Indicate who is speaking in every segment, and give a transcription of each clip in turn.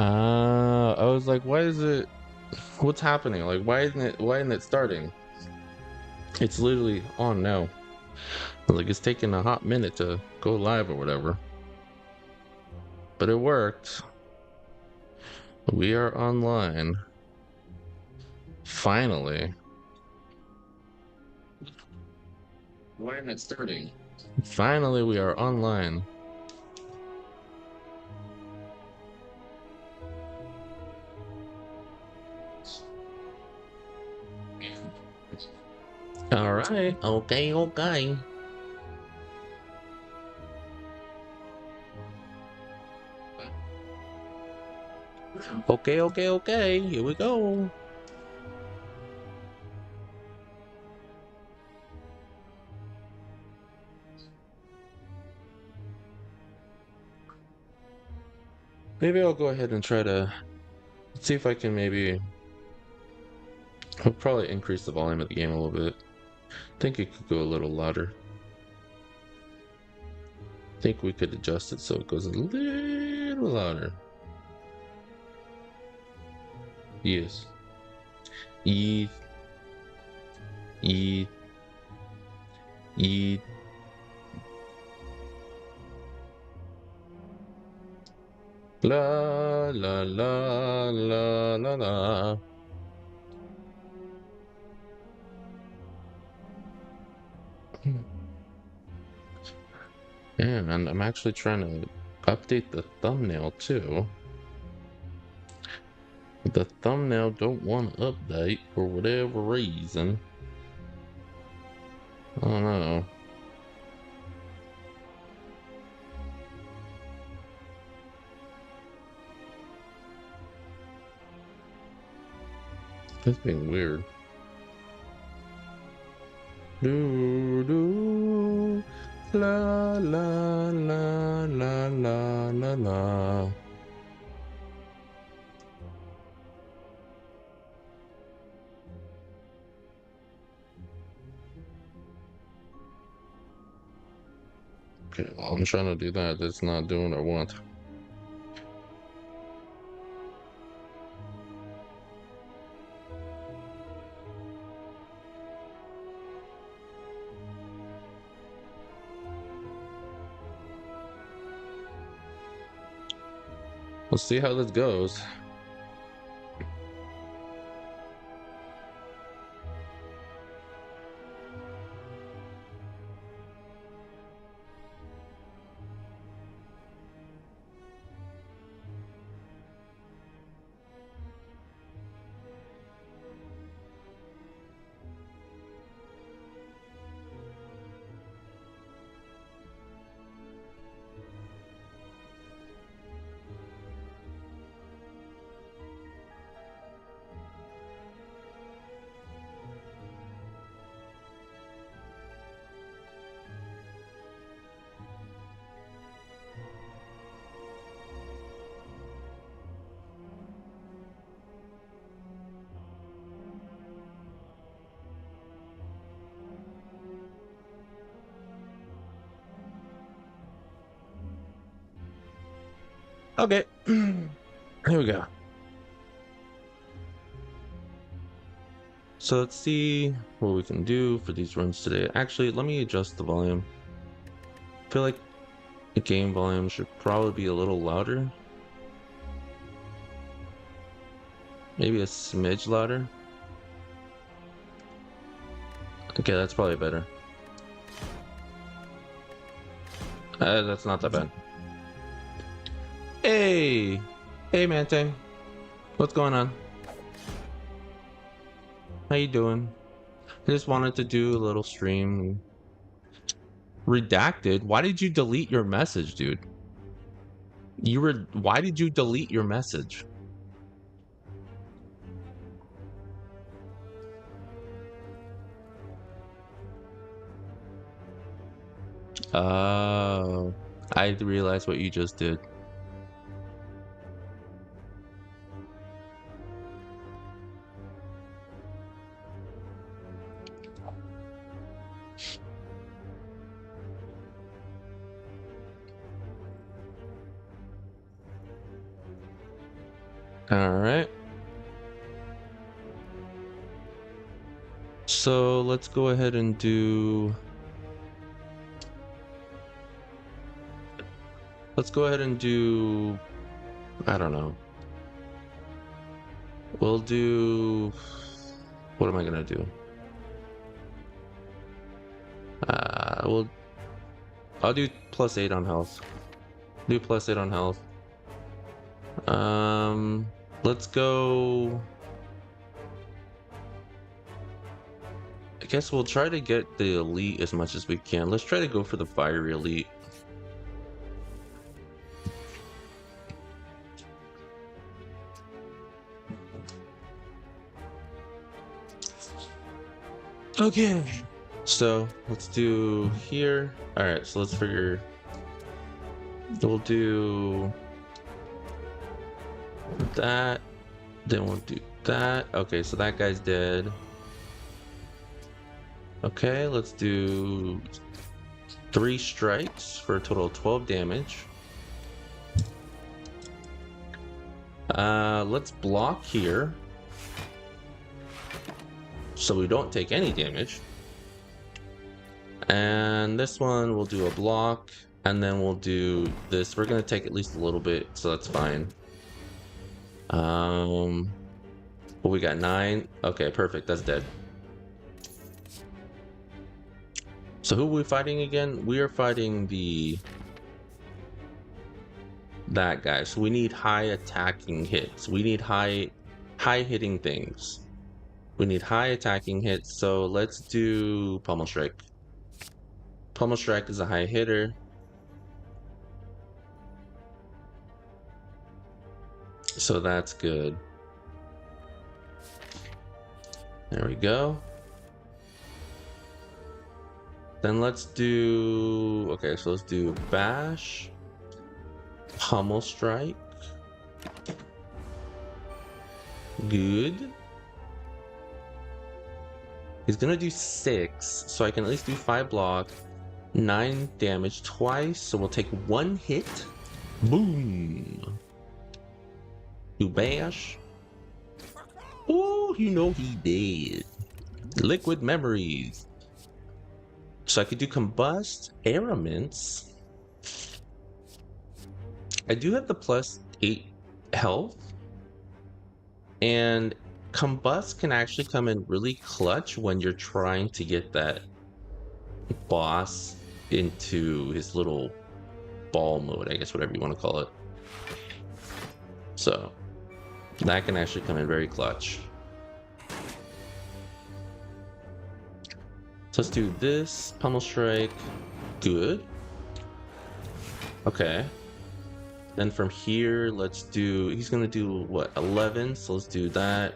Speaker 1: I was like, why is it? What's happening? Like, why isn't it? Why isn't it starting? It's literally on now. Like, it's taking a hot minute to go live or whatever. But it worked. We are online. Finally. Why isn't it starting? Finally, we are online. All right. Okay. Okay. Okay. Okay. Okay. Here we go. Maybe I'll go ahead and try to see if I can maybe. I'll probably increase the volume of the game a little bit. I think it could go a little louder. I think we could adjust it so it goes a little louder. Yes. Eat. Eat. Eat. La la la la la la. And I'm actually trying to update the thumbnail too. The thumbnail don't want to update for whatever reason. I don't know. That's being weird. Do do la la la la la la la. Okay, well, I'm trying to do that. It's not doing what I want. Let's see how this goes. Okay. Here we go. So let's see what we can do for these runs today. Actually, let me adjust the volume. I feel like the game volume should probably be a little louder. Maybe a smidge louder. Okay, that's probably better. That's not that bad. Hey! Hey, Mante. What's going on? How you doing? I just wanted to do a little stream. Redacted? Why did you delete your message, dude? Why did you delete your message? Oh, I realized what you just did. All right. So let's go ahead and do. Let's go ahead and do. I don't know. We'll do. What am I gonna do? Well, I'll do +8 on health. Do +8 on health. Let's go. I guess we'll try to get the elite as much as we can. Let's try to go for the fiery elite. Okay. So let's do here. All right. So let's figure. We'll do that. Then we'll do that. Okay. So that guy's dead. Okay. Let's do 3 strikes for a total of 12 damage. Let's block here so we don't take any damage. And this one we'll do a block, and then we'll do this. We're gonna take at least a little bit, so that's fine. Well, we got 9. Okay, perfect. That's dead. So who are we fighting again? We are fighting that guy. So we need high attacking hits. We need high hitting things. We need high attacking hits. So let's do Pummel Strike. Pummel Strike is a high hitter. So that's good. There we go. Then let's do, okay, so let's do Bash, Pummel Strike. Good. He's gonna do 6, so I can at least do 5 block, 9 damage twice, so we'll take 1 hit. Boom. Do Bash. Oh, you know he did. Liquid Memories. So I could do Combust, Araments. I do have the +8 health. And Combust can actually come in really clutch when you're trying to get that boss into his little ball mode, I guess, whatever you want to call it. So that can actually come in very clutch. So let's do this. Pummel Strike. Good. Okay. Then from here, let's do... He's going to do, what, 11? So let's do that.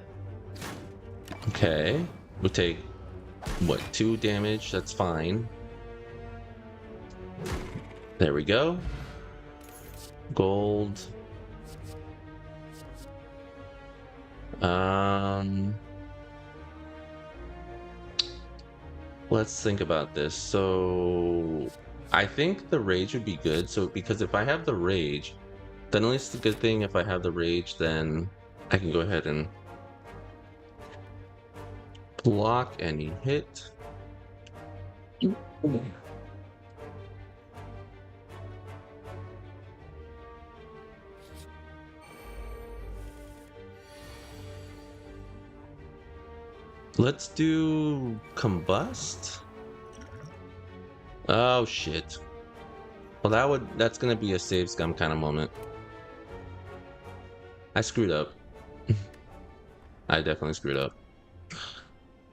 Speaker 1: Okay. We'll take, what, 2 damage? That's fine. There we go. Gold. Let's think about this. So I think the rage would be good. So because if I have the rage, then at least the good thing, if I have the rage, then I can go ahead and block any hit. Let's do Combust. Oh shit. Well, that's gonna be a save scum kind of moment. I screwed up. I definitely screwed up.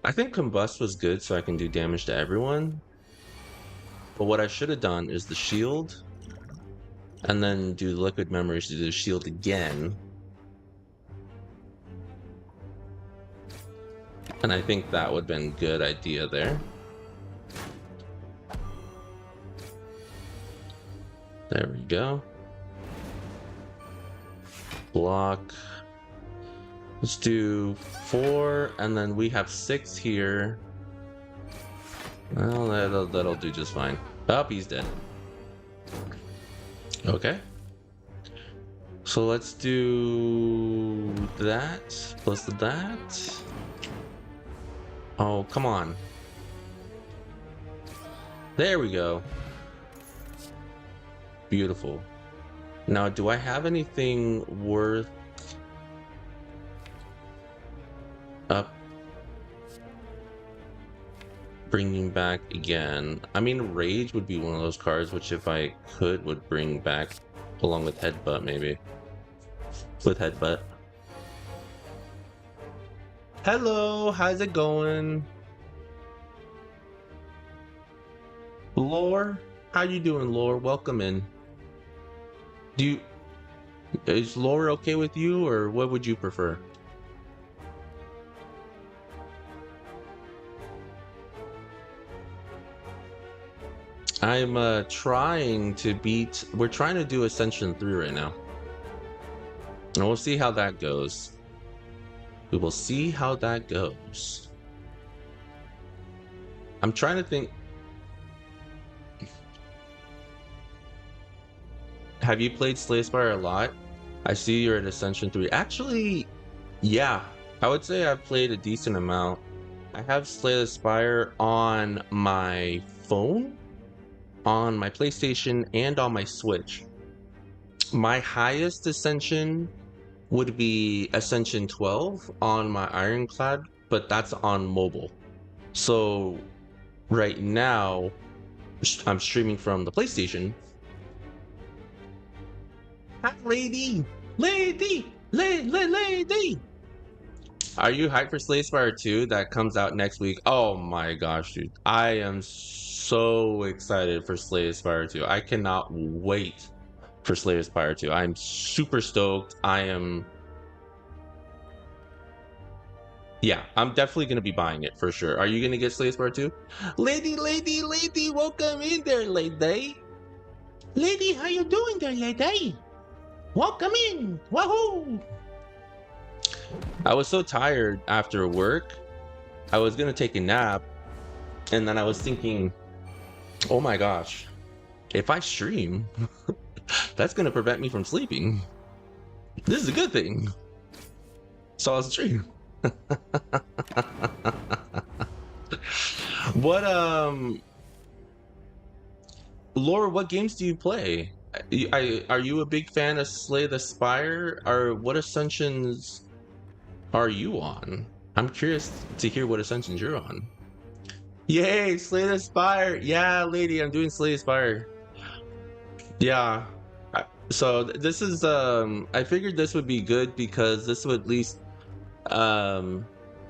Speaker 1: I think Combust was good so I can do damage to everyone. But what I should have done is the shield, and then do the Liquid Memories to do the shield again. And I think that would have been a good idea there. There we go. Block. Let's do 4, and then we have 6 here. Well, that'll do just fine. Oh, he's dead. Okay. So let's do that plus that. Oh, come on. There we go. Beautiful. Now, do I have anything worth up bringing back again? I mean, Rage would be one of those cards, which if I could would bring back along with Headbutt, maybe. With Headbutt. Hello, how's it going? Lore? How you doing, Lore? Welcome in. Is Lore okay with you, or what would you prefer? I'm trying to beat... We're trying to do Ascension 3 right now. And we'll see how that goes. We will see how that goes. I'm trying to think... Have you played Slay Spire a lot? I see you're at Ascension 3. Actually, yeah. I would say I've played a decent amount. I have Slay the Spire on my phone, on my PlayStation, and on my Switch. My highest Ascension would be Ascension 12 on my Ironclad, but that's on mobile. So right now, I'm streaming from the PlayStation. Hi, lady! Lady! Lady! Are you hyped for Slay Spire 2 that comes out next week? Oh my gosh, dude. I am so excited for Slay Spire 2. I cannot wait for Slay Spire 2. I'm super stoked. Yeah, I'm definitely going to be buying it for sure. Are you going to get Slay Spire 2? Lady, welcome in there, lady. Lady, how you doing there, lady? Welcome in. Wahoo! I was so tired after work. I was going to take a nap. And then I was thinking, oh my gosh, if I stream, that's going to prevent me from sleeping. This is a good thing. So I'll stream. What, Laura, what games do you play? Are you a big fan of Slay the Spire? Or what Ascensions are you on? I'm curious to hear what Ascensions you're on. Yay, Slay the Spire! Yeah, lady, I'm doing Slay the Spire. Yeah. So this is I figured this would be good because this would at least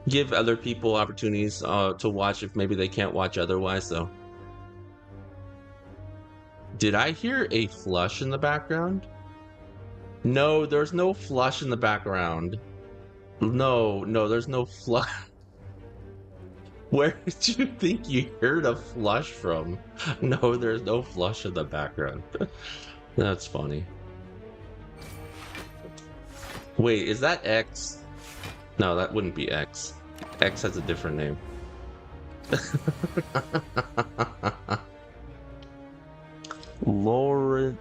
Speaker 1: give other people opportunities to watch if maybe they can't watch otherwise. So did I hear a flush in the background? No, there's no flush in the background. No, there's no flush. Where did you think you heard a flush from? No, there's no flush in the background. That's funny. Wait, is that X? No, that wouldn't be X. X has a different name. Lauren.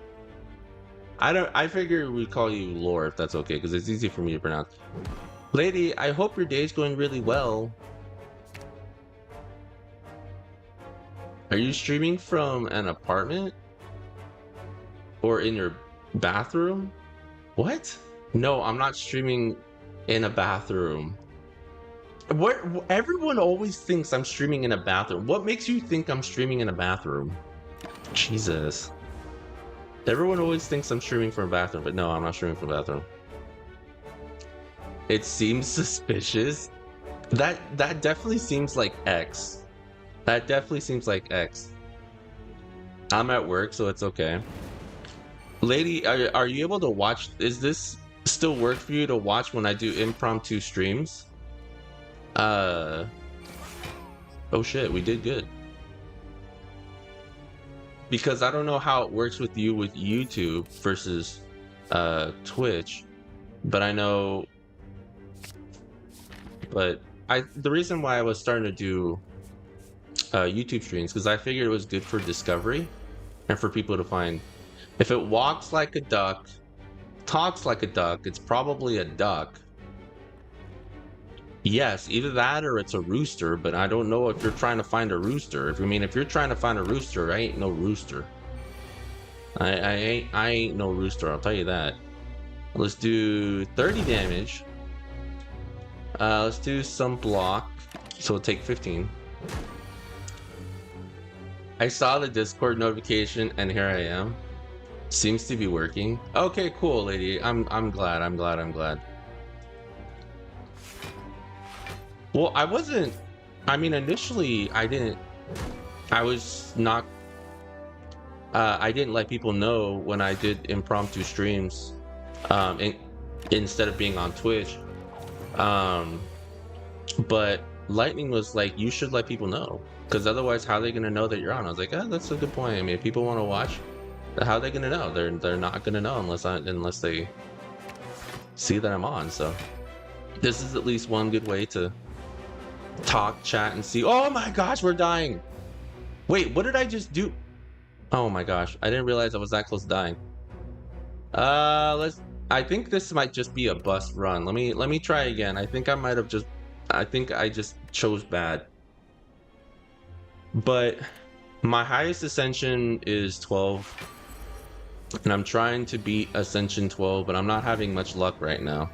Speaker 1: I figure we call you Lore if that's okay, because it's easy for me to pronounce. Lady, I hope your day's going really well. Are you streaming from an apartment? Or in your bathroom? What? No, I'm not streaming in a bathroom. What? Everyone always thinks I'm streaming in a bathroom. What makes you think I'm streaming in a bathroom? Jesus. Everyone always thinks I'm streaming from a bathroom, but no, I'm not streaming from a bathroom. It seems suspicious. That definitely seems like X. That definitely seems like X. I'm at work, so it's okay. Lady, are you able to watch? Is this still work for you to watch when I do impromptu streams? Oh shit, we did good. Because I don't know how it works with you with YouTube versus Twitch, but I know. But the reason why I was starting to do YouTube streams because I figured it was good for discovery and for people to find. If it walks like a duck, talks like a duck, it's probably a duck. Yes, either that or it's a rooster, but I don't know if you're trying to find a rooster. If you're trying to find a rooster, I ain't no rooster. I ain't no rooster, I'll tell you that. Let's do 30 damage. Let's do some block, so it'll take 15. I saw the Discord notification, and here I am. Seems to be working. Okay, cool, lady. I'm glad. I'm glad. Well, I wasn't. I mean, initially, I didn't. I was not. I didn't let people know when I did impromptu streams, instead of being on Twitch. But Lightning was like, you should let people know, because otherwise, how are they gonna know that you're on? I was like, oh, that's a good point. I mean, if people want to watch, how are they gonna know? They're not gonna know unless they see that I'm on. So this is at least one good way to talk, chat, and see. Oh my gosh, we're dying. Wait, what did I just do? Oh my gosh, I didn't realize I was that close to dying. I think this might just be a bust run. Let me try again. I think I just chose bad. But my highest ascension is 12. And I'm trying to beat Ascension 12, but I'm not having much luck right now.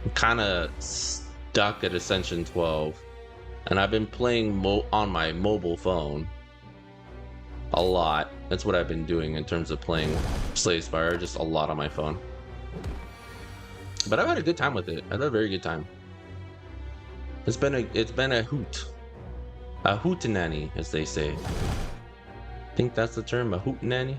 Speaker 1: I'm kind of stuck at Ascension 12. And I've been playing on my mobile phone a lot. That's what I've been doing in terms of playing Spire, just a lot on my phone. But I've had a good time with it. I've had a very good time. It's been a hoot. A hootenanny, as they say. I think that's the term, a hootenanny.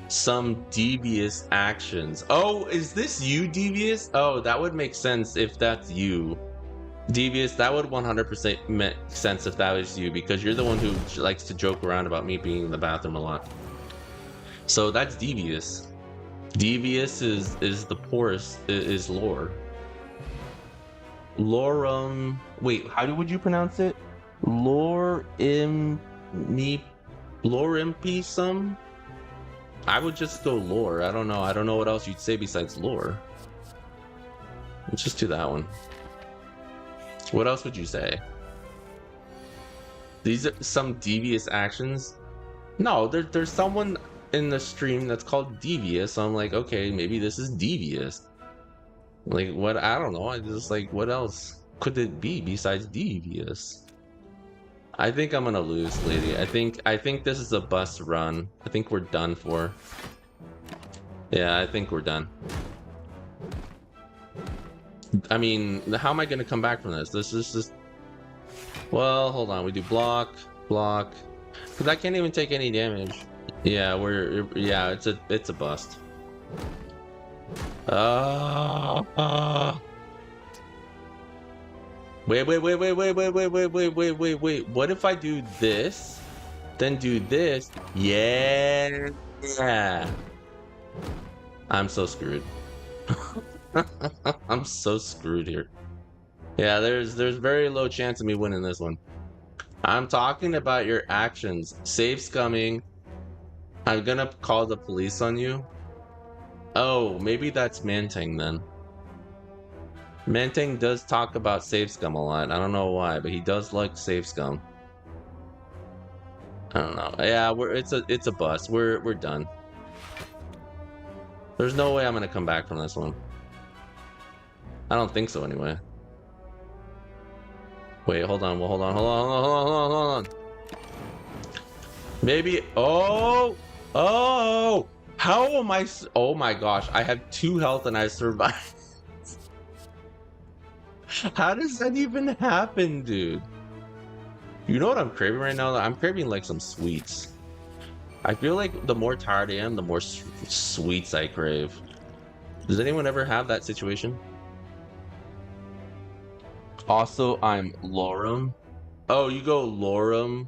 Speaker 1: Some devious actions. Oh, is this you, Devious? Oh, that would make sense if that's you. Devious, that would 100% make sense if that was you, because you're the one who likes to joke around about me being in the bathroom a lot. So that's Devious. Devious is the poorest, is lore. Wait, how would you pronounce it? Lorimpism? I would just go lore. I don't know what else you'd say besides lore. Let's just do that one. What else would you say? These are some devious actions? No, there's someone in the stream that's called Devious, so I'm like, okay, maybe this is devious. Like, what? I don't know. I just like, what else could it be besides devious? I think I'm gonna lose, lady. I think this is a bust run. I think we're done for. Yeah, I think we're done. I mean, how am I gonna come back from this? This is just. Well, hold on. We do block, because I can't even take any damage. Yeah, it's a bust. Wait. What if I do this, then do this? Yeah. I'm so screwed. I'm so screwed here. Yeah, there's very low chance of me winning this one. I'm talking about your actions. Safe scumming. I'm gonna call the police on you. Oh, maybe that's Mantang then. Mantang does talk about safe scum a lot. I don't know why, but he does like safe scum. I don't know. Yeah, it's a bust. We're done. There's no way I'm gonna come back from this one. I don't think so anyway. Wait, hold on. Well, hold on. Maybe. Oh. How am I? Oh my gosh! I have 2 health and I survived. How does that even happen, dude? You know what I'm craving right now? I'm craving like some sweets. I feel like the more tired I am, the more sweets I crave. Does anyone ever have that situation? Also, I'm Lorem. Oh, you go Lorem.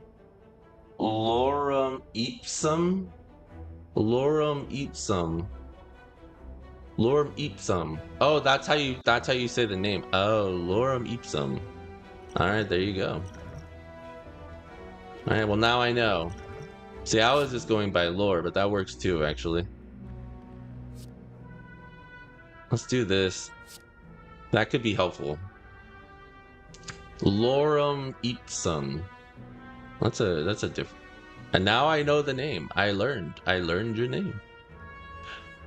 Speaker 1: Lorem ipsum. Lorem ipsum. Lorem ipsum. Oh, that's how you say the name. Oh, Lorem ipsum. All right, there you go. All right, well now I know. See, I was just going by lore, but that works too, actually. Let's do this. That could be helpful. Lorem ipsum. That's a different. And now I know the name. I learned your name.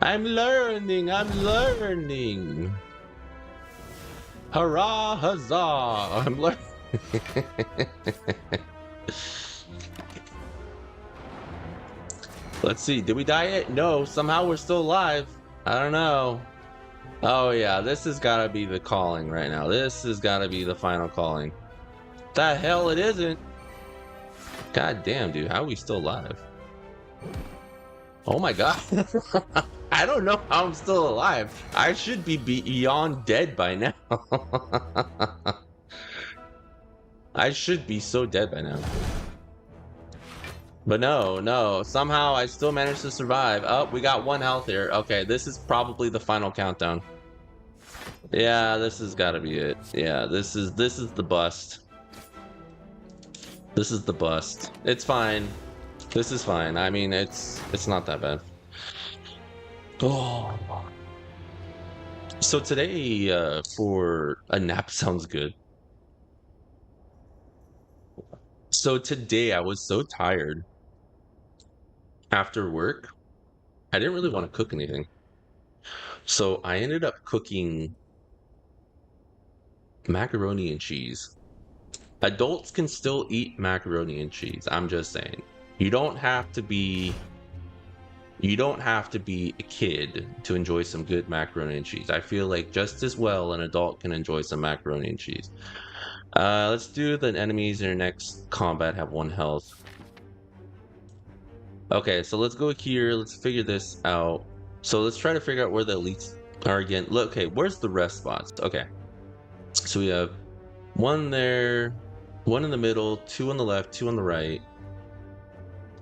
Speaker 1: I'm learning. Hurrah, huzzah! I'm learning. Let's see. Did we die yet? No. Somehow we're still alive. I don't know. Oh yeah, this has got to be the calling right now. This has got to be the final calling. The hell it isn't. God damn, dude. How are we still alive? Oh my god. I don't know how I'm still alive. I should be beyond dead by now. I should be so dead by now. But no. Somehow I still managed to survive. Oh, we got 1 health here. Okay, this is probably the final countdown. Yeah, this has got to be it. Yeah, this is the bust. This is the bust. It's fine. This is fine. I mean, it's not that bad. Oh. So today, for a nap sounds good. So today I was so tired after work. I didn't really want to cook anything. So I ended up cooking macaroni and cheese. Adults can still eat macaroni and cheese. I'm just saying. You don't have to be a kid to enjoy some good macaroni and cheese. I feel like just as well an adult can enjoy some macaroni and cheese. Let's do the enemies in your next combat have 1 health. Okay, so let's go here. Let's figure this out. So let's try to figure out where the elites are again. Look, okay, where's the rest spots? Okay. So we have 1 there, 1 in the middle, 2 on the left, 2 on the right.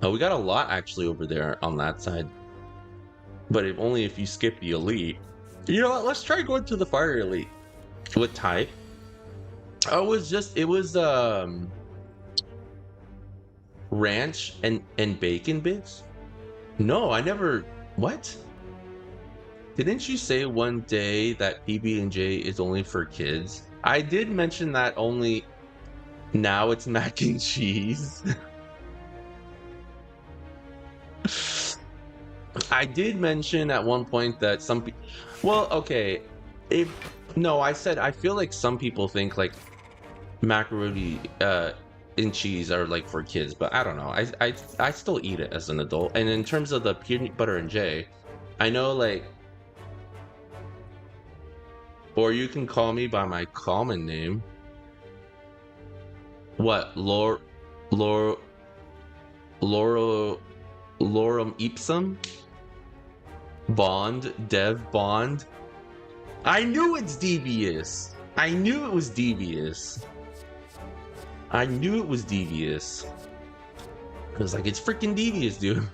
Speaker 1: Oh, we got a lot actually over there on that side. But only if you skip the elite. You know what? Let's try going to the fire elite. What type? Oh, it was ranch and bacon bits? No, I never. What? Didn't you say one day that PB&J is only for kids? I did mention that only. Now it's mac and cheese. I did mention at one point that some people. Well, okay. I said I feel like some people think like macaroni and cheese are like for kids, but I don't know. I still eat it as an adult. And in terms of the peanut butter and J, I know like. Or you can call me by my common name. What? Lorem ipsum? Dev Bond? I knew it's devious. I knew it was devious. I was like, it's freaking devious, dude.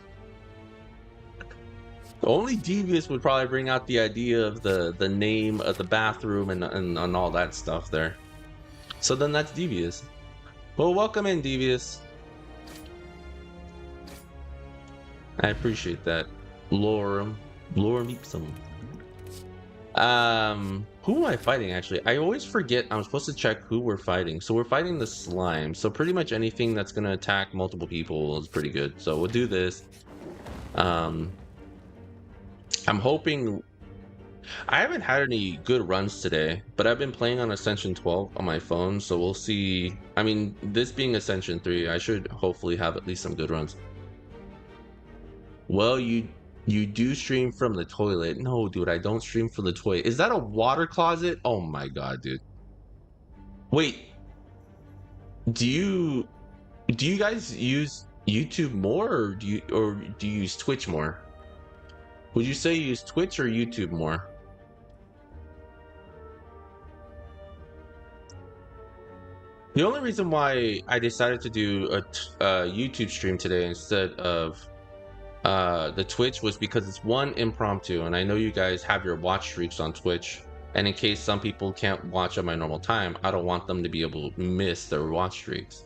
Speaker 1: Only devious would probably bring out the idea of the name of the bathroom and all that stuff there. So then that's devious. Well, welcome in, devious. I appreciate that. Lorem ipsum. Who am I fighting actually? I always forget I'm supposed to check who we're fighting. So we're fighting the slime. So pretty much anything that's gonna attack multiple people is pretty good. So we'll do this. I'm hoping. I haven't had any good runs today, but I've been playing on Ascension 12 on my phone, so we'll see. I mean, this being Ascension 3, I should hopefully have at least some good runs. Well, you do stream from the toilet. No, dude, I don't stream from the toilet. Is that a water closet? Oh my god, dude. Wait. Do you guys use YouTube more or do you use Twitch more? Would you say you use Twitch or YouTube more? The only reason why I decided to do a YouTube stream today instead of the Twitch was because it's one, impromptu, and I know you guys have your watch streaks on Twitch, and in case some people can't watch at my normal time, I don't want them to be able to miss their watch streaks.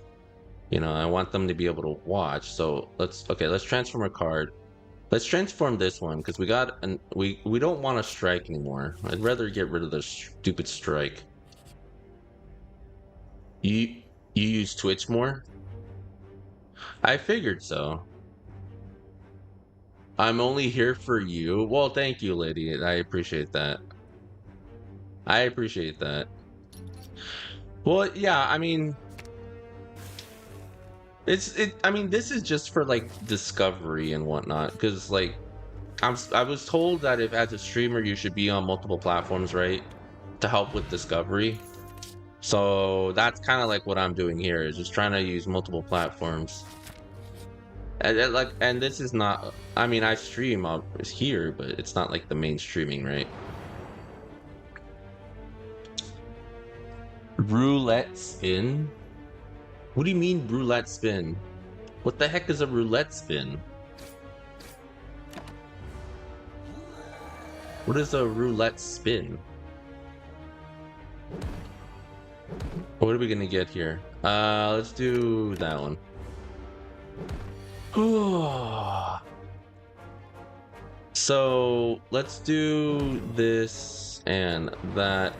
Speaker 1: You know, I want them to be able to watch. So let's transform a card. Let's transform this one because we don't want a strike anymore. I'd rather get rid of the stupid strike. You use Twitch more? I figured so. I'm only here for you. Well, thank you, lady. I appreciate that. I appreciate that. Well, yeah, I mean, I mean, this is just for like discovery and whatnot, because like I was told that if as a streamer you should be on multiple platforms, right, to help with discovery. So that's kind of like what I'm doing here, is just trying to use multiple platforms. And this is not. I mean, I stream here, but it's not like the main streaming, right? Roulette spin? What do you mean roulette spin? What the heck is a roulette spin? What is a roulette spin? What are we gonna get here? Let's do that one. So let's do this and that.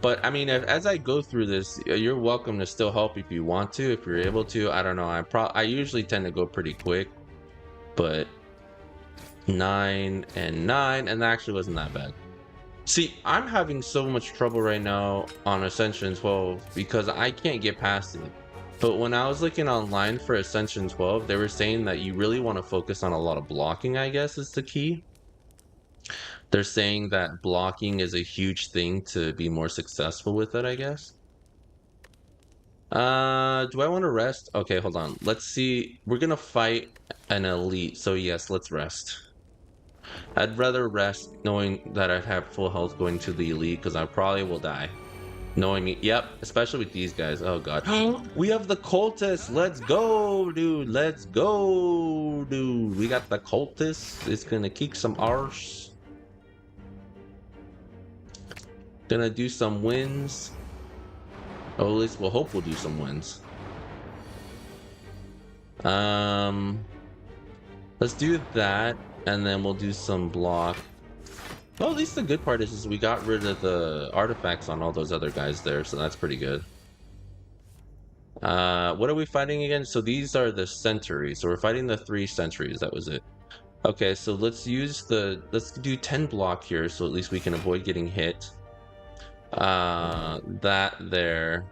Speaker 1: But I mean, as I go through this, you're welcome to still help if you want to, if you're able to. I don't know. I usually tend to go pretty quick, but 9 and 9, and that actually wasn't that bad. See, I'm having so much trouble right now on Ascension 12 because I can't get past it. But when I was looking online for Ascension 12, they were saying that you really want to focus on a lot of blocking, I guess, is the key. They're saying that blocking is a huge thing to be more successful with it, I guess. Do I want to rest? Okay, hold on. Let's see. We're gonna fight an elite, so yes, let's rest. I'd rather rest knowing that I'd have full health going to the elite because I probably will die. Knowing me, yep, especially with these guys. Oh god. We have the cultists. Let's go, dude. Let's go, dude. We got the cultists. It's gonna kick some arse. Gonna do some wins. Oh, at least we'll hope we'll do some wins. Let's do that, and then we'll do some block. Well, at least the good part is we got rid of the artifacts on all those other guys there, so that's pretty good. What are we fighting again? So these are the sentries. So we're fighting the 3 sentries. That was it. Okay, so let's do 10 block here, so at least we can avoid getting hit. That there.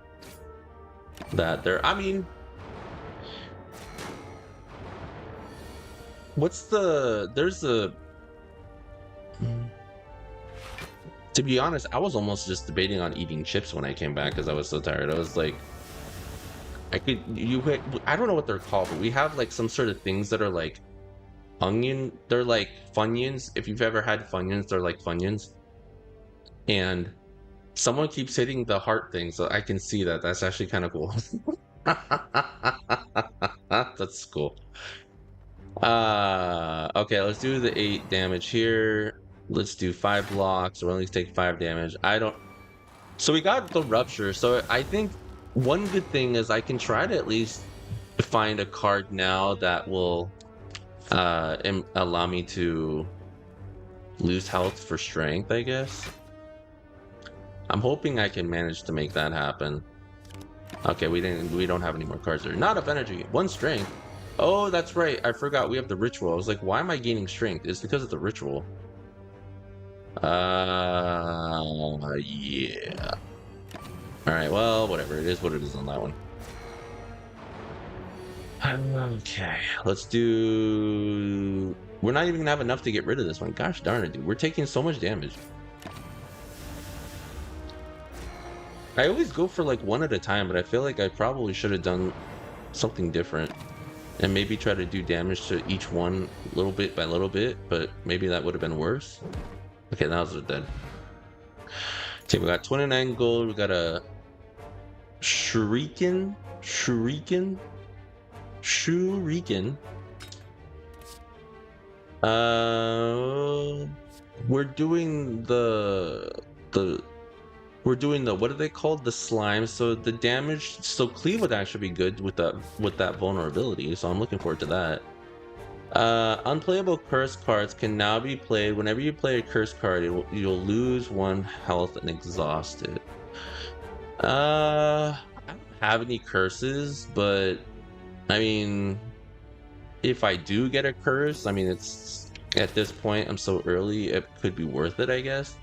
Speaker 1: I mean, to be honest, I was almost just debating on eating chips when I came back because I was so tired. I was like, I don't know what they're called, but we have like some sort of things that are like onion. They're like Funyuns. If you've ever had Funyuns, they're like Funyuns. And someone keeps hitting the heart thing, so I can see that. That's actually kind of cool. That's cool. Okay, let's do the 8 damage here. Let's do 5 blocks, or at least take 5 damage. So we got the rupture. So I think one good thing is I can try to at least find a card now that will allow me to lose health for strength, I guess. I'm hoping I can manage to make that happen. Okay, we don't have any more cards there. Not enough energy. 1 strength. Oh, that's right. I forgot we have the ritual. I was like, why am I gaining strength? It's because of the ritual. Yeah. Alright, well, whatever. It is what it is on that one. Okay, let's do... We're not even gonna have enough to get rid of this one. Gosh darn it, dude. We're taking so much damage. I always go for like 1 at a time, but I feel like I probably should have done something different. And maybe try to do damage to each one little bit by little bit, but maybe that would have been worse. Okay, now they're dead. Okay, we got 29 gold, we got a Shuriken. We're doing the We're doing the, what are they called? The slime. So the damage, so cleave would actually be good with that vulnerability. So I'm looking forward to that. Unplayable curse cards can now be played. Whenever you play a curse card, you'll lose 1 health and exhaust it. I don't have any curses, but I mean, if I do get a curse, I mean, it's at this point, I'm so early, it could be worth it, I guess.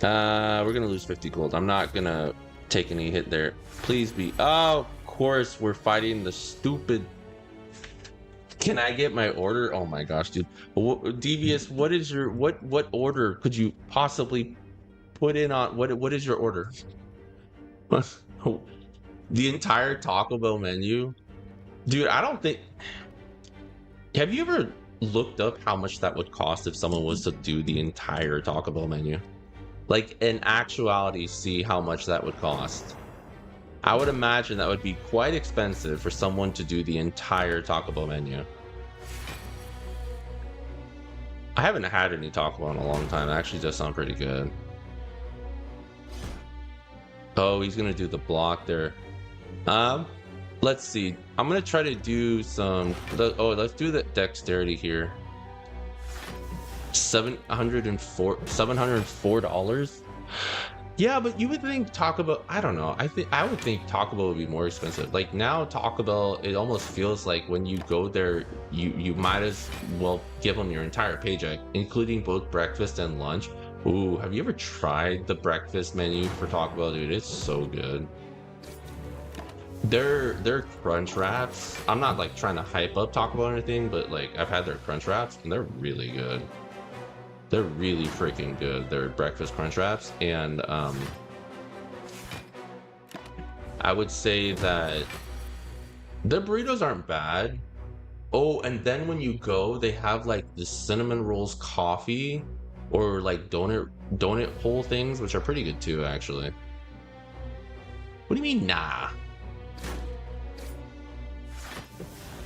Speaker 1: We're gonna lose 50 gold. I'm not gonna take any hit there. Please be. Oh, of course, we're fighting the stupid. Can I get my order? Oh my gosh, dude. Devious, what is your what order could you possibly put in on what is your order? The entire Taco Bell menu? Dude, I don't think. Have you ever looked up how much that would cost if someone was to do the entire Taco Bell menu? Like, in actuality, see how much that would cost. I would imagine that would be quite expensive for someone to do the entire Taco Bell menu. I haven't had any Taco Bell in a long time. It actually does sound pretty good. Oh, he's gonna do the block there. Let's see. I'm gonna try to do some. Let's do the dexterity here. $704. Yeah, but you would think Taco Bell. I don't know. I would think Taco Bell would be more expensive. Like now, Taco Bell, it almost feels like when you go there, you might as well give them your entire paycheck, including both breakfast and lunch. Ooh, have you ever tried the breakfast menu for Taco Bell, dude? It's so good. Their crunch wraps. I'm not like trying to hype up Taco Bell or anything, but like I've had their crunch wraps and they're really good. They're really freaking good. They're breakfast crunch wraps, and I would say that the burritos aren't bad. Oh, and then when you go, they have like the cinnamon rolls coffee, or like donut hole things, which are pretty good too, actually. What do you mean, nah?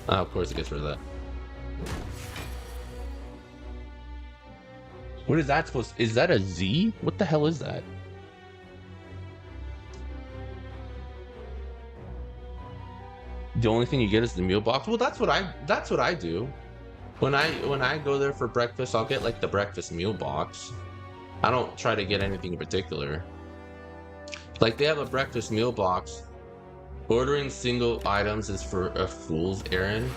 Speaker 1: Of course it gets rid of that. What is that supposed to, is that a Z? What the hell is that? The only thing you get is the meal box. Well, that's what I do. When I go there for breakfast, I'll get like the breakfast meal box. I don't try to get anything in particular. Like they have a breakfast meal box. Ordering single items is for a fool's errand.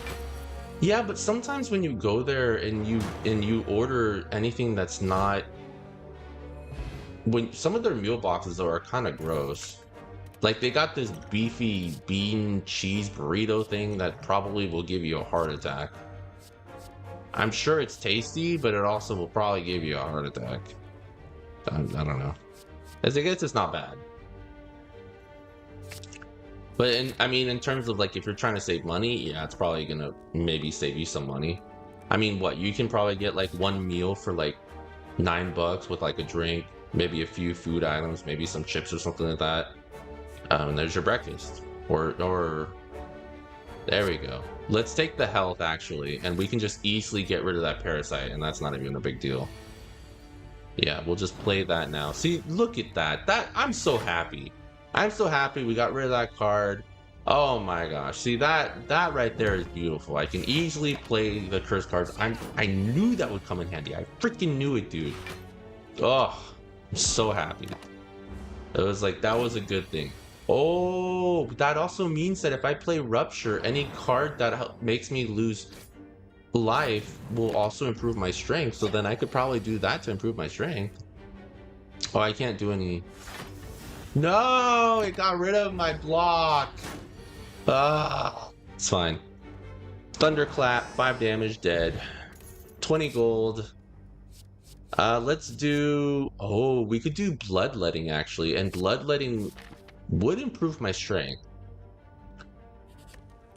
Speaker 1: Yeah, but sometimes when you go there and you order anything that's not, when some of their meal boxes though are kind of gross. Like they got this beefy bean cheese burrito thing that probably will give you a heart attack. I'm sure it's tasty, but it also will probably give you a heart attack. I don't know. As I guess it's not bad. But I mean, in terms of like, if you're trying to save money, yeah, it's probably gonna maybe save you some money. I mean, what, you can probably get like one meal for like $9 with like a drink, maybe a few food items, maybe some chips or something like that. And there's your breakfast. Or there we go. Let's take the health actually, and we can just easily get rid of that parasite, and that's not even a big deal. Yeah, we'll just play that now. See, look at that. I'm so happy. I'm so happy we got rid of that card. Oh my gosh. See, that right there is beautiful. I can easily play the curse cards. I knew that would come in handy. I freaking knew it, dude. Oh, I'm so happy. It was like, that was a good thing. Oh, that also means that if I play Rupture, any card that makes me lose life will also improve my strength. So then I could probably do that to improve my strength. Oh, I can't do any. No, it got rid of my block. It's fine. Thunderclap, 5 damage, dead. 20 gold. Let's do. Oh, we could do bloodletting actually, and bloodletting would improve my strength.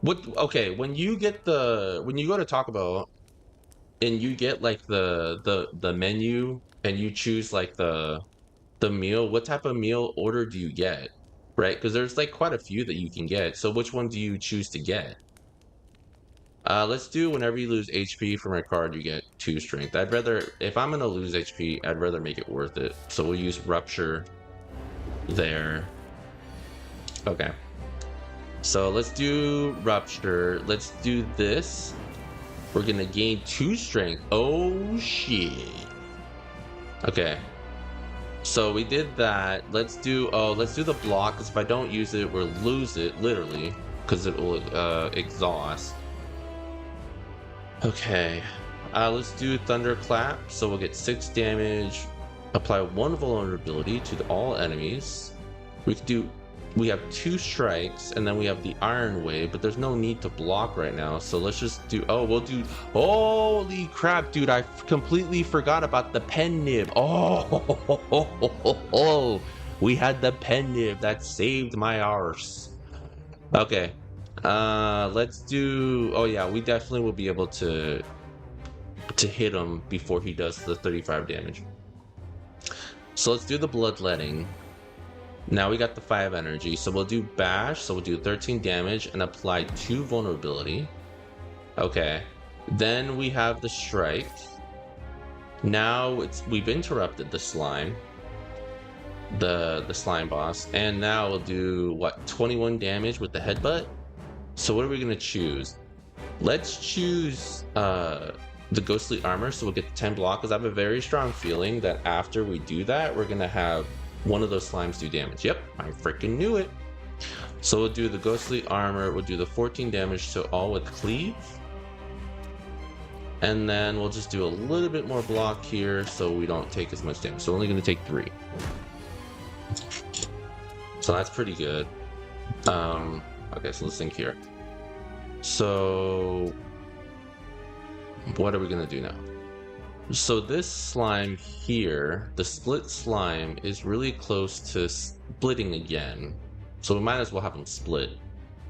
Speaker 1: Okay, when you go to Taco Bell and you get like the menu and you choose like the meal, what type of meal order do you get? Right? Because there's like quite a few that you can get. So which one do you choose to get? Let's do whenever you lose HP from a card, you get 2 strength. I'd rather, if I'm gonna lose HP, I'd rather make it worth it. So we'll use Rupture there. Okay. So let's do Rupture. Let's do this. We're gonna gain 2 strength. Oh shit. Okay. So we did that. Let's do the block, because if I don't use it, we'll lose it, literally. Because it will exhaust. Okay. Let's do Thunderclap. So we'll get 6 damage. Apply 1 vulnerability to all enemies. We have 2 strikes, and then we have the Iron Wave, but there's no need to block right now. So let's just do, we'll do, holy crap, dude, I completely forgot about the pen nib. We had the pen nib that saved my arse. Okay. Let's do, oh yeah, we definitely will be able to hit him before he does the 35 damage. So let's do the Bloodletting. Now we got the 5 energy, so we'll do Bash, so we'll do 13 damage and apply 2 vulnerability. Okay, then we have the Strike. Now we've interrupted the slime, the slime boss, and now we'll do, what, 21 damage with the Headbutt? So what are we going to choose? Let's choose the Ghostly Armor, so we'll get 10 block, because I have a very strong feeling that after we do that, we're going to have one of those slimes do damage. Yep, I freaking knew it. So we'll do the Ghostly Armor, we'll do the 14 damage to all with Cleave. And then we'll just do a little bit more block here so we don't take as much damage. So we're only going to take 3. So that's pretty good. Okay, so let's think here. So what are we going to do now? So this slime here, the split slime, is really close to splitting again. So we might as well have them split.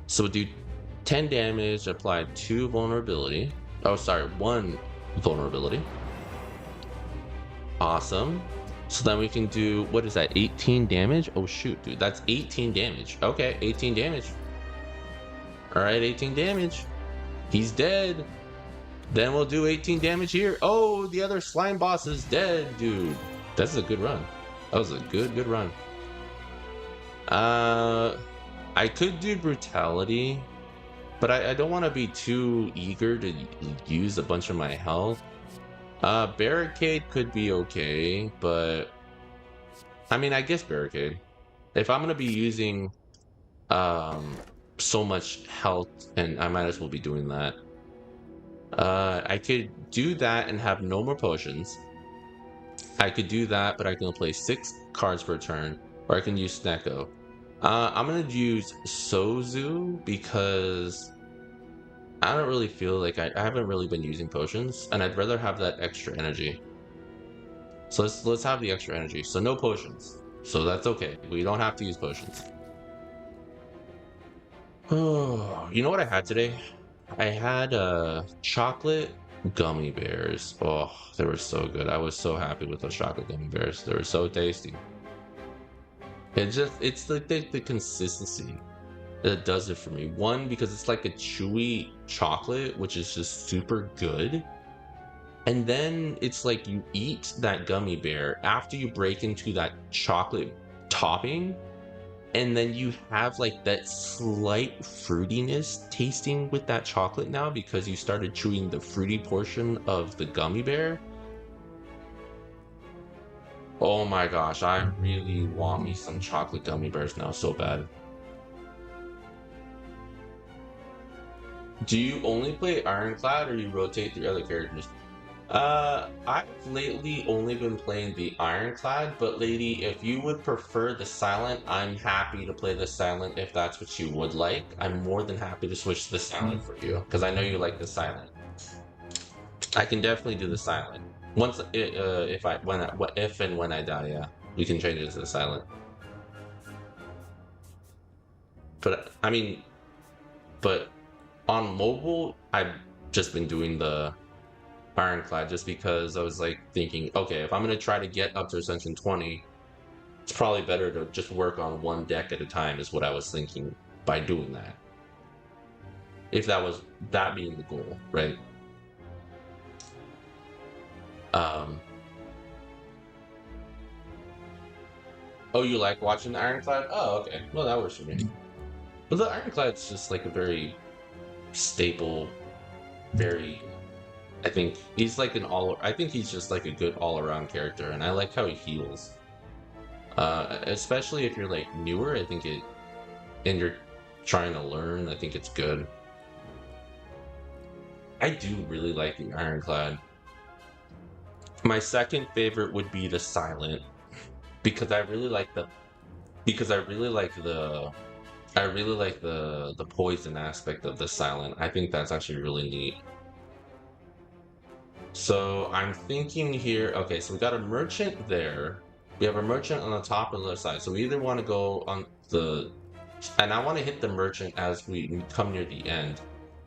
Speaker 1: So we'll do 10 damage, apply 2 vulnerability. Oh, sorry, 1 vulnerability. Awesome. So then we can do, what is that, 18 damage? Oh shoot, dude, that's 18 damage. Okay, 18 damage. Alright, 18 damage. He's dead. Then we'll do 18 damage here. Oh, the other slime boss is dead, dude. That's a good run. That was a good run. I could do Brutality, but I don't want to be too eager to use a bunch of my health. Barricade could be okay, but I mean, I guess Barricade. If I'm gonna be using so much health, and I might as well be doing that. I could do that and have no more potions. I could do that, but I can play 6 cards per turn, or I can use Snecko. I'm gonna use Sozu because I don't really feel like I haven't really been using potions, and I'd rather have that extra energy. So let's have the extra energy. So no potions. So that's okay. We don't have to use potions. Oh, you know what I had today? I had chocolate gummy bears. Oh, they were so good. I was so happy with those chocolate gummy bears. They were so tasty. It's like the consistency that does it for me. One, because it's like a chewy chocolate, which is just super good. And then it's like you eat that gummy bear after you break into that chocolate topping, and then you have like that slight fruitiness tasting with that chocolate now because you started chewing the fruity portion of the gummy bear. Oh my gosh, I really want me some chocolate gummy bears now so bad. Do you only play Ironclad or you rotate through other characters? I've lately only been playing the Ironclad, but lady, if you would prefer the Silent, I'm happy to play the Silent if that's what you would like. I'm more than happy to switch to the Silent for you, because I know you like the Silent. I can definitely do the Silent. Once, if and when I die, yeah, we can change it to the Silent. But, I mean, but on mobile, I've just been doing the Ironclad just because I was like thinking, okay, if I'm going to try to get up to Ascension 20, it's probably better to just work on one deck at a time is what I was thinking by doing that. if that was that being the goal, right? Um, oh, you like watching the Ironclad? Oh, okay. Well, that works for me. But the Ironclad's just like a very staple, very. I think he's like an all. I think he's just like a good all-around character, and I like how he heals. Especially if you're like newer, I think it, and you're trying to learn. I think it's good. I do really like the Ironclad. My second favorite would be the Silent because I really like the because I really like the poison aspect of the Silent. I think that's actually really neat. So I'm thinking here, okay, so we got a merchant there. We have a merchant on the top and left side. So we either want to go on the, and I want to hit the merchant as we come near the end.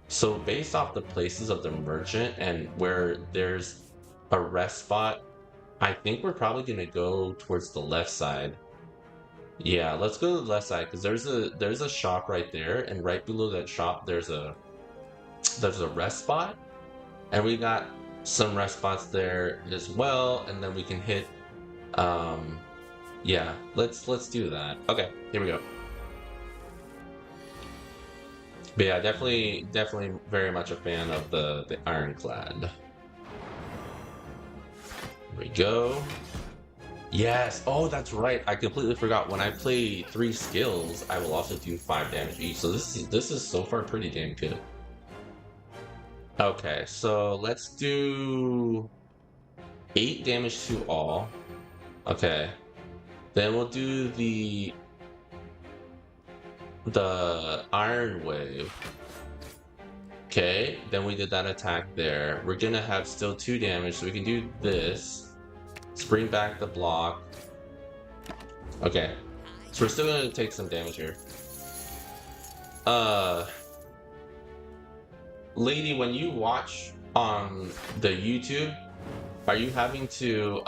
Speaker 1: So based off the places of the merchant and where there's a rest spot, I think we're probably gonna go towards the left side. Yeah, let's go to the left side because there's a shop right there, and right below that shop there's a rest spot, and we got some rest spots there as well, and then we can hit yeah, let's do that. Okay, here we go. But yeah, definitely very much a fan of the Ironclad. Here we go. Yes. Oh, that's right. I completely forgot. When I play 3 skills, I will also do 5 damage each. So this is so far pretty damn good. Okay, so let's do 8 damage to all. Okay. Then we'll do the Iron Wave. Okay, then we did that attack there. We're gonna have still 2 damage, so we can do this. Spring back the block. Okay. So we're still gonna take some damage here. Lady, when you watch on the YouTube, are you having to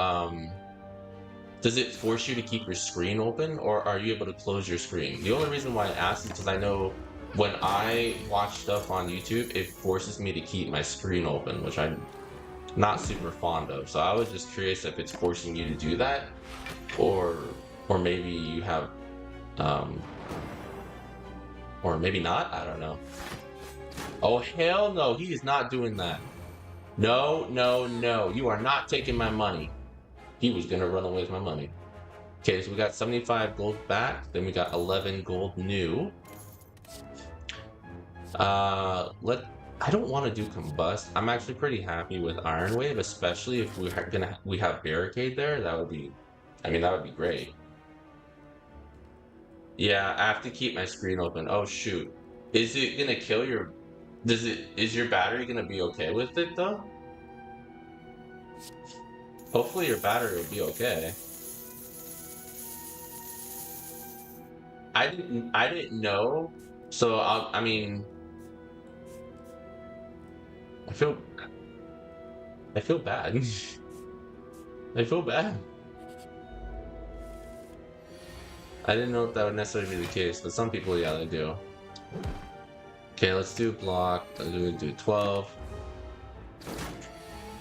Speaker 1: does it force you to keep your screen open, or are you able to close your screen? The only reason why I asked is because I know when I watch stuff on YouTube, it forces me to keep my screen open, which I'm not super fond of. So I was just curious if it's forcing you to do that, or maybe you have, or maybe not. I don't know. Oh hell no! He is not doing that. No, no, no! You are not taking my money. He was gonna run away with my money. Okay, so we got 75 gold back. Then we got 11 gold new. I don't want to do combust. I'm actually pretty happy with Iron Wave, especially if we have barricade there. That would be, I mean, that would be great. Yeah, I have to keep my screen open. Oh shoot, is it gonna kill your? Is your battery gonna be okay with it though? Hopefully your battery will be okay. I didn't know. So I mean, I feel bad. I feel bad. I didn't know if that would necessarily be the case, but some people, yeah, they do. Okay, let's do block. Let's do 12.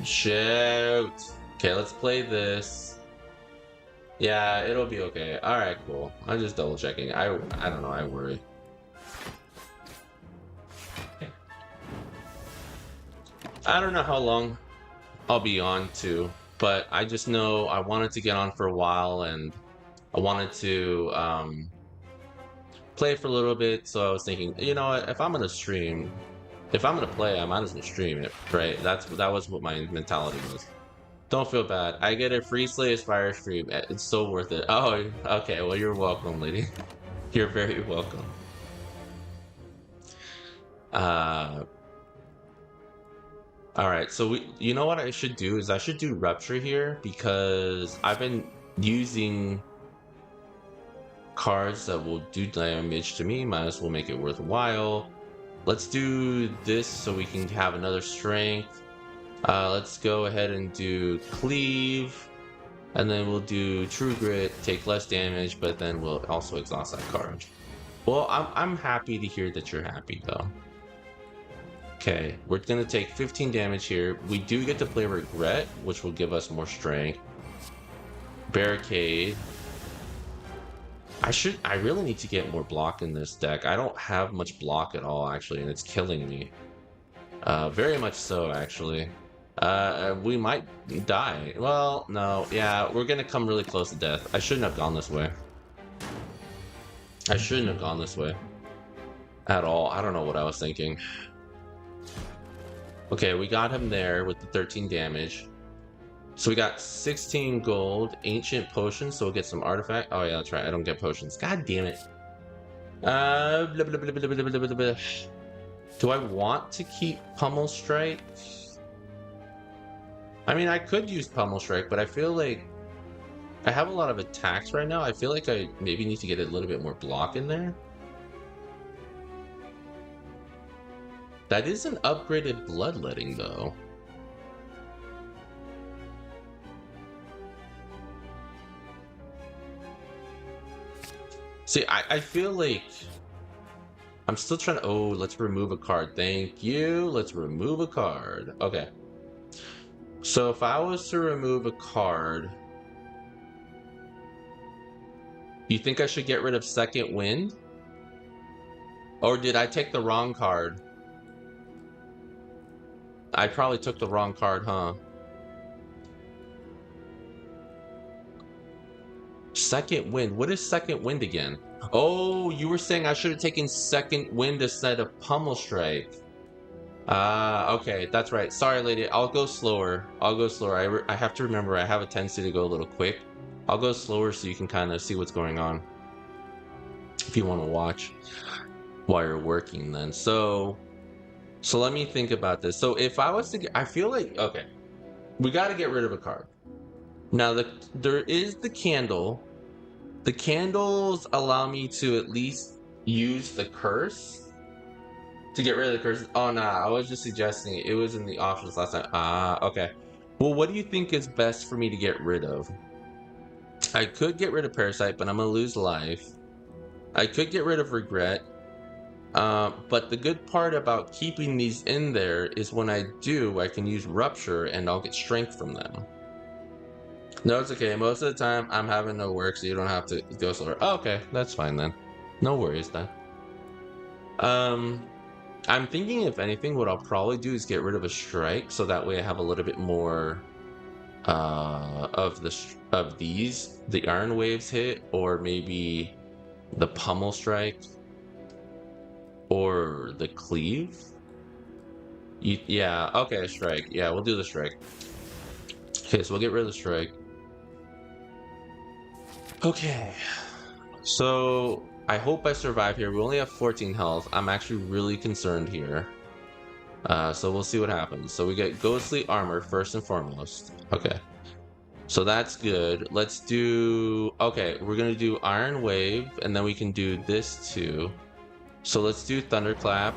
Speaker 1: Shoot. Okay, let's play this. Yeah, it'll be okay. All right, cool. I'm just double checking. I don't know. I worry. I don't know how long I'll be on to, but I just know I wanted to get on for a while, and I wanted to play for a little bit. So I was thinking, you know what? If I'm gonna stream, if I'm gonna play, I might as well stream it, right? That was what my mentality was. Don't feel bad. I get a free Spire stream. It's so worth it. Oh, okay. Well, you're welcome, lady. You're very welcome. All right. So you know what I should do is I should do Rupture here because I've been using cards that will do damage to me. Might as well make it worthwhile. Let's do this so we can have another strength. Let's go ahead and do Cleave, and then we'll do True Grit, take less damage, but then we'll also exhaust that card. Well, I'm happy to hear that you're happy, though. Okay, we're gonna take 15 damage here. We do get to play Regret, which will give us more strength. Barricade. I really need to get more block in this deck. I don't have much block at all, actually, and it's killing me. Very much so, actually. We might die. Well, no, yeah, we're gonna come really close to death. I shouldn't have gone this way. I shouldn't have gone this way. At all. I don't know what I was thinking. Okay, we got him there with the 13 damage. So we got 16 gold, ancient potions, so we'll get some artifact. Oh yeah, that's right, I don't get potions. God damn it. Blah, blah, blah, blah, blah, blah, blah, blah, blah. Do I want to keep Pummel Strike? I mean, I could use Pummel Strike, but I feel like I have a lot of attacks right now. I feel like I maybe need to get a little bit more block in there. That is an upgraded Bloodletting, though. See, I feel like I'm still trying to... Oh, let's remove a card. Thank you. Let's remove a card. Okay. So if I was to remove a card... You think I should get rid of Second Wind? Or did I take the wrong card? I probably took the wrong card, huh? Second Wind. What is Second Wind again? Oh, you were saying I should have taken Second Wind instead of Pummel Strike. Okay, that's right. Sorry, lady. I'll go slower. I'll go slower. I have to remember I have a tendency to go a little quick. I'll go slower so you can kind of see what's going on. If you want to watch while you're working then. So let me think about this. So if I was to get... I feel like... Okay. We got to get rid of a card. Now, there is the candle. The candles allow me to at least use the curse to get rid of the curse. Oh, nah, I was just suggesting it. It was in the options last time. Ah, okay. Well, what do you think is best for me to get rid of? I could get rid of Parasite, but I'm going to lose life. I could get rid of Regret. But the good part about keeping these in there is when I do, I can use Rupture and I'll get strength from them. No, it's okay. Most of the time, I'm having no work, so you don't have to go slower. Oh, okay, that's fine then. No worries then. I'm thinking, if anything, what I'll probably do is get rid of a strike, so that way I have a little bit more of these. The Iron Waves hit, or maybe the Pummel Strike, or the Cleave. Yeah, okay, strike. Yeah, we'll do the strike. Okay, so we'll get rid of the strike. Okay, so I hope I survive here. We only have 14 health. I'm actually really concerned here. So we'll see what happens. So we get Ghostly Armor first and foremost. Okay, so that's good. Let's do... Okay, we're gonna do Iron Wave, and then we can do this too. So let's do Thunderclap.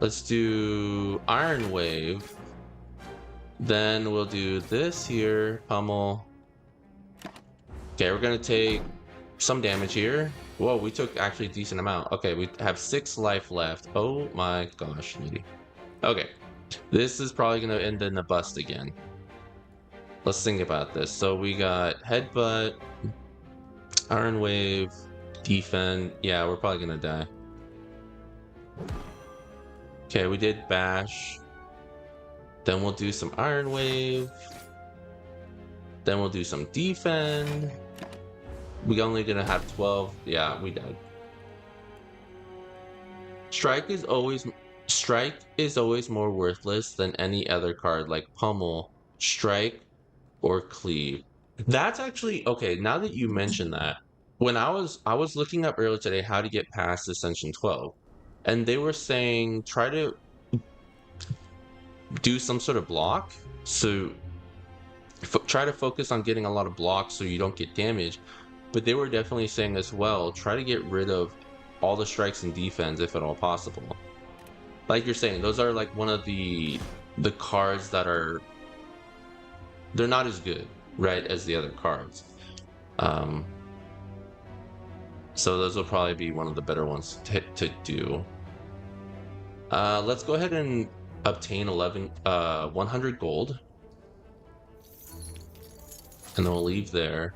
Speaker 1: Let's do Iron Wave. Then we'll do this here, Pummel. Okay, we're gonna take some damage here. Whoa, we took actually a decent amount. Okay, we have 6 life left. Oh my gosh, lady. Okay, this is probably gonna end in a bust again. Let's think about this. So we got Headbutt, Iron Wave, Defend. Yeah, we're probably gonna die. Okay, we did Bash. Then we'll do some Iron Wave. Then we'll do some Defend. We only gonna have 12. Yeah, we died. Strike is always more worthless than any other card like Pummel, Strike, or Cleave. That's actually okay. Now that you mention that, when I was looking up earlier today how to get past Ascension 12, and they were saying try to do some sort of block. So try to focus on getting a lot of blocks so you don't get damaged. But they were definitely saying as well, try to get rid of all the strikes and defense if at all possible. Like you're saying, those are like one of the cards that are... They're not as good, right, as the other cards. So those will probably be one of the better ones to do. Let's go ahead and obtain 100 gold. And then we'll leave there.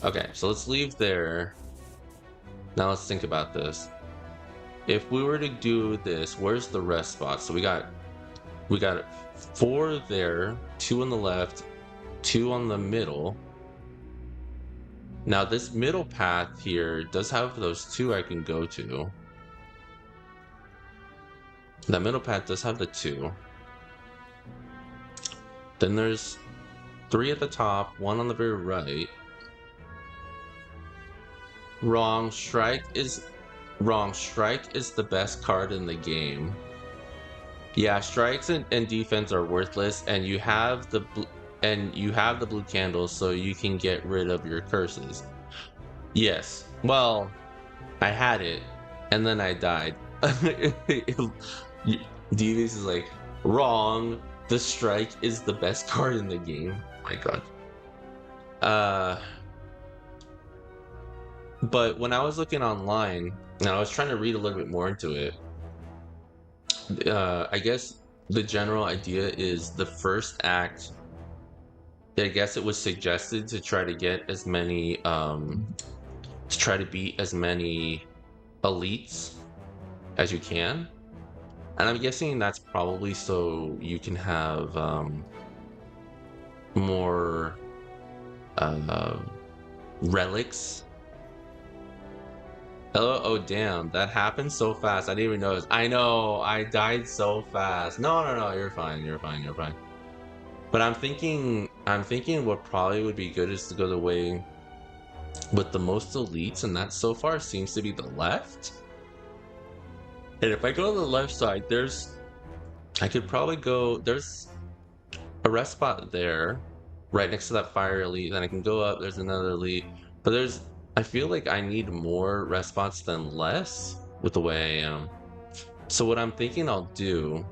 Speaker 1: Okay, so let's leave there. Now let's think about this. If we were to do this, where's the rest spot? So we got 4 there, 2 on the left, 2 on the middle. Now this middle path here does have those 2 I can go to. That middle path does have the 2. Then there's 3 at the top, 1 on the very right. Wrong. Strike is the best card in the game. Yeah, strikes and defense are worthless, and you have the blue candles, so you can get rid of your curses. Yes. Well, I had it, and then I died. Devious is like, wrong. The strike is the best card in the game. Oh my god. But when I was looking online, and I was trying to read a little bit more into it, I guess the general idea is the first act, I guess it was suggested to try to get as many, to try to beat as many elites as you can. And I'm guessing that's probably so you can have more relics. Oh damn, that happened so fast. I didn't even notice. I know, I died so fast. No, you're fine. But I'm thinking what probably would be good is to go the way with the most elites, and that so far seems to be the left. And if I go to the left side, I could probably go, there's a rest spot there, right next to that fire elite. Then I can go up, there's another elite. But I feel like I need more rest spots than less with the way I am. So what I'm thinking I'll do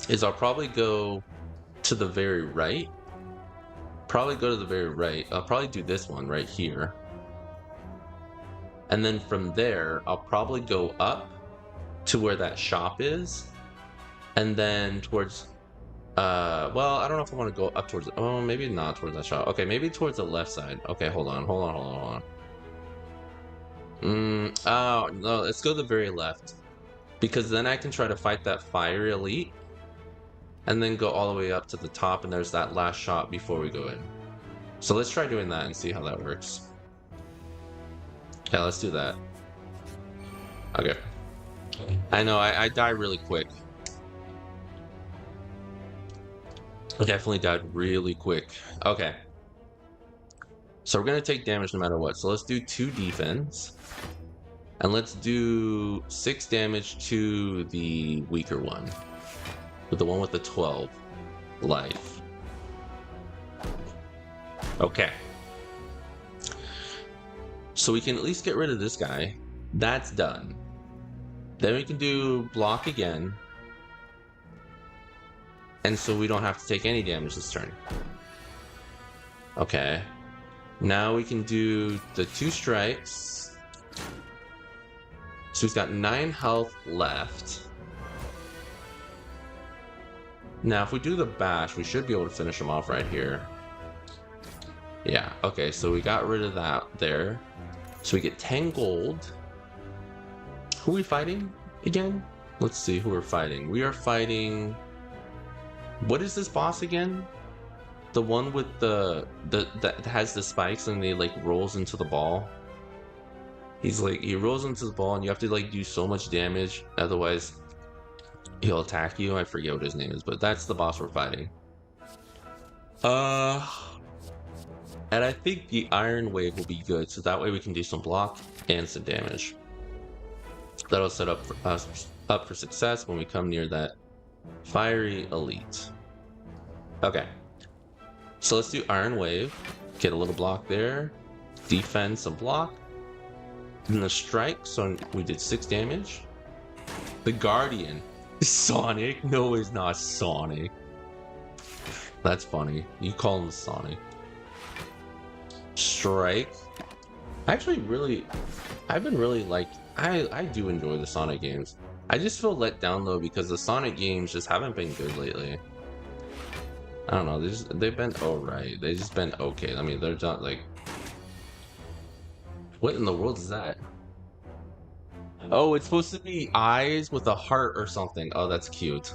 Speaker 1: is I'll probably go to the very right. I'll probably do this one right here. And then from there, I'll probably go up to where that shop is. And then towards, well, I don't know if I want to go up towards, oh, maybe not towards that shop. Okay, maybe towards the left side. Okay, hold on. Oh, no, let's go to the very left. Because then I can try to fight that fire elite. And then go all the way up to the top, and there's that last shot before we go in. So let's try doing that and see how that works. Yeah, let's do that. Okay. I know, I died really quick. I definitely died really quick. Okay. So we're going to take damage no matter what. So let's do 2 defense. And let's do 6 damage to the weaker one. With the one with the 12 life. Okay. So we can at least get rid of this guy. That's done. Then we can do block again. And so we don't have to take any damage this turn. Okay. Now we can do the 2 strikes. So he's got 9 health left. Now if we do the bash, we should be able to finish him off right here. Yeah, okay, so we got rid of that there. So we get 10 gold. Who are we fighting again? Let's see who we're fighting. We are fighting... What is this boss again? The one with that has the spikes and he like rolls into the ball. He rolls into the ball and you have to like do so much damage, otherwise he'll attack you. I forget what his name is, but that's the boss we're fighting. And I think the Iron Wave will be good, so that way we can do some block and some damage. That'll set up for success when we come near that fiery elite. Okay. So let's do Iron Wave. Get a little block there. Defense, a block. And the strike, so we did 6 damage. The Guardian. Sonic? No, it's not Sonic. That's funny. You call him Sonic. Strike. I've been really like, I do enjoy the Sonic games. I just feel let down though because the Sonic games just haven't been good lately. I don't know. They've been alright. They've just been okay. I mean, they're not like. What in the world is that? Oh, it's supposed to be eyes with a heart or something. Oh, that's cute.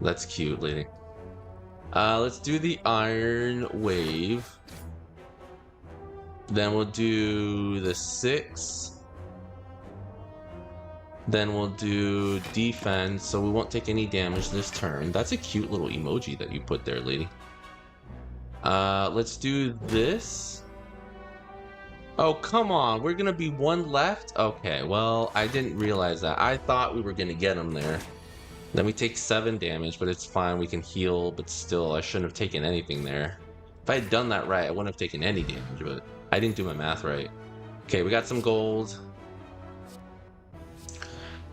Speaker 1: That's cute, lady. Let's do the Iron Wave. Then we'll do the 6. Then we'll do defense, so we won't take any damage this turn. That's a cute little emoji that you put there, lady. Let's do this. Oh, come on. We're gonna be one left? Okay, well, I didn't realize that. I thought we were gonna get him there. Then we take 7 damage, but it's fine. We can heal, but still, I shouldn't have taken anything there. If I had done that right, I wouldn't have taken any damage, but I didn't do my math right. Okay, we got some gold.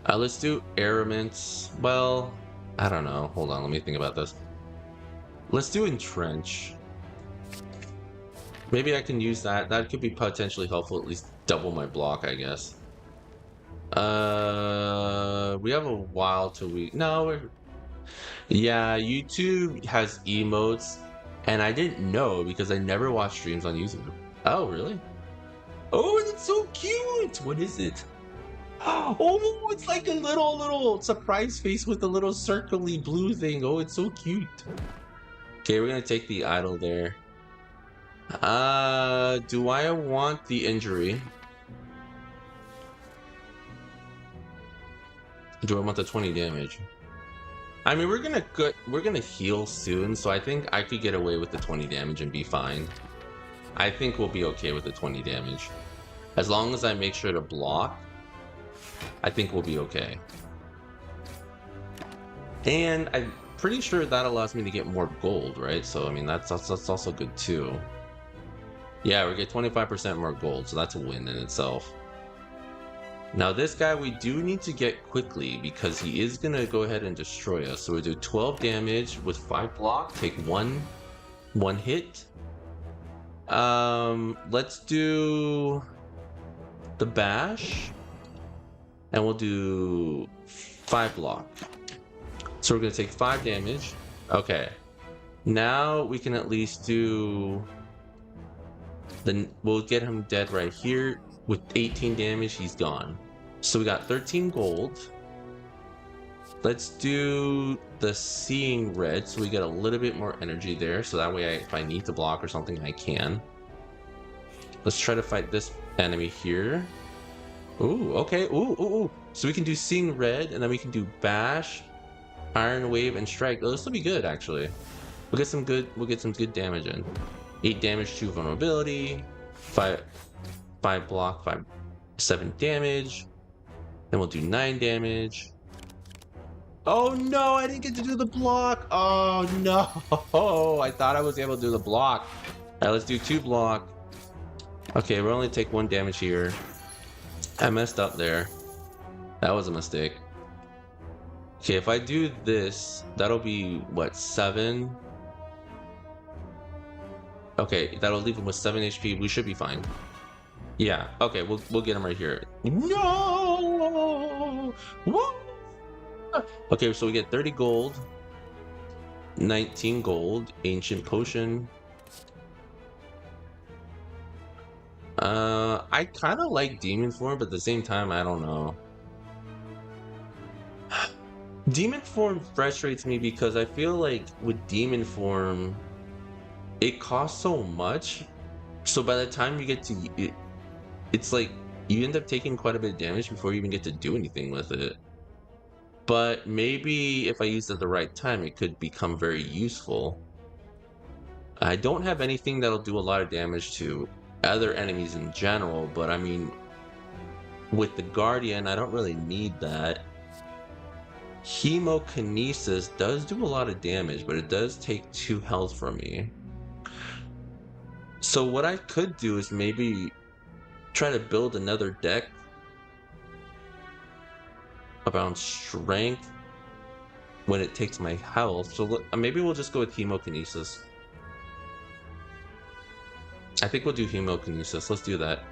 Speaker 1: Let's do armaments. Well, I don't know. Hold on, let me think about this. Let's do entrench. Maybe I can use that. That could be potentially helpful, at least double my block, I guess. We have a while till we... No, we're... Yeah, YouTube has emotes, and I didn't know because I never watch streams on YouTube. Oh, really? Oh, that's so cute! What is it? Oh, it's like a little surprise face with a little circly blue thing. Oh, it's so cute. Okay, we're gonna take the idol there. Do I want the injury? Do I want the 20 damage? I mean, we're gonna heal soon, so I think I could get away with the 20 damage and be fine. I think we'll be okay with the 20 damage. As long as I make sure to block, I think we'll be okay. And I'm pretty sure that allows me to get more gold, right? So, I mean, that's also good too. Yeah, we get 25% more gold, so that's a win in itself. Now this guy we do need to get quickly because he is going to go ahead and destroy us. So we do 12 damage with 5 block, take one hit. Let's do the bash. And we'll do 5 block. So we're going to take 5 damage. Okay. Now we can at least do... Then we'll get him dead right here. With 18 damage, he's gone. So we got 13 gold. Let's do the seeing red so we get a little bit more energy there. So that way if I need to block or something, I can. Let's try to fight this enemy here. Ooh, okay. Ooh. So we can do seeing red, and then we can do bash, iron wave, and strike. Oh, this will be good actually. We'll get some good damage in. 8 damage to vulnerability, 5 block, 7 damage. Then we'll do 9 damage. Oh no, I didn't get to do the block. Oh no, I thought I was able to do the block. Alright, let's do 2 block. Okay, we'll only take 1 damage here. I messed up there. That was a mistake. Okay, if I do this, that'll be what, 7? Okay, that'll leave him with 7 HP. We should be fine. Yeah. Okay, we'll get him right here. No. Woo! Okay, so we get 30 gold, 19 gold, ancient potion. I kind of like demon form, but at the same time, I don't know. Demon form frustrates me because I feel like with demon form, it costs so much. So by the time you get to it, it's like you end up taking quite a bit of damage before you even get to do anything with it. But maybe if I use it at the right time, it could become very useful. I don't have anything that'll do a lot of damage to other enemies in general, but I mean, with the Guardian, I don't really need that. Hemokinesis does do a lot of damage, but it does take 2 health from me. So what I could do is maybe try to build another deck around strength when it takes my health. So maybe we'll just go with Hemokinesis. I think we'll do Hemokinesis. Let's do that.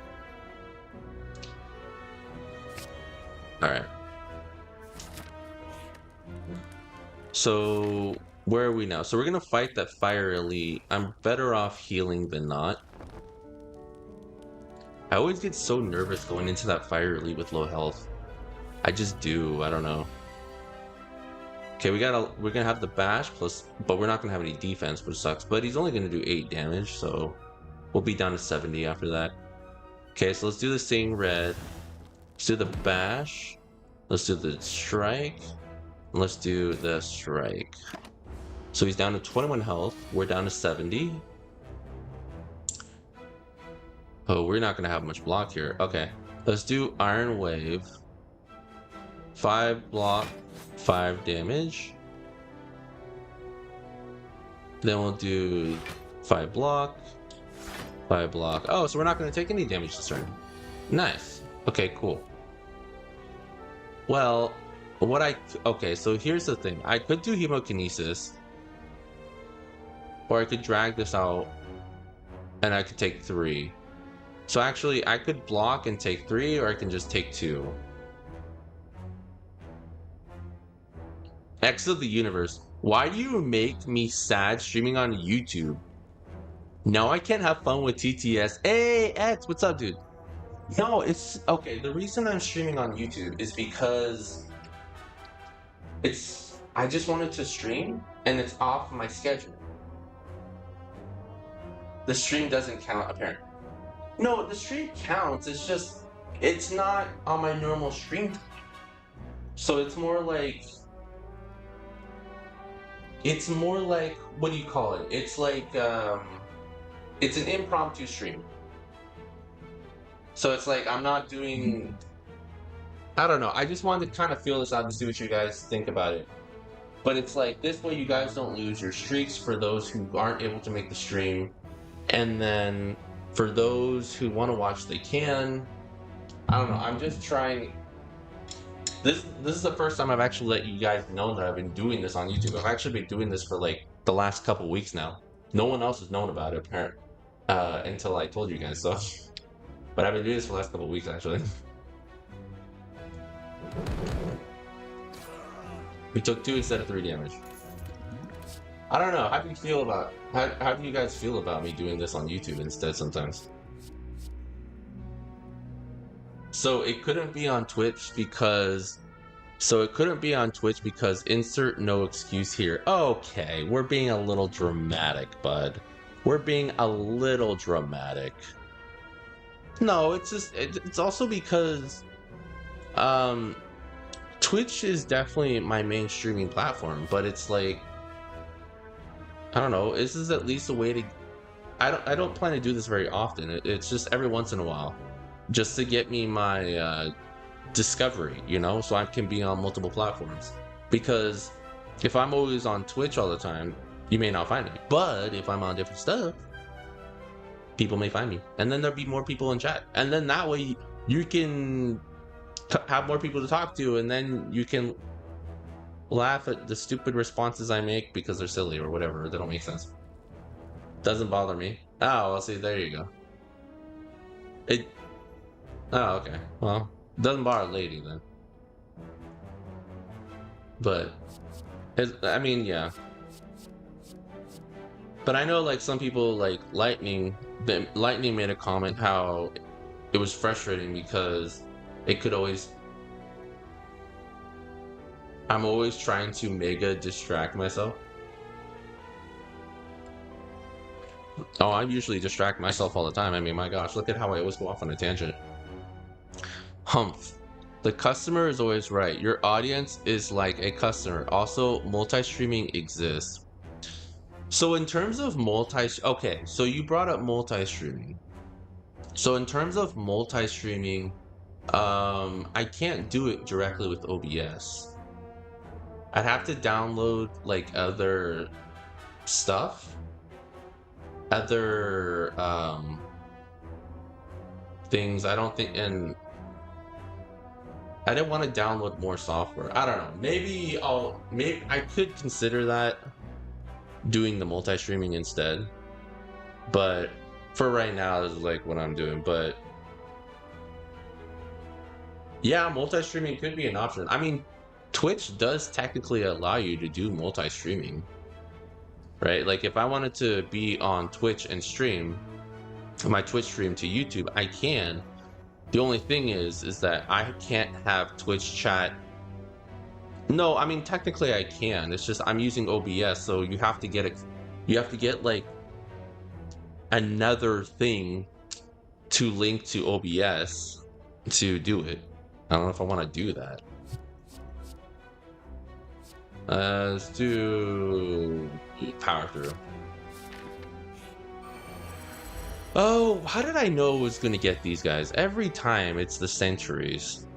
Speaker 1: Alright. So where are we now? So we're gonna fight that fire elite. I'm better off healing than not. I always get so nervous going into that fire elite with low health. I just do. I don't know. Okay, we're gonna have the bash plus, but we're not gonna have any defense, which sucks. But he's only gonna do 8 damage, so we'll be down to 70 after that. Okay, so let's do the Seeing Red. Let's do the bash. Let's do the strike. And let's do the strike. So he's down to 21 health. We're down to 70. Oh, we're not gonna have much block here. Okay, let's do Iron Wave. 5 block, 5 damage. Then we'll do 5 block, 5 block. Oh, so we're not going to take any damage this turn. Nice. Okay, cool. Well, okay, so here's the thing. I could do Hemokinesis, or I could drag this out, and I could take 3. So actually, I could block and take 3, or I can just take 2. X of the universe. Why do you make me sad streaming on YouTube? Now I can't have fun with TTS. Hey, X, what's up, dude? No, it's okay. The reason I'm streaming on YouTube is because I just wanted to stream and it's off my schedule. The stream doesn't count, apparently. No, the stream counts. It's just, it's not on my normal stream time. So it's more like, what do you call it? It's like, it's an impromptu stream. So it's like, I'm not doing, I don't know. I just wanted to kind of feel this out to see what you guys think about it. But it's like, this way you guys don't lose your streaks for those who aren't able to make the stream. And then for those who want to watch, they can. I don't know. I'm just trying. This is the first time I've actually let you guys know that I've been doing this on YouTube. I've actually been doing this for like the last couple weeks now. No one else has known about it until I told you guys. So, but I've been doing this for the last couple weeks actually. We took 2 instead of 3 damage. I don't know. How do you feel about? How do you guys feel about me doing this on YouTube instead sometimes? So it couldn't be on Twitch because. Insert no excuse here. Okay, we're being a little dramatic, bud. We're being a little dramatic. No, it's also because Twitch is definitely my main streaming platform, but it's like, I don't know, this is at least a way to, I don't plan to do this very often. It's just every once in a while, just to get me my discovery, you know, so I can be on multiple platforms. Because if I'm always on Twitch all the time, you may not find me. But if I'm on different stuff, people may find me, and then there'll be more people in chat, and then that way you can have more people to talk to, and then you can laugh at the stupid responses I make because they're silly or whatever, they don't make sense. Doesn't bother me. Oh, well, see, there you go. Oh, okay. Well, doesn't bother Lady then. But I mean, yeah. But I know, like, some people, like Lightning made a comment how it was frustrating because it could always. I'm always trying to mega distract myself. Oh, I usually distract myself all the time. I mean, my gosh, look at how I always go off on a tangent. Humph. The customer is always right. Your audience is like a customer. Also, multi-streaming exists. So in terms of okay, so you brought up multi-streaming. So in terms of multi-streaming, I can't do it directly with OBS. I'd have to download like other stuff, other things. I don't think, and I didn't want to download more software. I don't know. Maybe I could consider that, doing the multi-streaming instead. But for right now, this is like what I'm doing. But yeah, multi-streaming could be an option. I mean, Twitch does technically allow you to do multi-streaming, right? Like if I wanted to be on Twitch and stream my Twitch stream to YouTube, I can. The only thing is that I can't have Twitch chat. No, I mean technically I can. It's just I'm using OBS, so you have to get it. You have to get like another thing to link to OBS to do it. I don't know if I want to do that. Let's do power through. Oh, how did I know I was going to get these guys? Every time it's the sentries.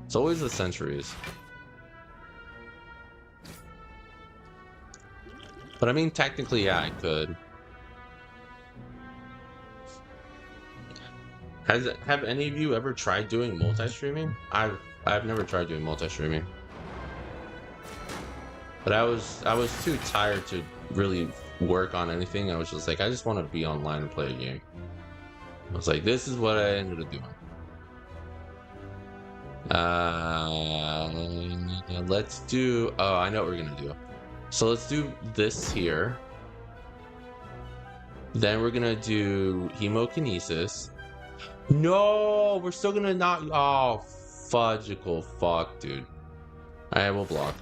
Speaker 1: It's always the sentries. But I mean, technically, yeah, I could. Have any of you ever tried doing multi-streaming? I've never tried doing multi-streaming. But I was too tired to really work on anything. I was just like, I just want to be online and play a game. I was like, this is what I ended up doing. Let's do, oh, I know what we're gonna do. So let's do this here. Then we're gonna do hemokinesis. No, we're still gonna not, oh, fudgical fuck, dude. I will block.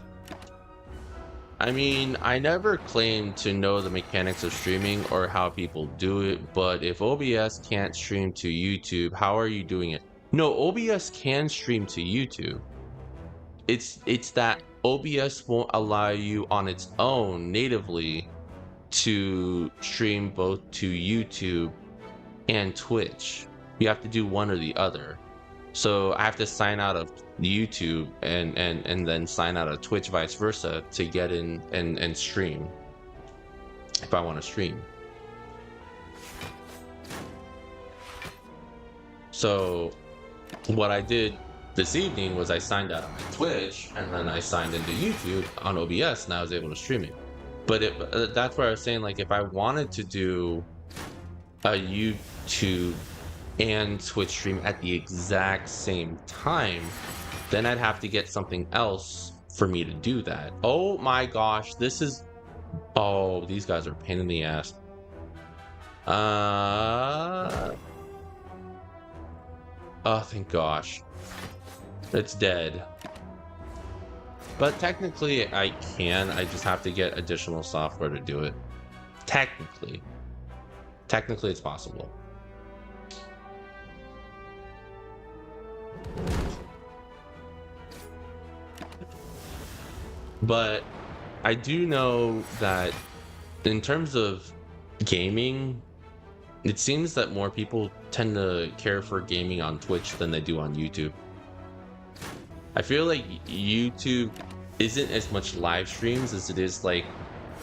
Speaker 1: I mean, I never claimed to know the mechanics of streaming or how people do it, but if OBS can't stream to YouTube, how are you doing it? No, OBS can stream to YouTube. It's that OBS won't allow you on its own natively to stream both to YouTube and Twitch. You have to do one or the other. So I have to sign out of YouTube and then sign out of Twitch, vice versa, to get in and stream if I want to stream. So what I did this evening was I signed out of my Twitch and then I signed into YouTube on OBS and I was able to stream it. But that's where I was saying, like, if I wanted to do a YouTube and Twitch stream at the exact same time, then I'd have to get something else for me to do that. Oh my gosh, this is, oh, these guys are a pain in the ass. Oh, thank gosh. It's dead. But technically I can, I just have to get additional software to do it. Technically it's possible. But I do know that in terms of gaming, it seems that more people tend to care for gaming on Twitch than they do on YouTube. I feel like YouTube isn't as much live streams as it is like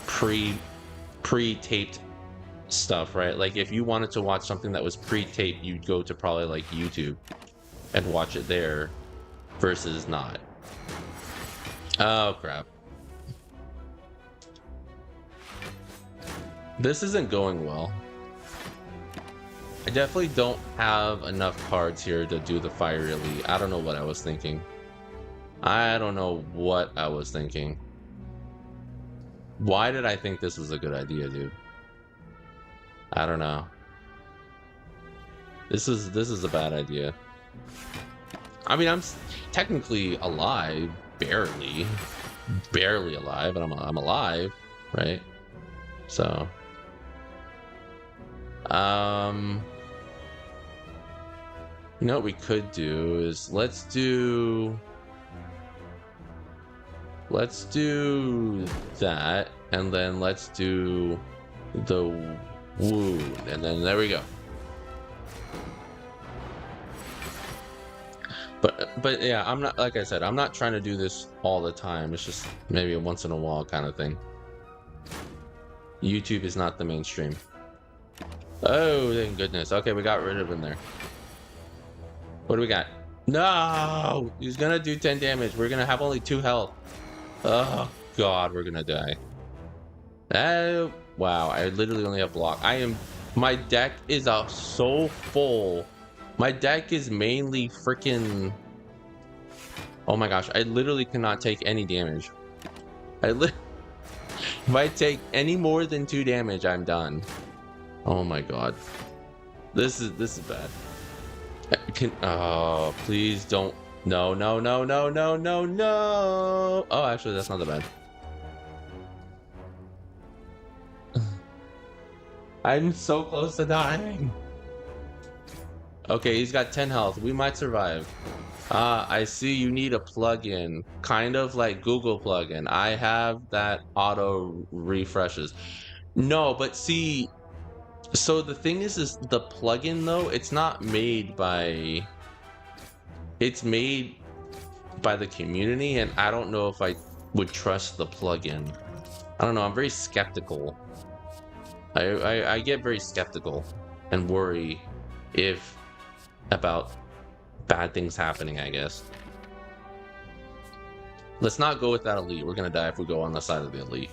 Speaker 1: pre-taped stuff, right? Like if you wanted to watch something that was pre-taped, you'd go to probably like YouTube and watch it there versus not. Oh crap. This isn't going well. I definitely don't have enough cards here to do the Fire Elite. I don't know what I was thinking. I don't know what I was thinking. Why did I think this was a good idea, dude? I don't know. This is a bad idea. I mean, I'm technically alive, barely alive, but I'm alive, right? So, you know what we could do is let's do that, and then let's do the wound, and then there we go. But yeah, I'm not, like I said, I'm not trying to do this all the time. It's just maybe a once in a while kind of thing. YouTube is not the mainstream. Oh, thank goodness. Okay, we got rid of him there. What do we got? No! He's gonna do 10 damage. We're gonna have only 2 health. Oh, God, we're gonna die. Oh, wow, I literally only have block. My deck is so full. My deck is mainly freaking... Oh my gosh, I literally cannot take any damage. If I take any more than 2 damage, I'm done. Oh my god. This is bad. Oh, please don't. No, no, no, no, no, no, no. Oh, actually, that's not that bad. I'm so close to dying. Okay, he's got 10 health. We might survive. I see you need a plugin. Kind of like Google plugin. I have that auto refreshes. No, but see, so the thing is the plugin though, it's not made by... It's made by the community, and I don't know if I would trust the plugin. I don't know, I'm very skeptical. I get very skeptical and worry about bad things happening, I guess. Let's not go with that elite. We're gonna die if we go on the side of the elite.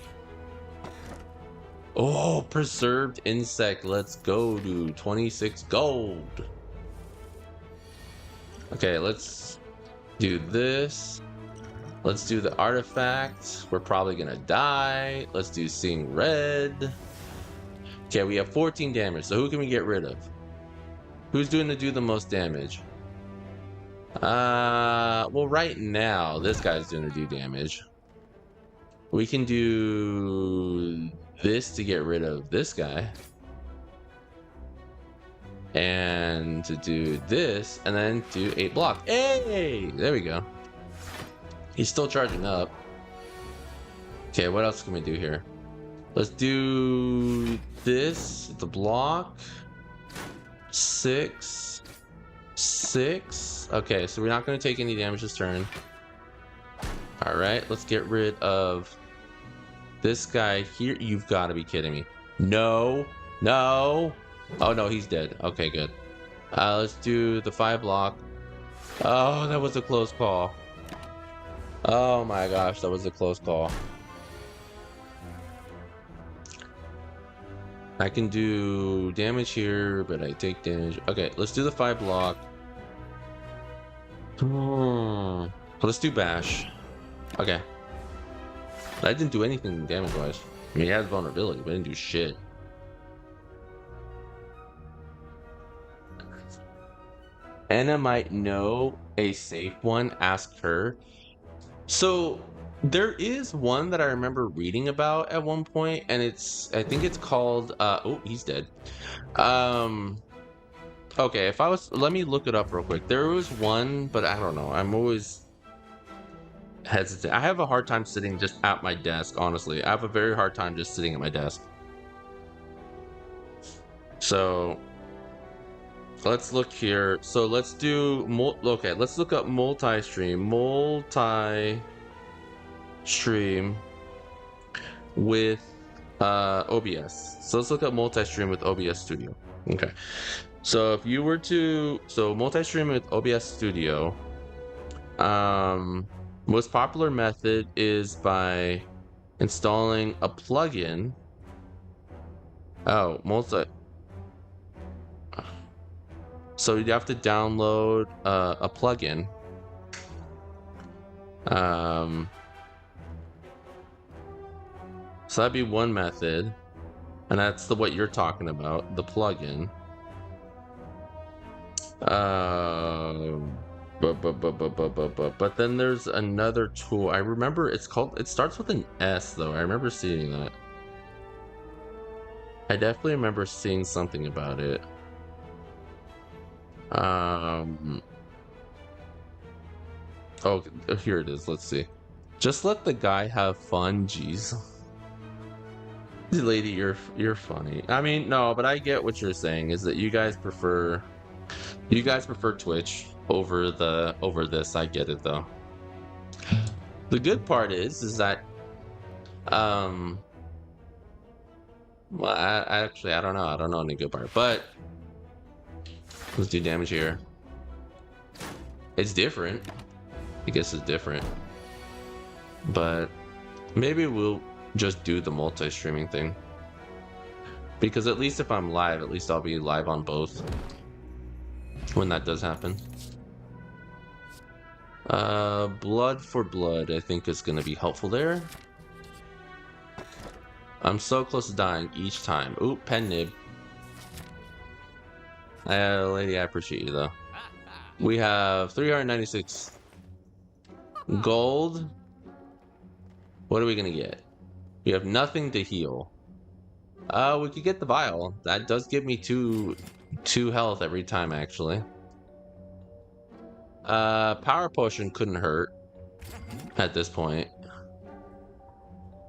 Speaker 1: Oh, preserved insect. Let's go, dude. 26 gold. Okay, let's do this. Let's do the artifact. We're probably gonna die. Let's do seeing red. Okay, we have 14 damage. So who can we get rid of? Who's doing the most damage? Well, right now, this guy's gonna do damage. We can do this to get rid of this guy. And to do this, and then do 8 block. Hey! There we go. He's still charging up. Okay, what else can we do here? Let's do this, the block. 6. 6. Okay, so we're not going to take any damage this turn. Alright, let's get rid of this guy here. You've got to be kidding me. No. No. Oh, no, he's dead. Okay, good. Let's do the 5 block. Oh, that was a close call. Oh my gosh, that was a close call. I can do damage here, but I take damage. Okay, let's do the 5 block. Let's do bash. Okay. I didn't do anything damage-wise. I mean, he has vulnerability, but I didn't do shit. Anna might know a safe one. Ask her. So there is one that I remember reading about at one point, and I think it's called oh, he's dead. Okay, let me look it up real quick. There was one, but I don't know. I'm always hesitant. I have a hard time sitting just at my desk, honestly. I have a very hard time just sitting at my desk. So let's look here. So let's do okay, let's look up multi-stream with OBS. So let's look up multi-stream with OBS Studio. Okay. So if you were to multi-stream with OBS Studio, most popular method is by installing a plugin. Oh, so you have to download a plugin. So that'd be one method, and that's what you're talking about, the plugin. But then there's another tool. I remember it starts with an S though. I remember seeing that. I definitely remember seeing something about it. Oh, here it is. Let's see. Just let the guy have fun. Jeez. Lady, you're funny. I mean, no, but I get what you're saying. Is that you guys prefer Twitch over this. I get it though. The good part is that well, I don't know. I don't know any good part, but let's do damage here. It's different. I guess it's different, but maybe we'll just do the multi-streaming thing, because at least if I'm live, at least I'll be live on both when that does happen. Blood for blood, I think is gonna be helpful there. I'm so close to dying each time. Ooh, pen nib. Lady, I appreciate you though. We have 396 gold. What are we gonna get? We have nothing to heal. We could get the vial. That does give me two health every time, actually. Power potion couldn't hurt at this point.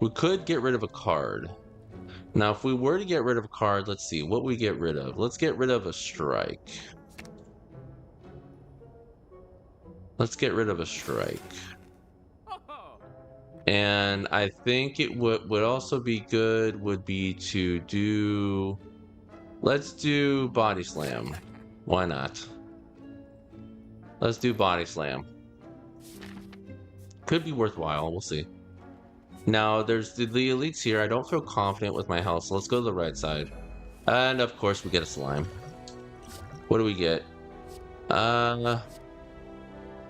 Speaker 1: We could get rid of a card. Now, if we were to get rid of a card, let's see what we get rid of. Let's get rid of a strike. Let's get rid of a strike. And I think it would also be good would be to do. Let's do body slam. Why not? Let's do body slam. Could be worthwhile. We'll see. Now there's the elites here. I don't feel confident with my health, so let's go to the right side. And of course we get a slime. What do we get?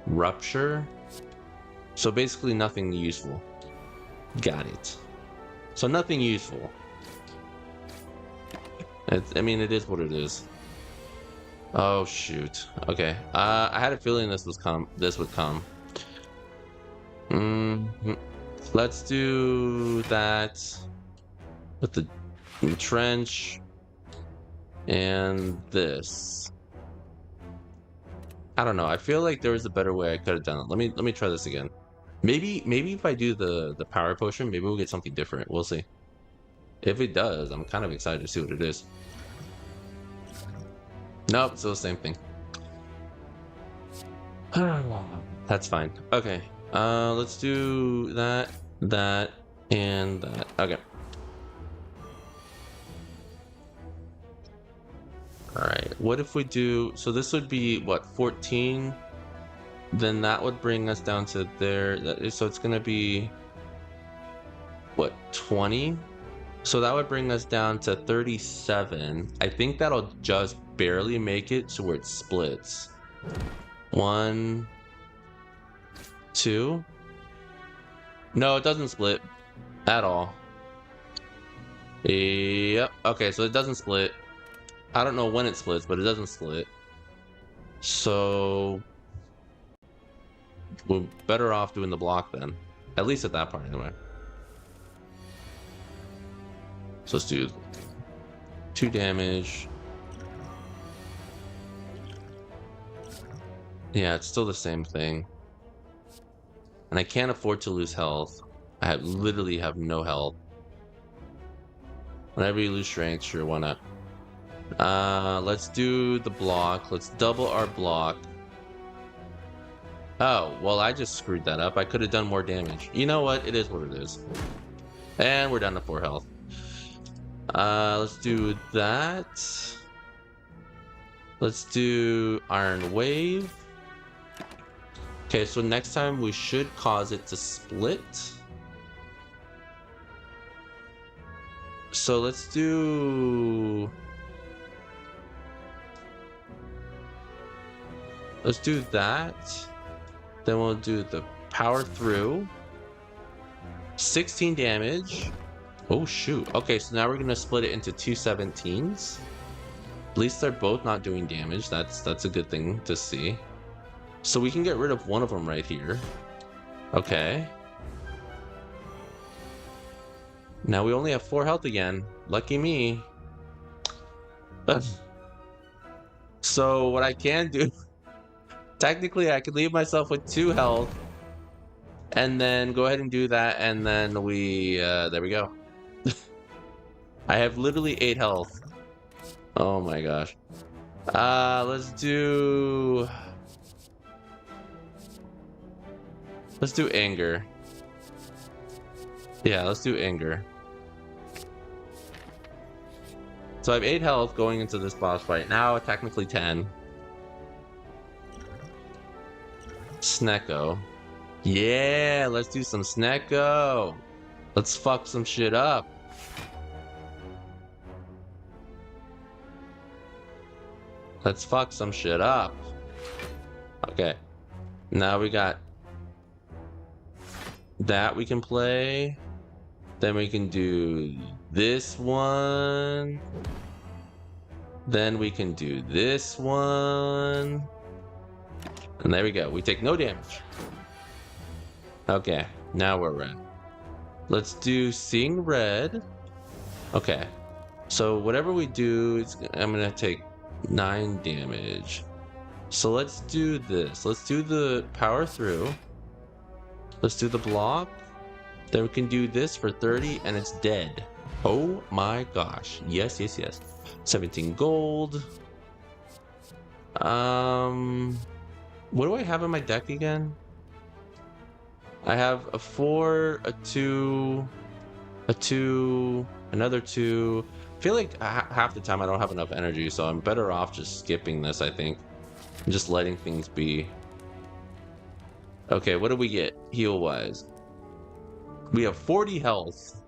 Speaker 1: Rupture. So basically nothing useful. Got it. So nothing useful. I mean, it is what it is. Oh shoot. Okay. I had a feeling this would come. Let's do that with the trench and this. I don't know. I feel like there was a better way I could have done it. Let me try this again. Maybe if I do the power potion, maybe we'll get something different. We'll see. If it does, I'm kind of excited to see what it is. Nope, it's still the same thing. That's fine. Okay. Let's do that, and that. Okay. Alright, what if we do... So this would be, what, 14? Then that would bring us down to there. So it's going to be, what, 20? So that would bring us down to 37. I think that'll just barely make it to where it splits. 1, 2. No, it doesn't split at all. Yep. Okay, so it doesn't split. I don't know when it splits, but it doesn't split. So we're better off doing the block then. At least at that part anyway. So let's do 2 damage. Yeah, it's still the same thing. And I can't afford to lose health. I literally have no health. Whenever you lose strength, sure, why not? Let's do the block. Let's double our block. Oh, well, I just screwed that up. I could have done more damage. You know what? It is what it is. And we're down to 4 health. Let's do that. Let's do Iron Wave. Okay, so next time we should cause it to split. So let's do that. Then we'll do the power through. 16 damage. Oh shoot. Okay, so now we're gonna split it into 2 17s. At least they're both not doing damage. That's a good thing to see. So we can get rid of one of them right here. Okay. Now we only have 4 health again. Lucky me. So what I can do, technically I could leave myself with 2 health and then go ahead and do that, and then there we go. I have literally 8 health. Oh my gosh. Let's do anger. Yeah, let's do anger. So I have 8 health going into this boss fight. Now technically 10. Snecko. Yeah, let's do some Snecko. Let's fuck some shit up. Let's fuck some shit up. Okay. Now we got that we can play. Then we can do this one. Then we can do this one. And there we go. We take no damage. Okay, now we're red. Let's do Seeing Red. Okay. So whatever we do, I'm going to take 9 damage. So let's do this. Let's do the Power Through. Let's do the block. Then we can do this for 30 and it's dead. Oh my gosh. Yes, yes, yes. 17 gold. What do I have in my deck again? I have a 4, a 2, a 2, another 2. I feel like half the time I don't have enough energy, so I'm better off just skipping this, I think. And just letting things be. Okay, what do we get heal-wise? We have 40 health.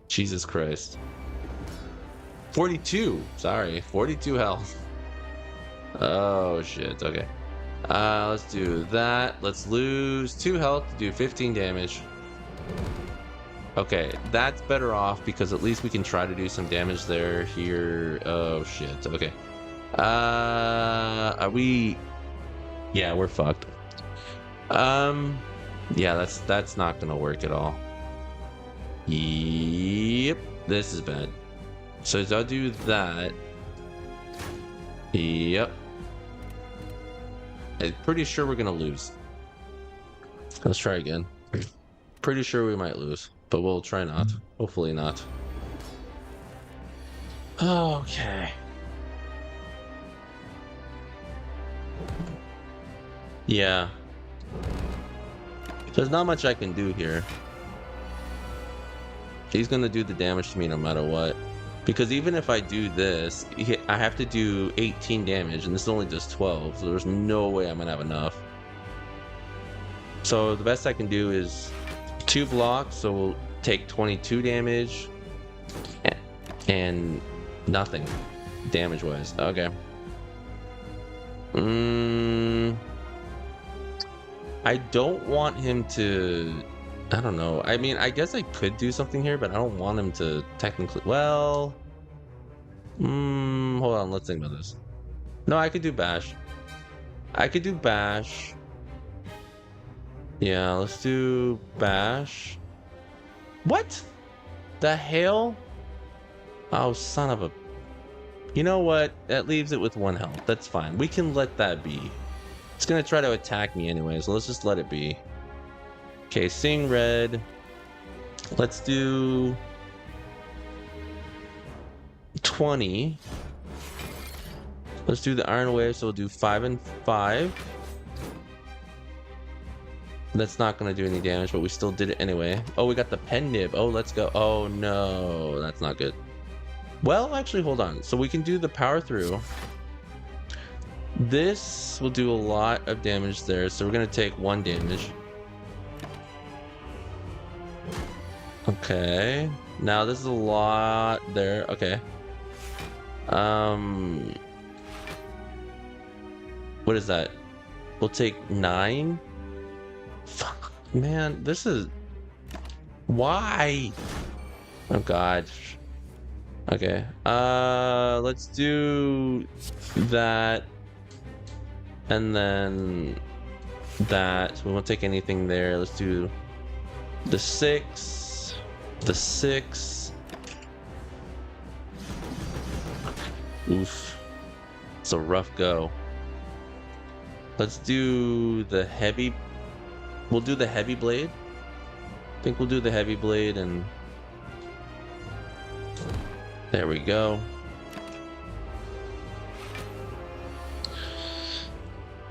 Speaker 1: Jesus Christ. 42. Sorry, 42 health. Oh shit. Okay. Let's do that. Let's lose 2 health to do 15 damage. Okay, that's better off because at least we can try to do some damage there. Here. Oh shit. Okay. Are we? Yeah, we're fucked. Yeah, that's not gonna work at all. Yep, this is bad. So I'll do that. Yep. I'm pretty sure we're gonna lose. Let's try again. Pretty sure we might lose, but we'll try not. Hopefully not. Okay. Yeah. There's not much I can do here. He's gonna do the damage to me no matter what. Because even if I do this, I have to do 18 damage, and this only does 12, so there's no way I'm gonna have enough. So the best I can do is 2 blocks, so we'll take 22 damage, and nothing damage-wise. Okay. I don't want him to... I don't know. I mean, I guess I could do something here, but I don't want him to technically... Well... hold on, let's think about this. No, I could do Bash. I could do Bash. Yeah, let's do Bash. What? The hell? Oh, son of a... You know what? That leaves it with 1 health. That's fine. We can let that be. It's gonna try to attack me anyway, so let's just let it be. Okay, Seeing Red. Let's do 20. Let's do the Iron Wave, so we'll do 5 and 5. That's not gonna do any damage, but we still did it anyway. Oh, we got the Pen Nib. Oh, let's go. Oh no, that's not good. Well, actually, hold on. So we can do the Power Through. This will do a lot of damage there, so we're gonna take 1 damage. Okay. Now this is a lot there. Okay. What is that? We'll take 9. Fuck, man, this is... Why? Oh god. Okay. Let's do that. And then that. So we won't take anything there. Let's do the 6. The 6. Oof. It's a rough go. Let's do the heavy. We'll do the heavy blade. I think we'll do the heavy blade and... There we go.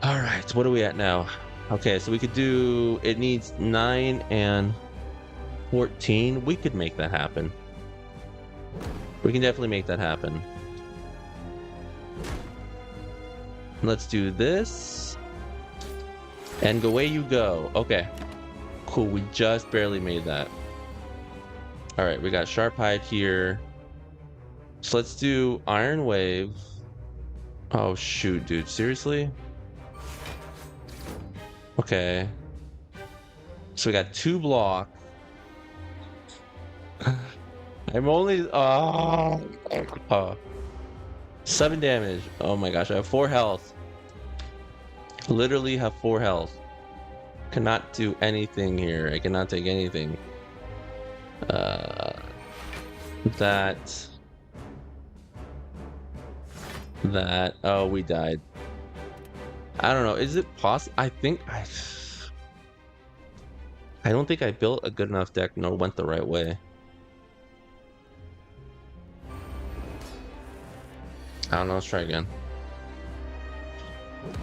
Speaker 1: Alright, what are we at now? Okay, so we could do... It needs 9 and 14. We could make that happen. We can definitely make that happen. Let's do this. And away you go. Okay. Cool, we just barely made that. Alright, we got Sharp Hide here. So let's do Iron Wave. Oh shoot, dude. Seriously? Okay. So we got 2 block. I'm only 7 damage. Oh my gosh, I have 4 health. Literally have 4 health. Cannot do anything here. I cannot take anything. That. Oh, we died. I don't know. Is it possible? I don't think I built a good enough deck nor went the right way. I don't know. Let's try again.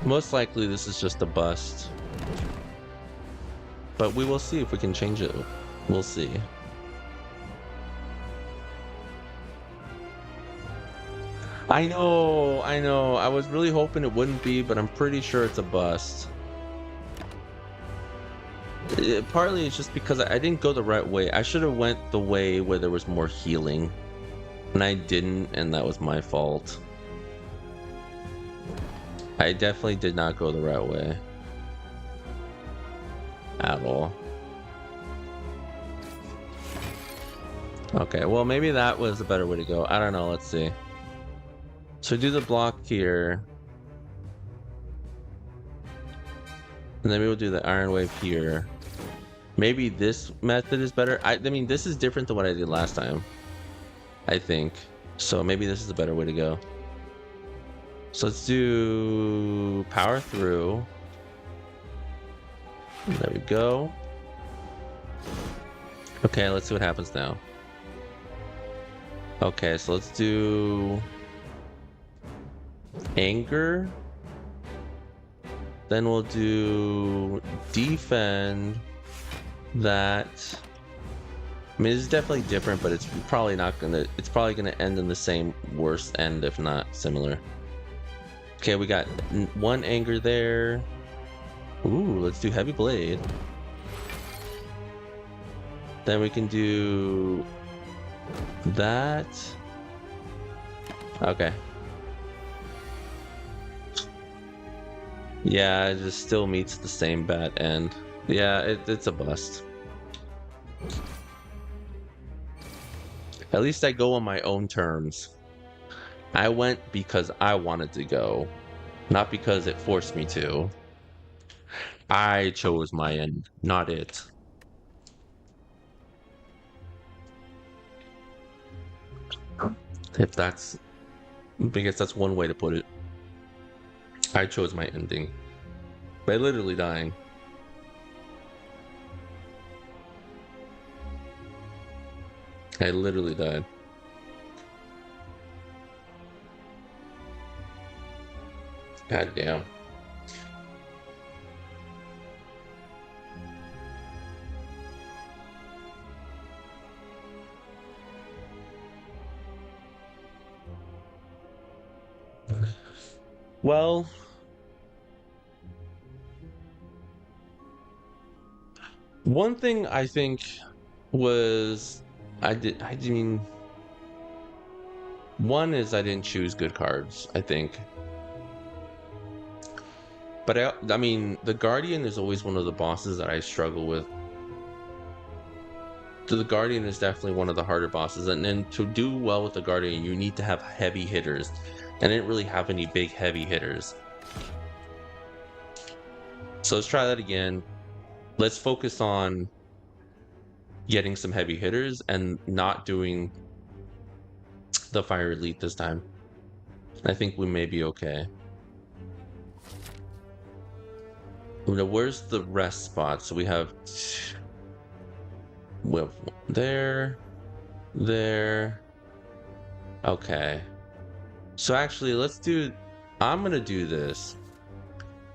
Speaker 1: Most likely this is just a bust. But we will see if we can change it. We'll see. I know. I was really hoping it wouldn't be, but I'm pretty sure it's a bust. Partly it's just because I didn't go the right way. I should have went the way where there was more healing. And I didn't, and that was my fault. I definitely did not go the right way. At all. Okay, well maybe that was a better way to go. I don't know, let's see. So do the block here. And then we will do the Iron Wave here. Maybe this method is better. I mean, this is different than what I did last time, I think. So maybe this is a better way to go. So let's do power through. There we go. Okay, let's see what happens now. Okay, so let's do anger. Then we'll do defend that. I mean, it's definitely different, but it's probably gonna end in the same worst end, if not similar. Okay, we got 1 anger there. Ooh, let's do heavy blade. Then we can do that. Okay. Yeah, it just still meets the same bad end. Yeah, it's a bust. At least I go on my own terms. I went because I wanted to go, not because it forced me to. I chose my end, not it. If that's, I guess that's one way to put it. I chose my ending by literally dying. I literally died. God damn. Well, one thing I think was I mean, one is I didn't choose good cards, I think. But I mean, the Guardian is always one of the bosses that I struggle with. So the Guardian is definitely one of the harder bosses, and then to do well with the Guardian, you need to have heavy hitters. And I didn't really have any big heavy hitters. So let's try that again. Let's focus on getting some heavy hitters and not doing the Fire Elite this time. I think we may be okay. Now, where's the rest spot? So we have there. Okay. So actually, I'm gonna do this.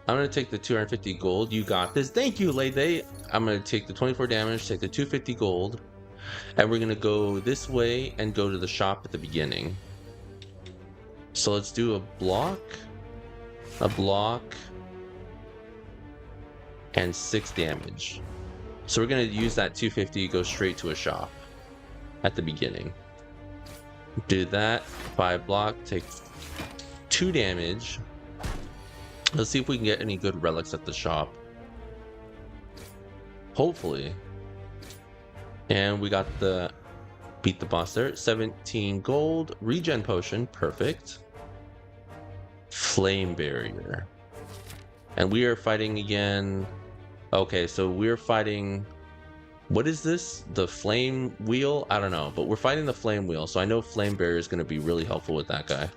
Speaker 1: I'm gonna take the 250 gold. You got this. Thank you, Lady. I'm gonna take the 24 damage, take the 250 gold, and we're gonna go this way and go to the shop at the beginning. So let's do a block, and 6 damage. So we're gonna use that 250, go straight to a shop at the beginning. Do that, 5 block, take 2 damage. Let's see if we can get any good relics at the shop. Hopefully. And we got the beat the boss there. 17 gold. Regen potion. Perfect. Flame barrier. And we are fighting again. Okay, so we're fighting... What is this? The flame wheel? I don't know, but we're fighting the flame wheel, so I know flame barrier is going to be really helpful with that guy.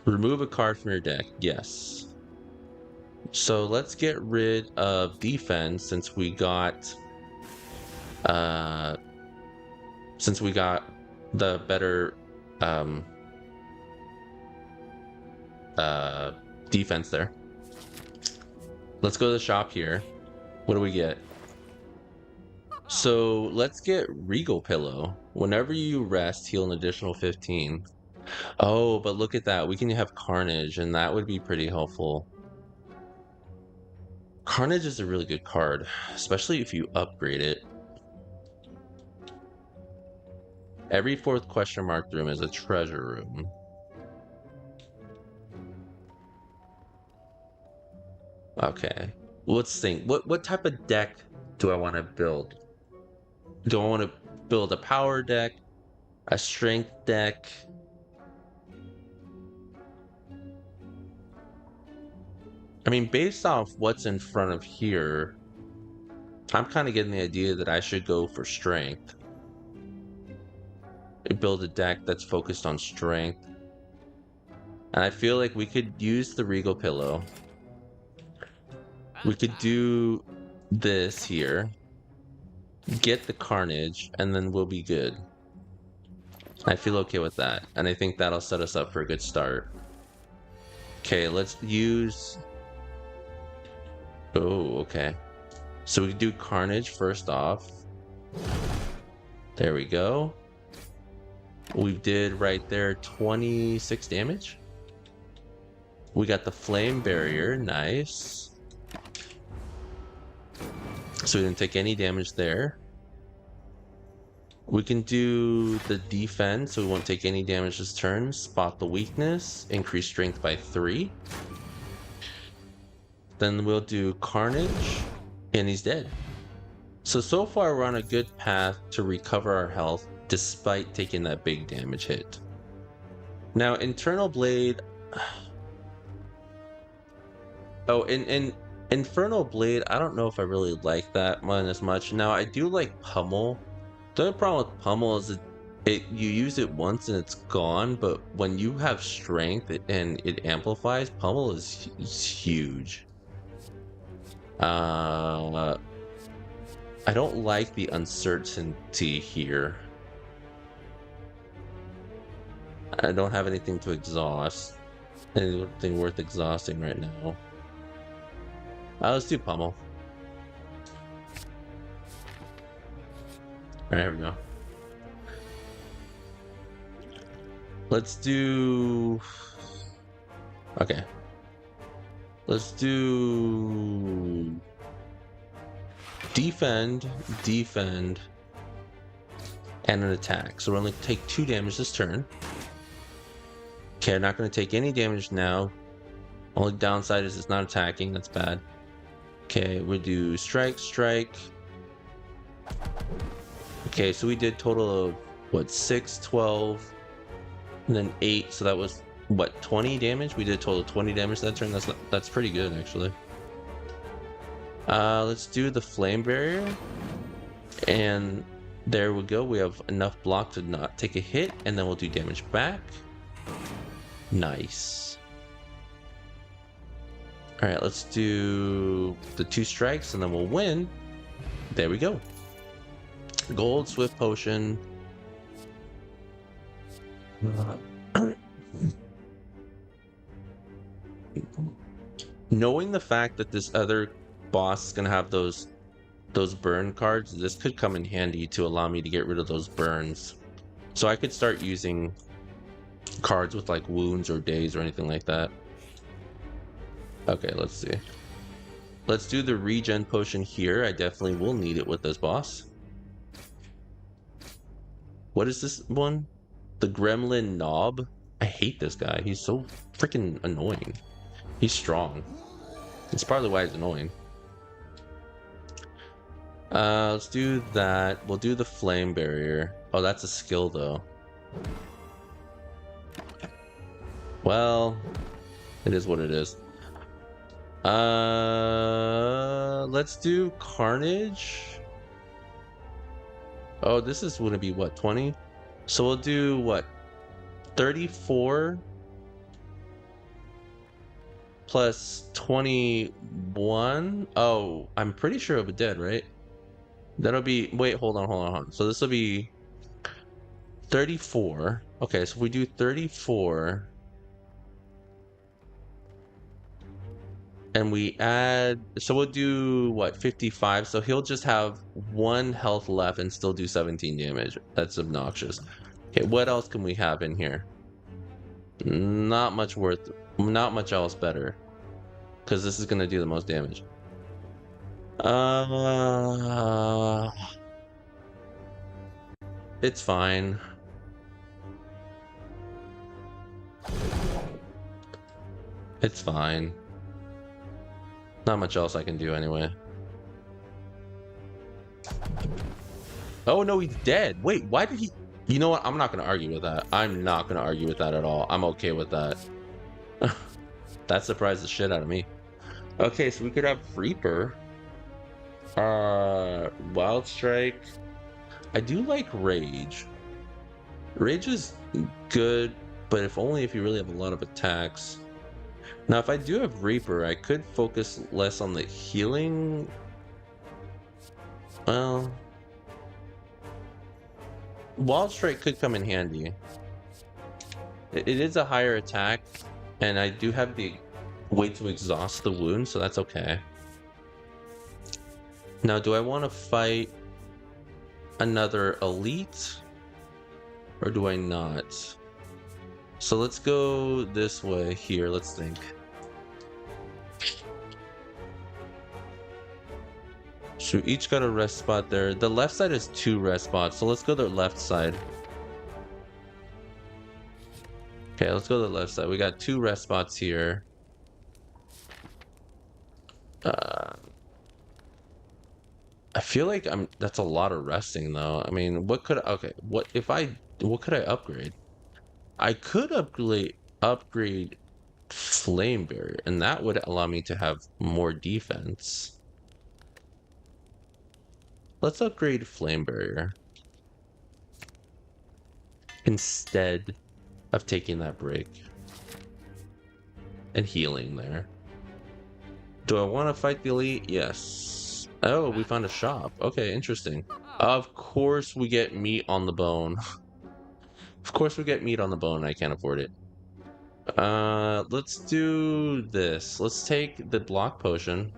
Speaker 1: Remove a card from your deck. Yes. So let's get rid of defense since we got the better defense there. Let's go to the shop here. What do we get? So let's get Regal Pillow. Whenever you rest, heal an additional 15. Oh, but look at that. We can have Carnage, and that would be pretty helpful. Carnage is a really good card, especially if you upgrade it. Every fourth question mark room is a treasure room. Okay. Let's think. What type of deck do I want to build? Do I want to build a power deck? A strength deck? I mean, based off what's in front of here, I'm kind of getting the idea that I should go for strength. Build a deck that's focused on strength. And I feel like we could use the Regal Pillow. We could do this here. Get the Carnage, and then we'll be good. I feel okay with that. And I think that'll set us up for a good start. Okay, let's use... Oh, okay. So we do Carnage first off. There we go. We did right there 26 damage. We got the Flame Barrier, nice. So we didn't take any damage there. We can do the defense, so we won't take any damage this turn. Spot the weakness, increase strength by 3. Then we'll do Carnage, and he's dead. So far we're on a good path to recover our health despite taking that big damage hit. Now, Internal Blade... Oh, in Infernal Blade, I don't know if I really like that one as much. Now, I do like Pummel. The only problem with Pummel is you use it once and it's gone, but when you have strength and it amplifies, Pummel is huge. I don't like the uncertainty here. I don't have anything to exhaust. Anything worth exhausting right now. Let's do Pummel. Alright, here we go. Let's do... Okay. Let's do... Defend, and an attack. So we're only take 2 damage this turn. Okay, I'm not going to take any damage now. Only downside is it's not attacking. That's bad. Okay, we'll do strike. Okay, so we did total of, what, 6, 12, and then 8. So that was, what, 20 damage? We did total 20 damage that turn. That's pretty good, actually. Let's do the Flame Barrier. And there we go. We have enough block to not take a hit, and then we'll do damage back. Nice. Alright, let's do the 2 strikes, and then we'll win. There we go. Gold Swift Potion. Knowing the fact that this other boss is going to have those burn cards, this could come in handy to allow me to get rid of those burns. So I could start using cards with like wounds or days or anything like that. Okay, let's see. Let's do the regen potion here. I definitely will need it with this boss. What is this one? The Gremlin Knob? I hate this guy. He's so freaking annoying. He's strong. It's partly why he's annoying. Let's do that. We'll do the flame barrier. Oh, that's a skill though. Well, it is what it is. Let's do Carnage. Oh, this is gonna be what, 20? So we'll do what? 34 plus 21. Oh, I'm pretty sure it'll be dead, right? That'll be, wait, hold on. So this will be 34. Okay, so if we do 34 and we add, so we'll do what, 55. So he'll just have 1 health left and still do 17 damage. That's obnoxious. Okay, what else can we have in here? Not much else better, because this is gonna do the most damage. It's fine. It's fine. Not much else I can do anyway. Oh no, he's dead. Wait, why did he? You know what? I'm not gonna argue with that. I'm not gonna argue with that at all. I'm okay with that. That surprised the shit out of me. Okay, so we could have Reaper. Wild Strike. I do like Rage. Rage is good, but if only if you really have a lot of attacks. Now, if I do have Reaper, I could focus less on the healing. Well, Wild Strike could come in handy. It is a higher attack, and I do have the way to exhaust the wound, so that's okay. Now, do I want to fight another elite, or do I not? So let's go this way here. Let's think. So we each got a rest spot there. The left side is 2 rest spots, so let's go to the left side. Okay, let's go to the left side. We got 2 rest spots here. I feel like that's a lot of resting though. I mean, what could what could I upgrade? I could upgrade Flame Barrier, and that would allow me to have more defense. Let's upgrade Flame Barrier instead of taking that break and healing there. Do I want to fight the elite? Yes. Oh, we found a shop. Okay, interesting. Of course we get meat on the bone. Of course we get meat on the bone. I can't afford it. Let's do this. Let's take the block potion.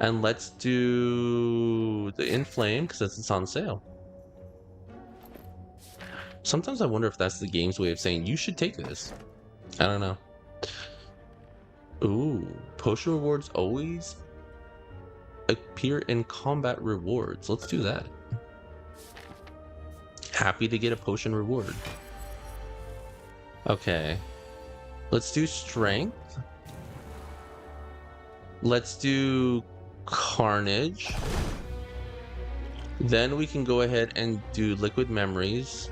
Speaker 1: And let's do the inflame because it's on sale. Sometimes I wonder if that's the game's way of saying you should take this. I don't know. Ooh, potion rewards always appear in combat rewards. Let's do that. Happy to get a potion reward. Okay. Let's do strength. Let's do carnage. Then we can go ahead and do liquid memories.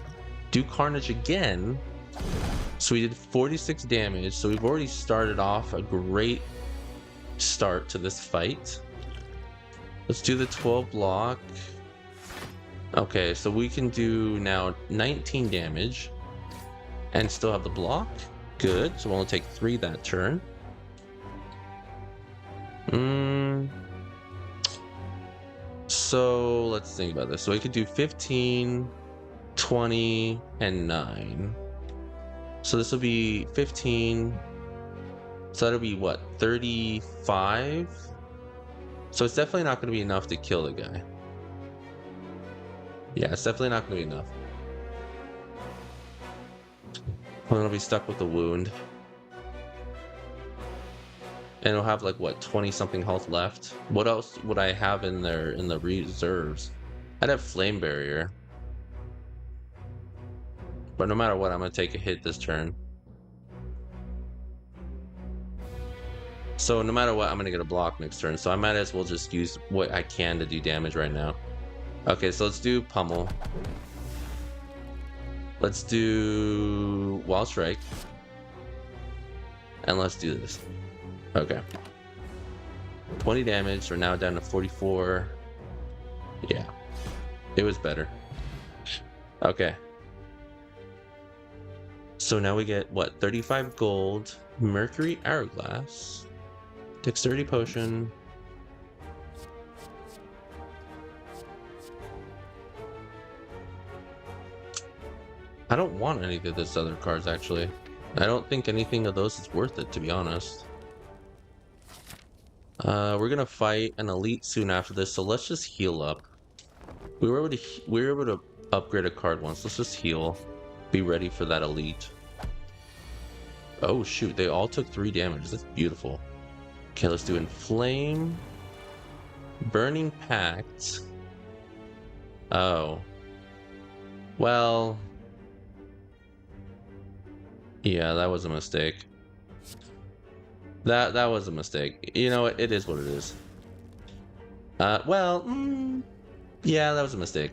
Speaker 1: Do carnage again. So we did 46 damage. So we've already started off a great start to this fight. Let's do the 12 block. Okay, so we can do now 19 damage and still have the block. Good. So we'll only take 3 that turn. So let's think about this. So we could do 15, 20, and 9. So this will be 15. So that'll be what? 35? So it's definitely not going to be enough to kill the guy. Yeah, it's definitely not going to be enough. I'm going to be stuck with the wound. And it'll have like what, 20 something health left. What else would I have in there in the reserves? I'd have flame barrier. But no matter what, I'm gonna take a hit this turn. So no matter what, I'm gonna get a block next turn. So I might as well just use what I can to do damage right now. Okay, so let's do Pummel. Let's do Wild Strike. And let's do this. Okay. 20 damage. We're now down to 44. Yeah. It was better. Okay. So now we get, what, 35 gold, Mercury Hourglass, Dexterity Potion. I don't want any of those other cards, actually. I don't think anything of those is worth it, to be honest. We're gonna fight an elite soon after this, so let's just heal up. We were able to upgrade a card once. Let's just heal. Be ready for that elite. Oh shoot, they all took 3 damage. That's beautiful. Okay, let's do Inflame. Burning Pact. Oh. Well. Yeah, that was a mistake. That was a mistake. You know what? It is what it is. Yeah, that was a mistake.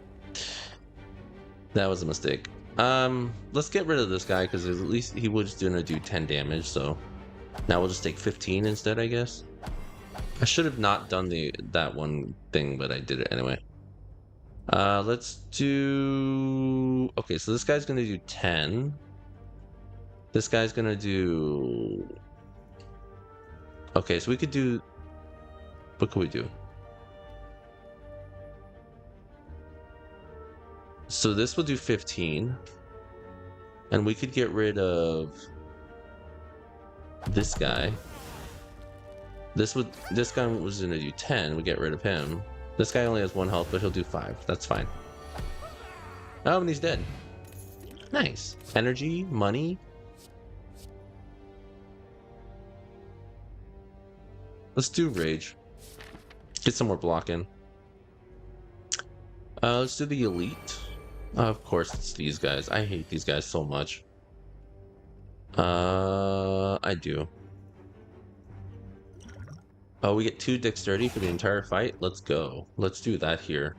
Speaker 1: That was a mistake. Let's get rid of this guy because at least he was gonna do 10 damage, so now we'll just take 15 instead, I guess. I should have not done that one thing, but I did it anyway. Let's do... Okay, so this guy's gonna do 10. This guy's gonna do... Okay, so we could do... What could we do? So this will do 15. And we could get rid of this guy. This guy was gonna do 10. We get rid of him. This guy only has 1 health, but he'll do 5. That's fine. Oh, and he's dead. Nice. Energy, money. Let's do Rage. Get some more blocking. Let's do the Elite. Of course, it's these guys. I hate these guys so much. I do. Oh, we get 2 dexterity for the entire fight? Let's go. Let's do that here.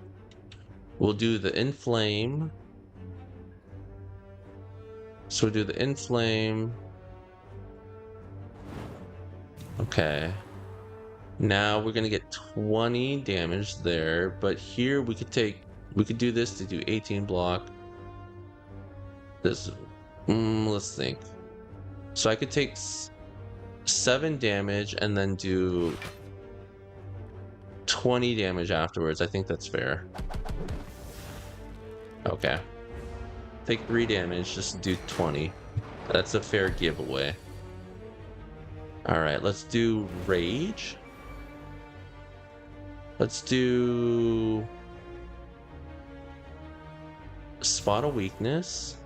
Speaker 1: We'll do the Inflame. So we'll do the Inflame. Okay. Now we're gonna get 20 damage there, but here we could do this to do 18 block. This, let's think. So I could take 7 damage and then do 20 damage afterwards. I think that's fair. Okay. Take 3 damage, just do 20. That's a fair giveaway. Alright, let's do Rage. Let's do Spot of Weakness.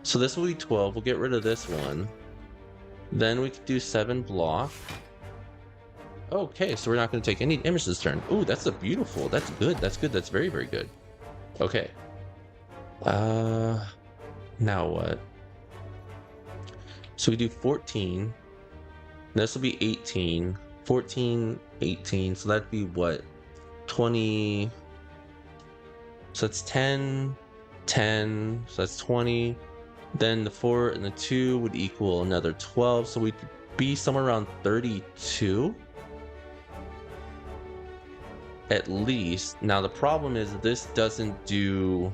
Speaker 1: So this will be 12. We'll get rid of this one. Then we could do 7 block. Okay, so we're not going to take any damage this turn. Ooh, that's a beautiful. That's good. That's good. That's very, very good. Okay. Now what? So we do 14. This will be 18. 14, 18. So that'd be what? 20. So that's 10, 10. So that's 20. Then the 4 and the 2 would equal another 12. So we'd be somewhere around 32. At least. Now the problem is this doesn't do...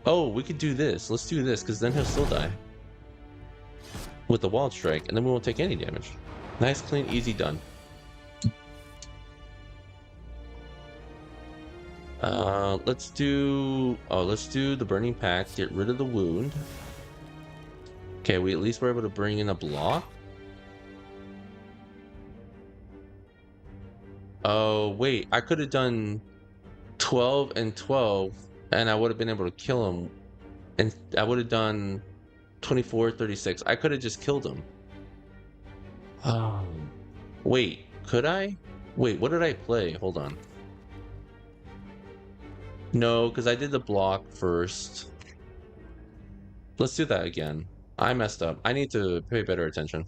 Speaker 1: Oh, we could do this. Let's do this, because then he'll still die. With the Wild Strike, and then we won't take any damage. Nice, clean, easy, done. Let's do the Burning Pact, get rid of the wound. Okay, we at least were able to bring in a block. Oh, wait, I could have done 12 and 12, and I would have been able to kill him. And I would have done 24, 36. I could have just killed him. Wait, could I? Wait, what did I play? Hold on. No, because I did the block first. Let's do that again. I messed up. I need to pay better attention.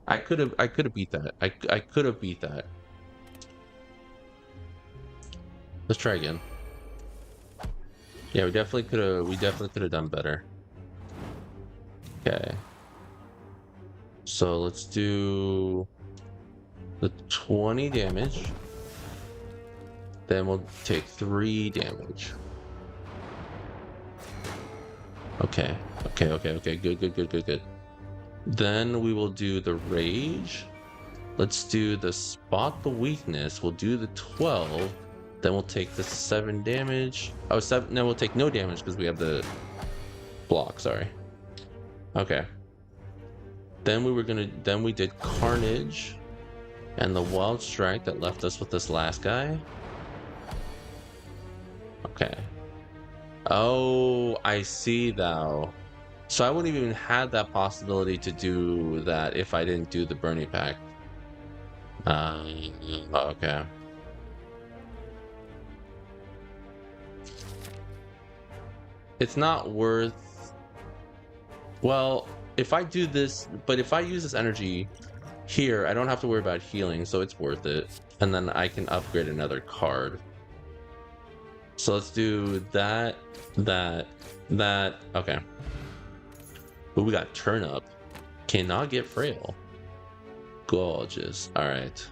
Speaker 1: I could have beat that. I could have beat that. Let's try again. Yeah, we definitely could have done better. Okay. So let's do the 20 damage. Then we'll take 3 damage. Okay. Good. Then we will do the rage. Let's do the spot the weakness. We'll do the 12. Then we'll take the 7 damage. Oh, 7. No, we'll take no damage because we have the block. Sorry. Okay. Then we did Carnage and the Wild Strike that left us with this last guy. Okay. Oh, I see thou. So I wouldn't even had that possibility to do that if I didn't do the Burning Pact. Okay. It's not worth... Well, if I do this, but if I use this energy here, I don't have to worry about healing, so it's worth it. And then I can upgrade another card. So let's do that. Okay. Ooh, we got Turnip. Cannot get frail. Gorgeous. Alright.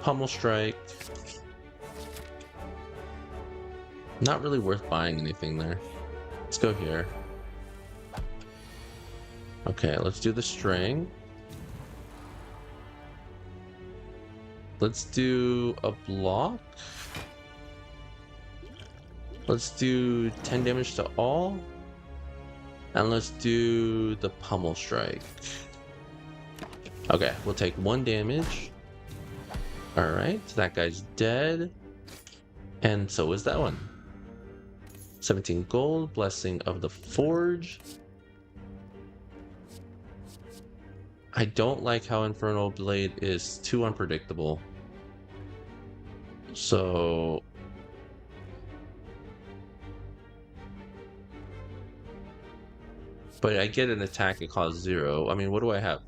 Speaker 1: Pummel Strike. Not really worth buying anything there. Let's go here. Okay, let's do the String. Let's do a block. Let's do 10 damage to all. And let's do the Pummel Strike. Okay, we'll take 1 damage. Alright, that guy's dead. And so is that one. 17 gold, Blessing of the Forge. I don't like how Infernal Blade is too unpredictable. So... But I get an attack, it costs 0. I mean, what do I have?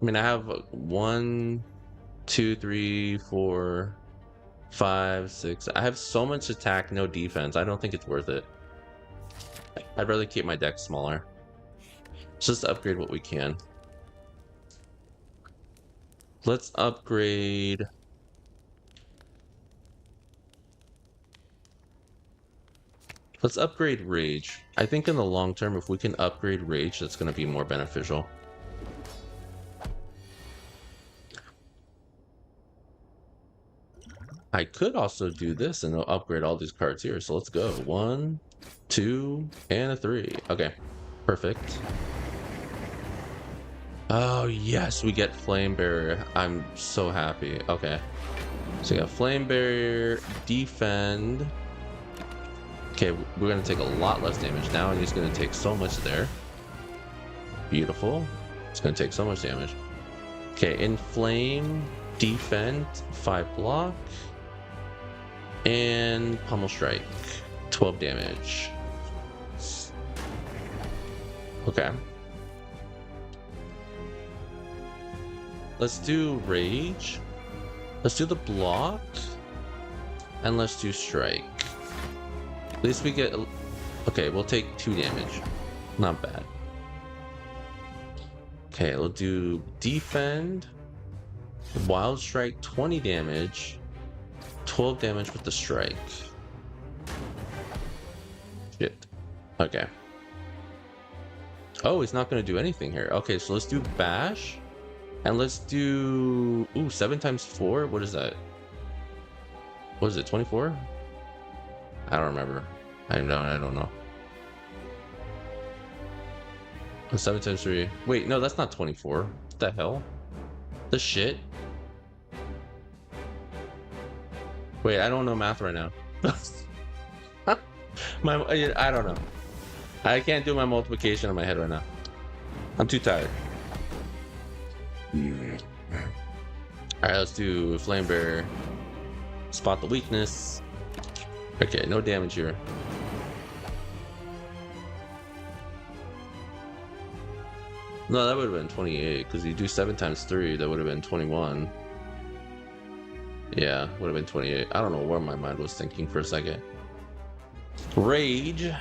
Speaker 1: I mean, I have 1, 2, 3, 4, 5, 6. I have so much attack, no defense. I don't think it's worth it. I'd rather keep my deck smaller. Let's just upgrade what we can. Let's upgrade... Let's upgrade Rage. I think in the long term, if we can upgrade Rage, that's going to be more beneficial. I could also do this and it'll upgrade all these cards here. So let's go. 1, 2, and a 3. Okay, perfect. Oh yes, we get Flame Barrier. I'm so happy. Okay, so we got Flame Barrier, Defend. Okay, we're gonna take a lot less damage now, and he's gonna take so much there. Beautiful. It's gonna take so much damage. Okay, Inflame, Defend, 5 block, and Pummel Strike, 12 damage. Okay. Let's do Rage. Let's do the block, and let's do Strike. At least we get... Okay, we'll take 2 damage. Not bad. Okay, we'll do Defend. Wild Strike, 20 damage. 12 damage with the Strike. Shit. Okay. Oh, he's not going to do anything here. Okay, so let's do Bash. And let's do... Ooh, 7 times 4? What is that? What is it, 24? I don't remember. I don't know. 7 times 3. Wait, no, that's not 24. What the hell? The shit? Wait, I don't know math right now. I don't know. I can't do my multiplication in my head right now. I'm too tired. Alright, let's do Flame Bearer. Spot the weakness. Okay, no damage here. No, that would have been 28, because you do 7 times 3, that would have been 21. Yeah, would have been 28. I don't know where my mind was thinking for a second. Rage.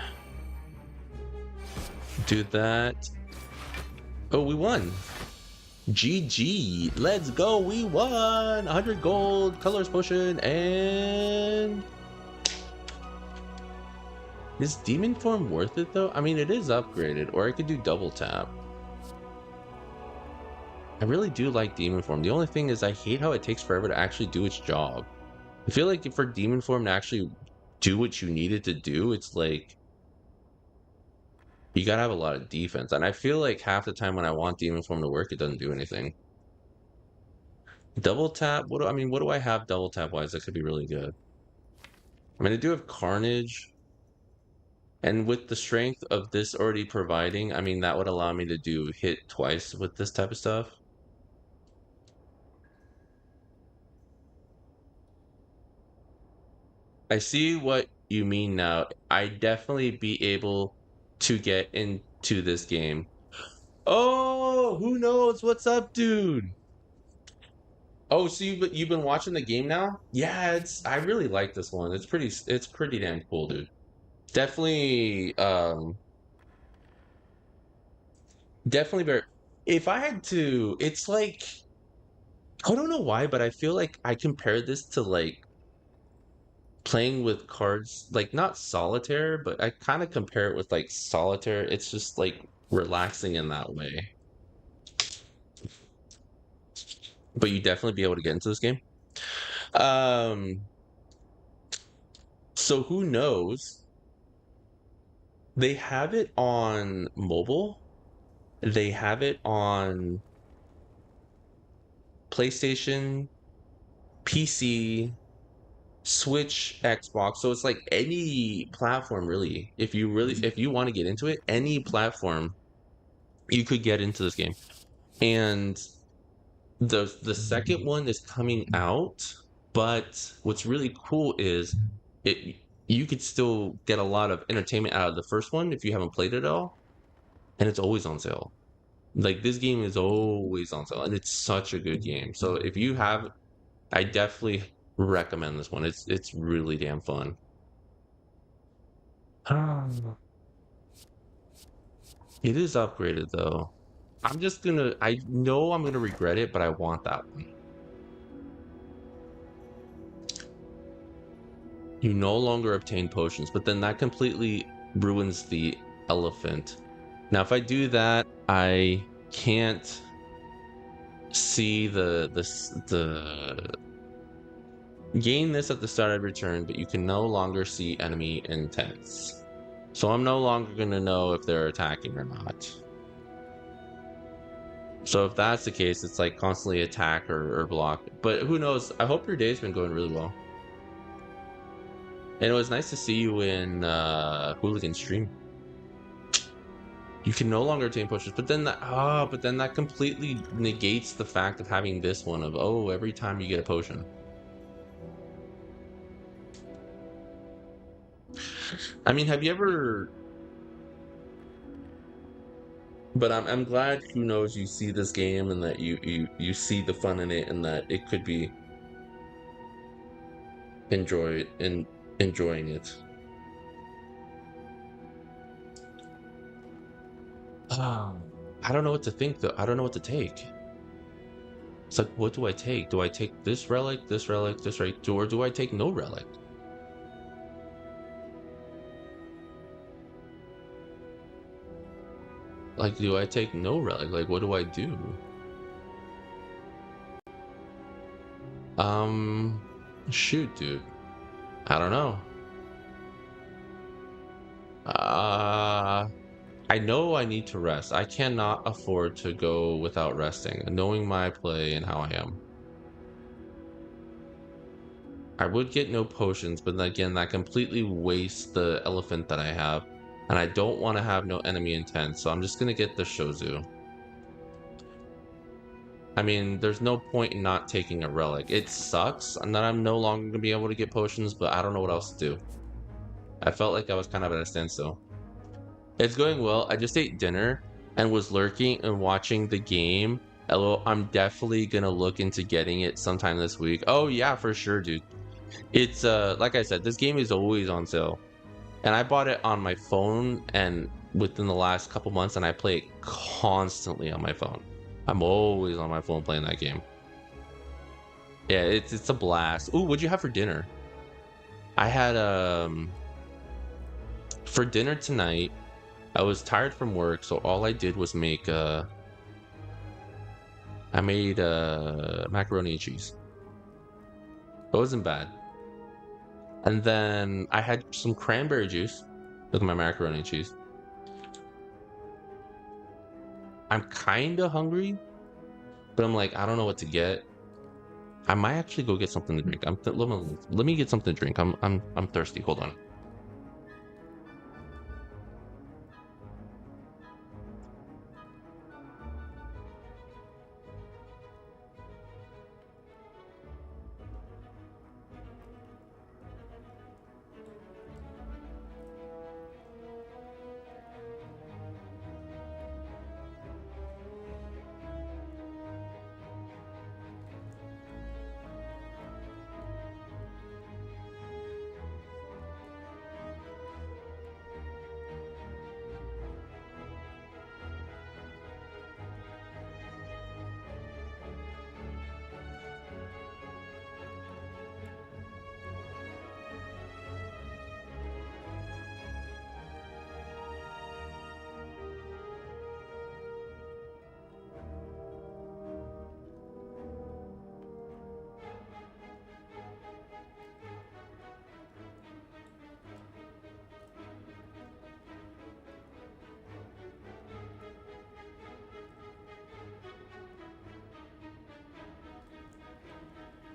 Speaker 1: Do that. Oh, we won. GG. Let's go. We won. 100 gold, colors potion, and... Is demon form worth it though? I mean, it is upgraded, or I could do double tap. I really do like demon form. The only thing is I hate how it takes forever to actually do its job. I feel like for demon form to actually do what you need it to do, it's like you gotta have a lot of defense. And I feel like half the time when I want demon form to work, it doesn't do anything. Double tap, what do I have double tap wise that could be really good? I mean, I do have Carnage. And with the strength of this already providing, I mean, that would allow me to do hit twice with this type of stuff. I see what you mean now. I definitely be able to get into this game. Oh, who knows? What's up, dude? Oh, so you've been watching the game now? Yeah, I really like this one. It's pretty damn cool, dude. Definitely definitely very if I had to, it's like I don't know why, but I feel like I compare this to like playing with cards, like not solitaire, but I kind of compare it with like solitaire. It's just like relaxing in that way. But you definitely be able to get into this game. Um, so who knows? They have it on mobile. They have it on PlayStation, PC, Switch, Xbox. So it's like any platform really. If you want to get into it, any platform you could get into this game. And the second one is coming out, but what's really cool is it you could still get a lot of entertainment out of the first one if you haven't played it at all, and it's always on sale. Like this game is always on sale, and it's such a good game. So if you have, I definitely recommend this one. It's really damn fun. It is upgraded though. I know I'm gonna regret it, but I want that one. You no longer obtain potions, but then that completely ruins the elephant. Now, if I do that, I can't see the gain this at the start of return, but you can no longer see enemy intents. So I'm no longer gonna know if they're attacking or not. So if that's the case, it's like constantly attack or block. But who knows? I hope your day's been going really well. And it was nice to see you in Hooligan stream. You can no longer obtain potions, but then that completely negates the fact of having this one of every time you get a potion. I mean, have you ever? But I'm glad who knows you see this game and that you see the fun in it and that it could be enjoying it. I don't know what to think though. I don't know what to take. It's like, what do I take? Do I take this relic, this relic, this relic, or do I take no relic? Like, do I take no relic? Like, what do I do? Shoot, dude. I don't know. I know I need to rest. I cannot afford to go without resting, knowing my play and how I am. I would get no potions, but then again, that completely wastes the elephant that I have. And I don't want to have no enemy intent, so I'm just going to get the Shozu. I mean, there's no point in not taking a relic. It sucks and that I'm no longer going to be able to get potions, but I don't know what else to do. I felt like I was kind of at a standstill. It's going well. I just ate dinner and was lurking and watching the game. Hello, I'm definitely gonna look into getting it sometime this week. Oh yeah, for sure, dude. It's like I said, this game is always on sale. And I bought it on my phone and within the last couple months, and I play it constantly on my phone. I'm always on my phone playing that game. Yeah, it's a blast. Ooh, what'd you have for dinner? I had for dinner tonight, I was tired from work, so all I did was make I made macaroni and cheese. It wasn't bad. And then I had some cranberry juice with my macaroni and cheese. I'm kind of hungry, but I'm like, I don't know what to get. I might actually go get something to drink. Let me get something to drink. I'm thirsty. Hold on.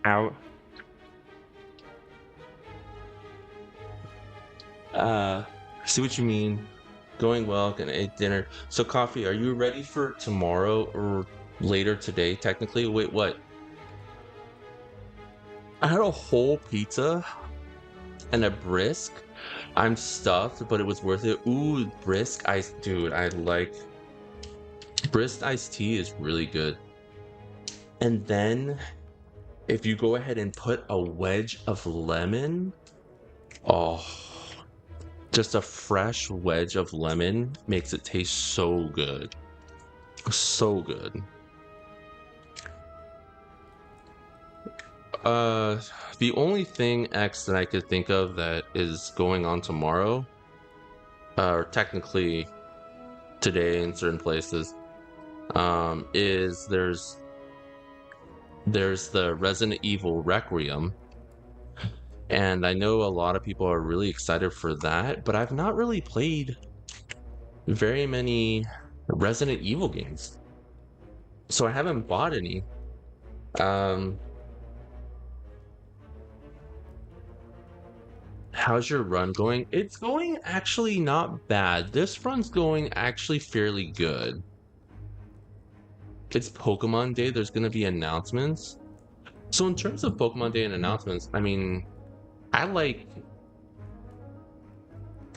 Speaker 1: Out. See what you mean. Going well, gonna eat dinner. So, Coffee, are you ready for tomorrow or later today, technically? Wait, what? I had a whole pizza and a brisk. I'm stuffed, but it was worth it. Ooh, brisk ice. Dude, I like brisk iced tea is really good. And then if you go ahead and put a wedge of lemon, oh, just a fresh wedge of lemon makes it taste so good. So good. The only thing X that I could think of that is going on tomorrow, or technically today in certain places, is there's the Resident Evil Requiem, and I know a lot of people are really excited for that, but I've not really played very many Resident Evil games, so I haven't bought any. How's your run going? It's going actually not bad. This run's going actually fairly good. It's Pokemon Day. There's going to be announcements. So in terms of Pokemon Day and announcements, I mean, I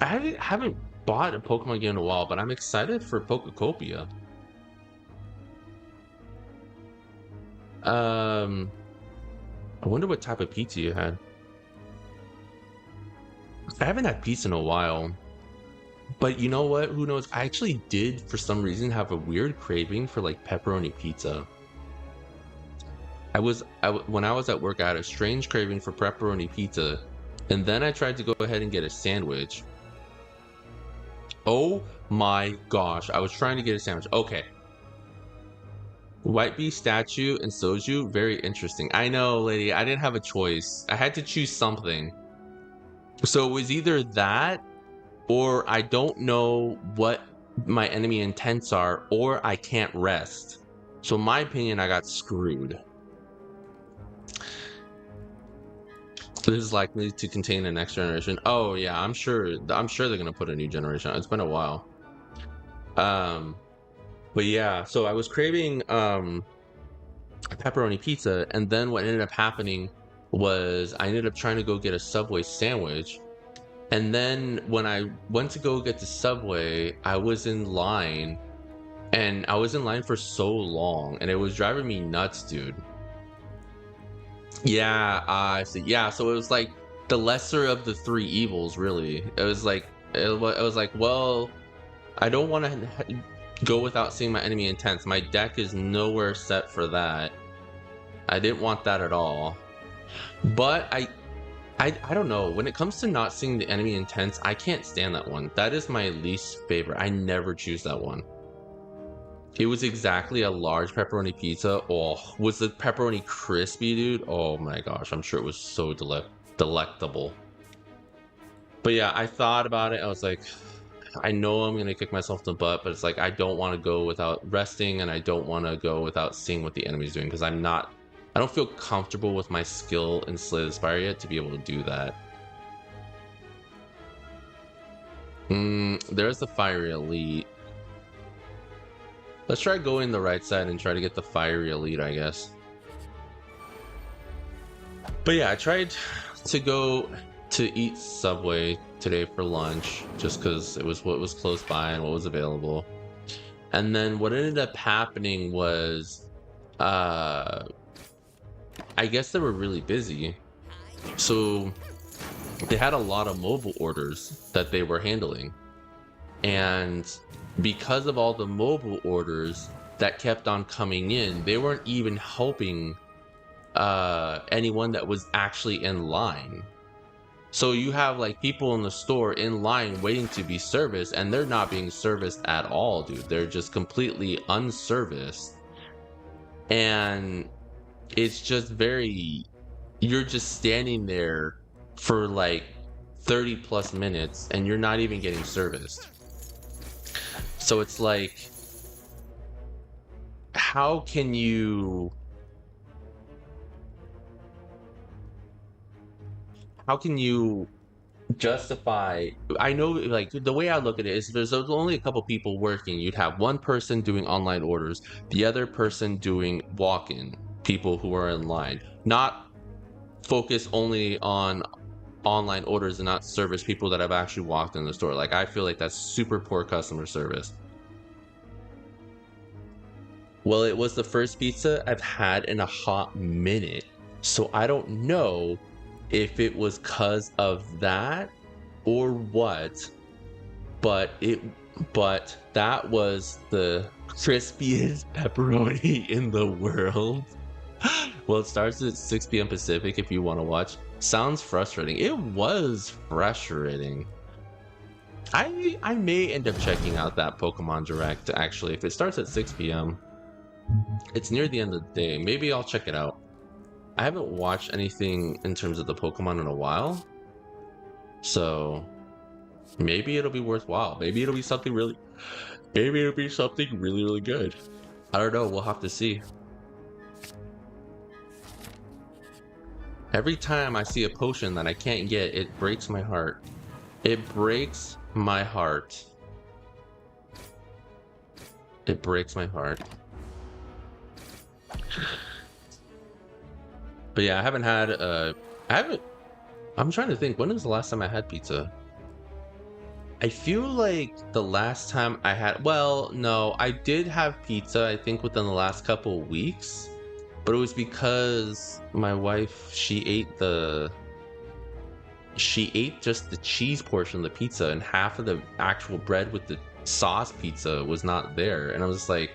Speaker 1: haven't bought a Pokemon game in a while, but I'm excited for Pokecopia. I wonder what type of pizza you had. I haven't had pizza in a while. But you know what? Who knows? I actually did, for some reason, have a weird craving for like pepperoni pizza. When I was at work, I had a strange craving for pepperoni pizza, and then I tried to go ahead and get a sandwich. Oh my gosh! I was trying to get a sandwich. Okay. White Bee statue and soju, very interesting. I know, lady. I didn't have a choice. I had to choose something. So it was either that, or I don't know what my enemy intents are, or I can't rest. So in my opinion, I got screwed. This is likely to contain a next generation. Oh yeah, I'm sure they're gonna put a new generation out. It's been a while. But yeah, so I was craving pepperoni pizza, and then what ended up happening was I ended up trying to go get a Subway sandwich, And then when I went to go get the subway, I was in line, and I was in line for so long, and it was driving me nuts, dude. Yeah, I see. Yeah, so it was like the lesser of the three evils, really. It was like, well, I don't want to go without seeing my enemy intents. My deck is nowhere set for that. I didn't want that at all. But I don't know. When it comes to not seeing the enemy intents, I can't stand that one. That is my least favorite. I never choose that one. It was exactly a large pepperoni pizza. Oh, was the pepperoni crispy, dude? Oh my gosh, I'm sure it was so delectable. But yeah, I thought about it. I was like, I know I'm gonna kick myself in the butt, but it's like I don't want to go without resting, and I don't want to go without seeing what the enemy's doing, because I don't feel comfortable with my skill in Slay the Spire yet to be able to do that. There's the Fiery Elite. Let's try going the right side and try to get the Fiery Elite, I guess. But yeah, I tried to go to eat Subway today for lunch, just because it was what was close by and what was available. And then what ended up happening was, I guess they were really busy. So they had a lot of mobile orders that they were handling. And because of all the mobile orders that kept on coming in, they weren't even helping anyone that was actually in line. So you have like people in the store in line waiting to be serviced, and they're not being serviced at all, dude. They're just completely unserviced. And it's just you're just standing there for like 30 plus minutes and you're not even getting serviced. So it's like, how can you justify? I know, like, the way I look at it is, there's only a couple people working. You'd have one person doing online orders, the other person doing walk-in, people who are in line, not focus only on online orders and not service people that have actually walked in the store. Like, I feel like that's super poor customer service. Well, it was the first pizza I've had in a hot minute, so I don't know if it was cause of that or what, but that was the crispiest pepperoni in the world. Well, it starts at 6 p.m. Pacific if you want to watch. Sounds frustrating. It was frustrating. I may end up checking out that Pokemon Direct, actually. If it starts at 6 p.m., it's near the end of the day. Maybe I'll check it out. I haven't watched anything in terms of the Pokemon in a while, so maybe it'll be worthwhile. Maybe it'll be something really good. I don't know. We'll have to see. Every time I see a potion that I can't get, it breaks my heart. It breaks my heart. It breaks my heart. But yeah, I'm trying to think, when was the last time I had pizza? I feel like the last time I had, well, no, I did have pizza, I think within the last couple of weeks, but it was because my wife, she ate just the cheese portion of the pizza, and half of the actual bread with the sauce pizza was not there. And I was like,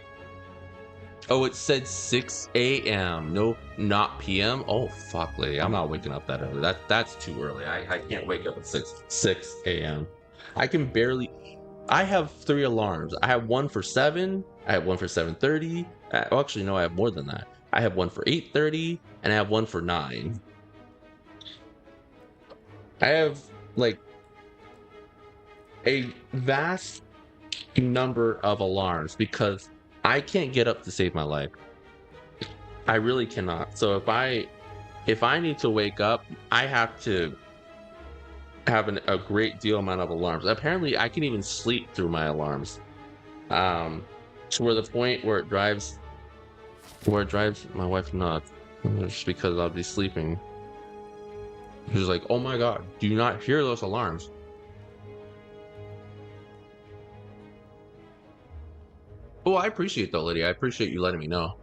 Speaker 1: oh, it said 6 a.m. No, not p.m. Oh, fuck, lady. I'm not waking up that early. That's too early. I can't wake up at 6 a.m. I have 3 alarms. I have one for 7. I have one for 7:30. Actually, no, I have more than that. I have one for 8:30, and I have one for 9. I have like a vast number of alarms because I can't get up to save my life. I really cannot. So if I need to wake up, I have to have a great deal amount of alarms. Apparently, I can even sleep through my alarms. To where the point where it drives my wife nuts, just because I'll be sleeping. She's like, "Oh my god, do you not hear those alarms?" Oh, I appreciate though, Lydia. I appreciate you letting me know.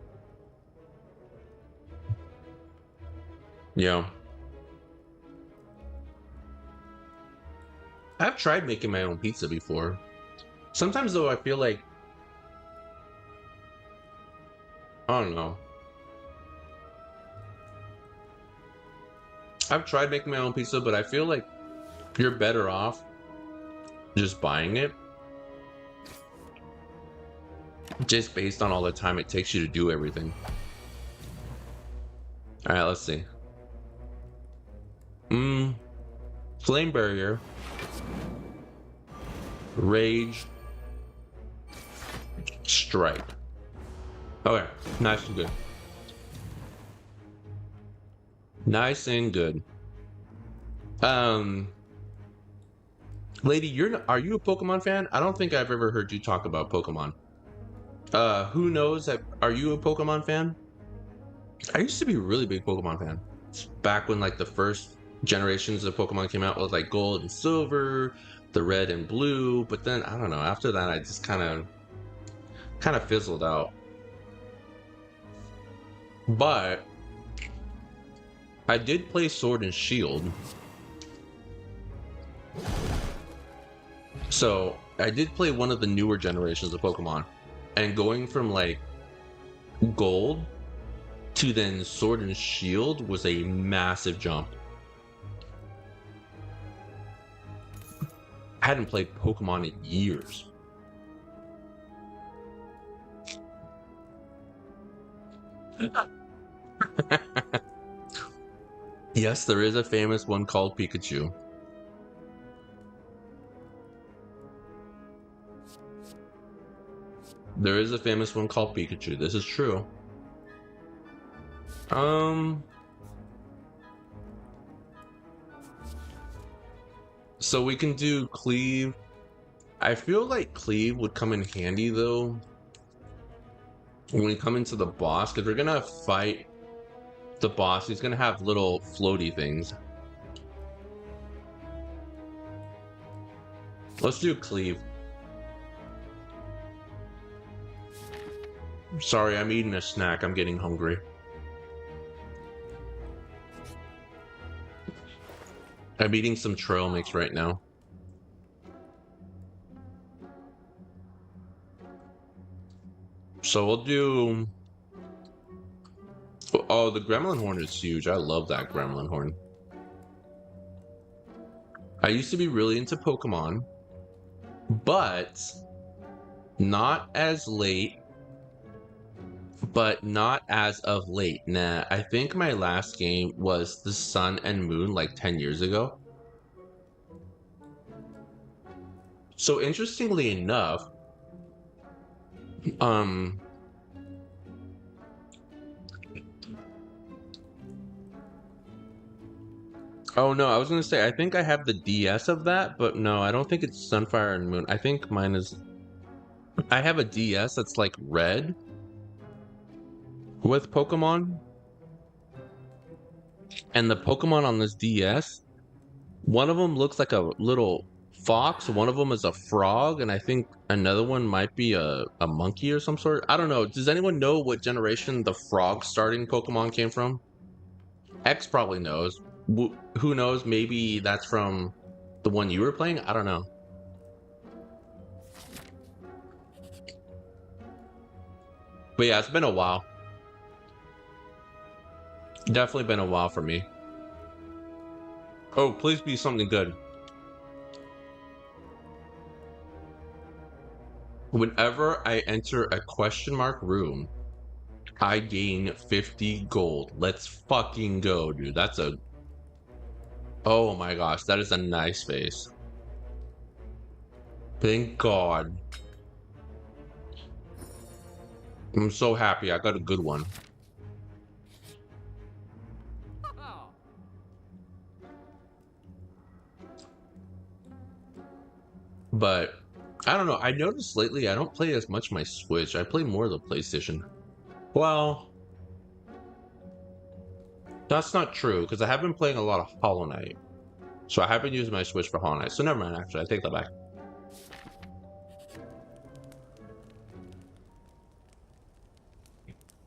Speaker 1: Yeah. I've tried making my own pizza before. Sometimes though, I feel like, I don't know. I've tried making my own pizza, but I feel like you're better off just buying it. Just based on all the time it takes you to do everything. Alright, let's see. Flame barrier. Rage. Strike. Okay, nice and good. Nice and good. Lady, are you a Pokemon fan? I don't think I've ever heard you talk about Pokemon. Who knows? Are you a Pokemon fan? I used to be a really big Pokemon fan. Back when like the first generations of Pokemon came out, was like Gold and Silver, the Red and Blue. But then I don't know. After that, I just kind of fizzled out. But I did play Sword and Shield. So I did play one of the newer generations of Pokemon. And going from like Gold to then Sword and Shield was a massive jump. I hadn't played Pokemon in years. Yes, there is a famous one called Pikachu. There is a famous one called Pikachu. This is true. So we can do Cleave. I feel like Cleave would come in handy though when we come into the boss, because we're gonna fight the boss. He's gonna have little floaty things. Let's do Cleave. Sorry, I'm eating a snack. I'm getting hungry. I'm eating some trail mix right now. So we'll do... Oh, the Gremlin Horn is huge. I love that Gremlin Horn. I used to be really into Pokemon, but not as late. But not as of late. Nah, I think my last game was the Sun and Moon like 10 years ago. So interestingly enough, oh no, I was gonna say I think I have the DS of that, but no, I don't think it's Sunfire and Moon. I think mine is. I have a DS that's like red with Pokemon, and the Pokemon on this DS, one of them looks like a little fox, one of them is a frog, and I think another one might be a monkey or some sort. I don't know. Does anyone know what generation the frog starting Pokemon came from? X probably knows. Who knows? Maybe that's from the one you were playing? I don't know. But yeah, it's been a while. Definitely been a while for me. Oh, please be something good. Whenever I enter a question mark room, I gain 50 gold. Let's fucking go, dude. That's a... Oh my gosh, that is a nice face. Thank God. I'm so happy I got a good one. But I don't know. I noticed lately I don't play as much my Switch. I play more the PlayStation. Well, that's not true because I have been playing a lot of Hollow Knight. So I have been using my Switch for Hollow Knight. So never mind, actually. I take that back.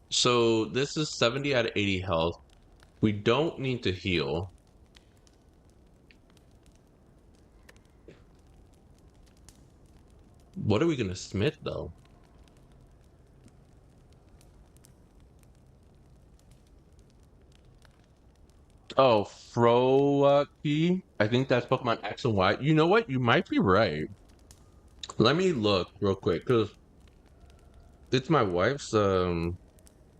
Speaker 1: So this is 70 out of 80 health. We don't need to heal. What are we gonna smith though? Oh, Froakie? I think that's Pokemon X and Y. You know what? You might be right. Let me look real quick, because it's my wife's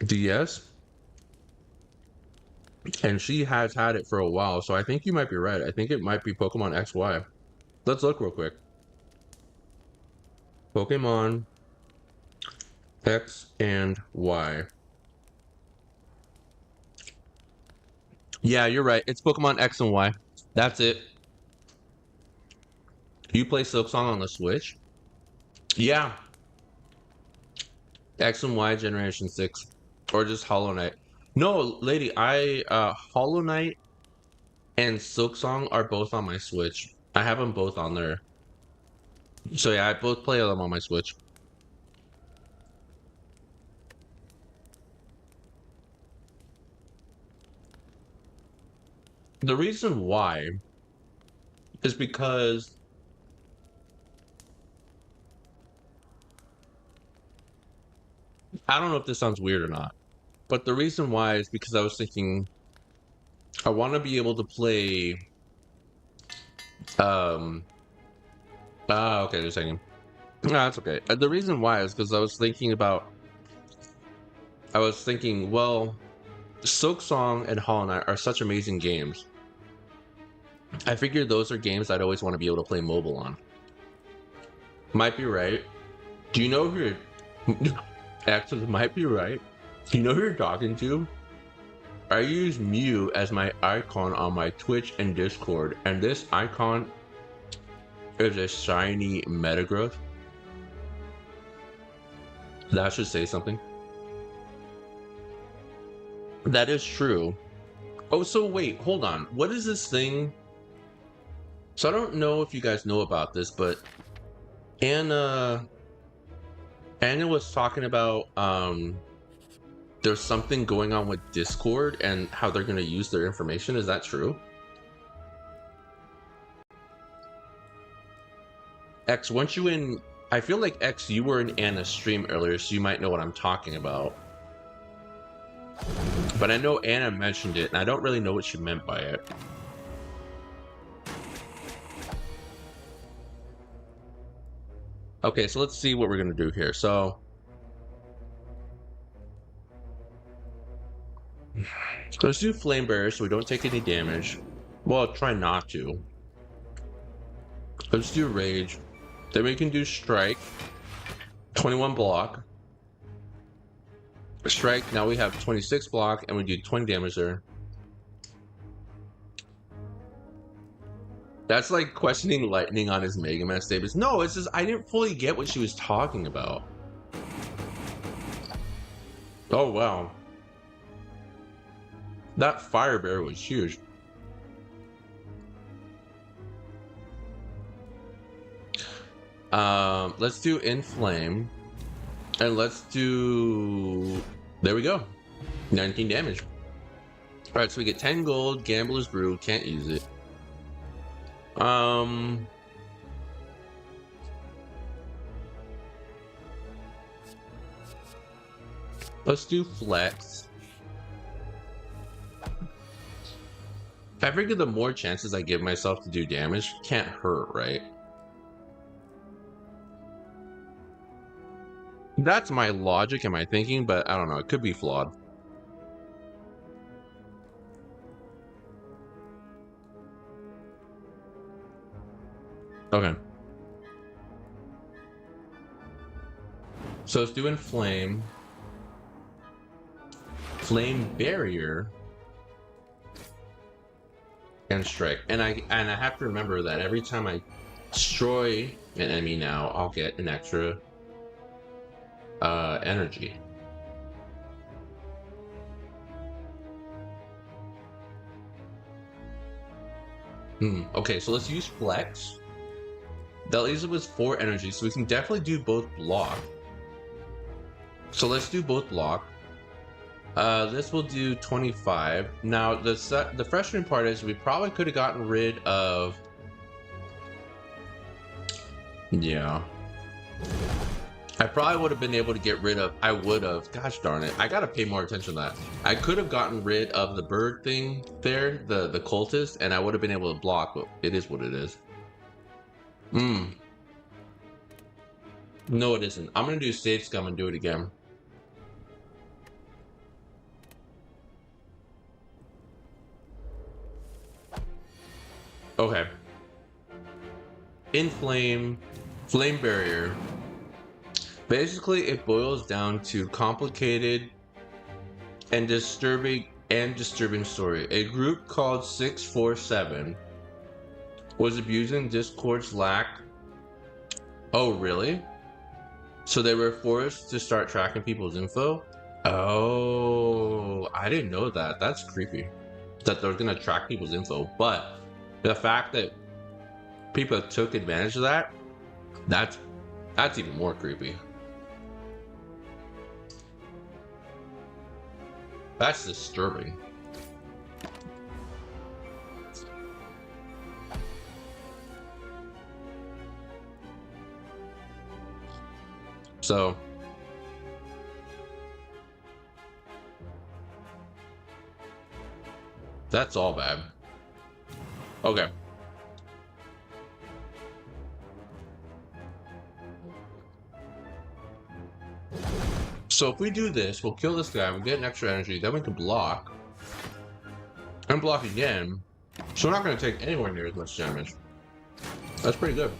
Speaker 1: DS, and she has had it for a while, so I think you might be right. I think it might be Pokemon XY. Let's look real quick. Pokemon X and Y. Yeah, you're right. It's Pokemon X and Y. That's it. You play Silksong on the Switch? Yeah. X and Y Generation 6. Or just Hollow Knight. No, lady, Hollow Knight and Silksong are both on my Switch. I have them both on there. So yeah, I both play them on my Switch. The reason why is because I don't know if this sounds weird or not, but the reason why is because I was thinking I want to be able to play um okay, just a second. No, that's okay. The reason why is because I was thinking, well, Silksong and Hollow Knight are such amazing games. I figured those are games I'd always want to be able to play mobile on. Might be right. Do you know who you're actually might be right? Do you know who you're talking to? I use Mew as my icon on my Twitch and Discord, and this icon is a shiny Metagross. That should say something. That is true. Oh, so wait, hold on. What is this thing? So I don't know if you guys know about this, but Anna was talking about there's something going on with Discord and how they're going to use their information. Is that true? X, once you in, I feel like X, you were in Anna's stream earlier, so you might know what I'm talking about. But I know Anna mentioned it, and I don't really know what she meant by it. Okay, so let's see what we're going to do here. So let's do Flame Bearer so we don't take any damage. Well, try not to. Let's do Rage. Then we can do Strike. 21 block. Strike, now we have 26 block, and we do 20 damage there. That's like questioning Lightning on his Mega Man statements. No, it's just I didn't fully get what she was talking about. Oh, wow. That Fire Bear was huge. Let's do Inflame. And let's do... There we go. 19 damage. Alright, so we get 10 gold, Gambler's Brew, can't use it. Let's do Flex. I figure the more chances I give myself to do damage can't hurt, right? That's my logic and my thinking, but I don't know. It could be flawed. Okay. So it's doing Flame. Flame Barrier. And Strike. And I have to remember that every time I destroy an enemy now, I'll get an extra energy. Okay, so let's use Flex. That leaves us with 4 energy, so we can definitely do both block. So let's do both block. This will do 25. Now, the frustrating part is we probably could have gotten rid of... Yeah. I probably would have been able to get rid of... I would have. Gosh darn it. I gotta pay more attention to that. I could have gotten rid of the bird thing there, the cultist, and I would have been able to block, but it is what it is. No, it isn't. I'm gonna do save scum and do it again. Okay. Inflame, flame barrier. Basically, it boils down to complicated and disturbing story. A group called 647 was abusing Discord's lack. Oh, really? So they were forced to start tracking people's info? Oh, I didn't know that. That's creepy. That they're gonna track people's info. But the fact that people took advantage of that, that's even more creepy. That's disturbing. So that's all bad. Okay. So if we do this, we'll kill this guy, we'll get an extra energy, then we can block. And block again. So we're not going to take anywhere near as much damage. That's pretty good.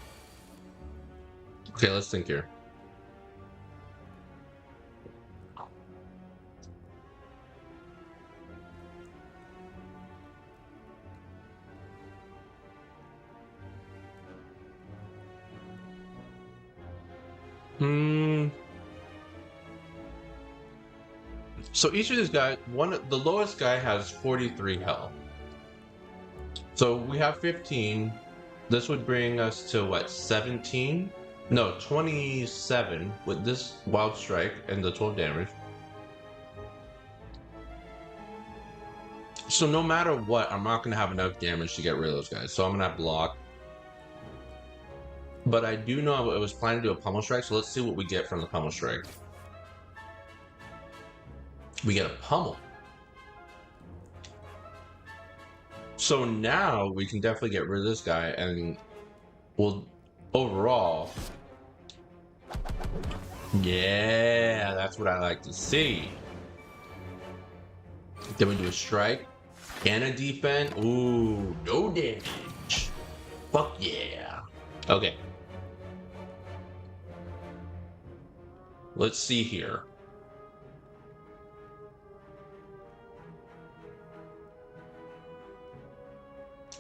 Speaker 1: Okay, let's think here. So each of these guys, the lowest guy has 43 health. So we have 15. This would bring us to what, 17? No, 27 with this wild strike and the 12 damage. So no matter what, I'm not going to have enough damage to get rid of those guys. So I'm going to have block. But I do know I was planning to do a pummel strike, so let's see what we get from the pummel strike. We get a pummel. So now we can definitely get rid of this guy, and we'll overall... Yeah, that's what I like to see. Then we do a strike and a defense. Ooh, no damage. Fuck yeah. Okay. Let's see here.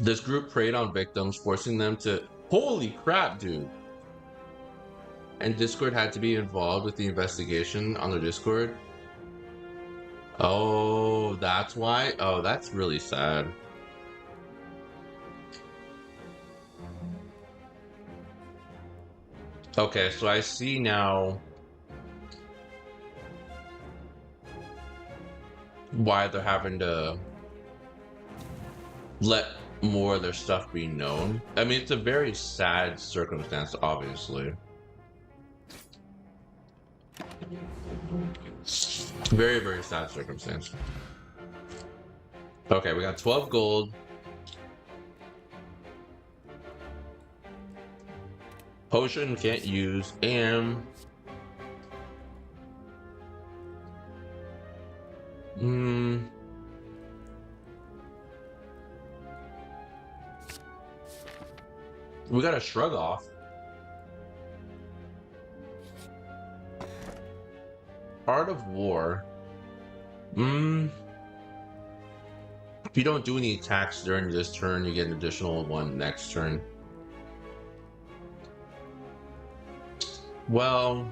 Speaker 1: This group preyed on victims, forcing them to... Holy crap, dude. And Discord had to be involved with the investigation on their Discord. Oh, that's why? Oh, that's really sad. Okay, so I see now why they're having to let more of their stuff be known. I mean, it's a very sad circumstance, obviously. Very, very sad circumstance. Okay, we got 12 gold. Potion can't use, and... We got a shrug off. Art of War. If you don't do any attacks during this turn, you get an additional one next turn. Well...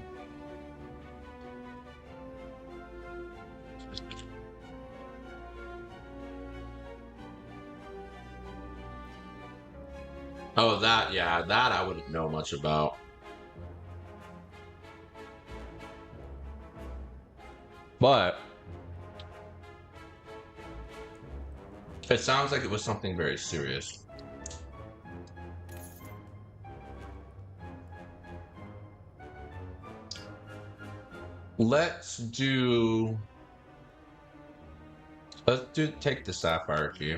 Speaker 1: Oh, that, yeah, that I wouldn't know much about. But It sounds like it was something very serious. Let's take the sapphire key.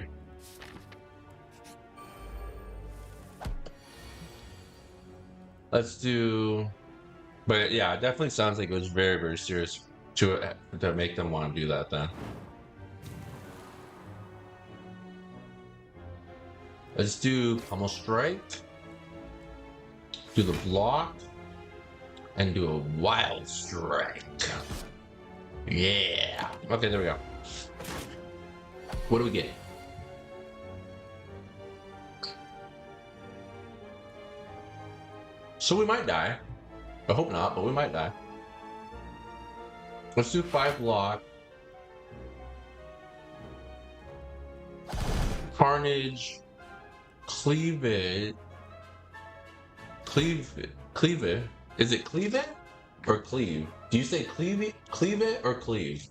Speaker 1: Let's do, but yeah, it definitely sounds like it was very, very serious to make them want to do that then. Let's do pummel strike, do the block, and do a wild strike. Yeah. Okay, there we go. What do we get? So we might die. I hope not, but we might die. Let's do 5 block. Carnage. Cleave it. Is it cleave it or cleave? Do you say cleave it or cleave?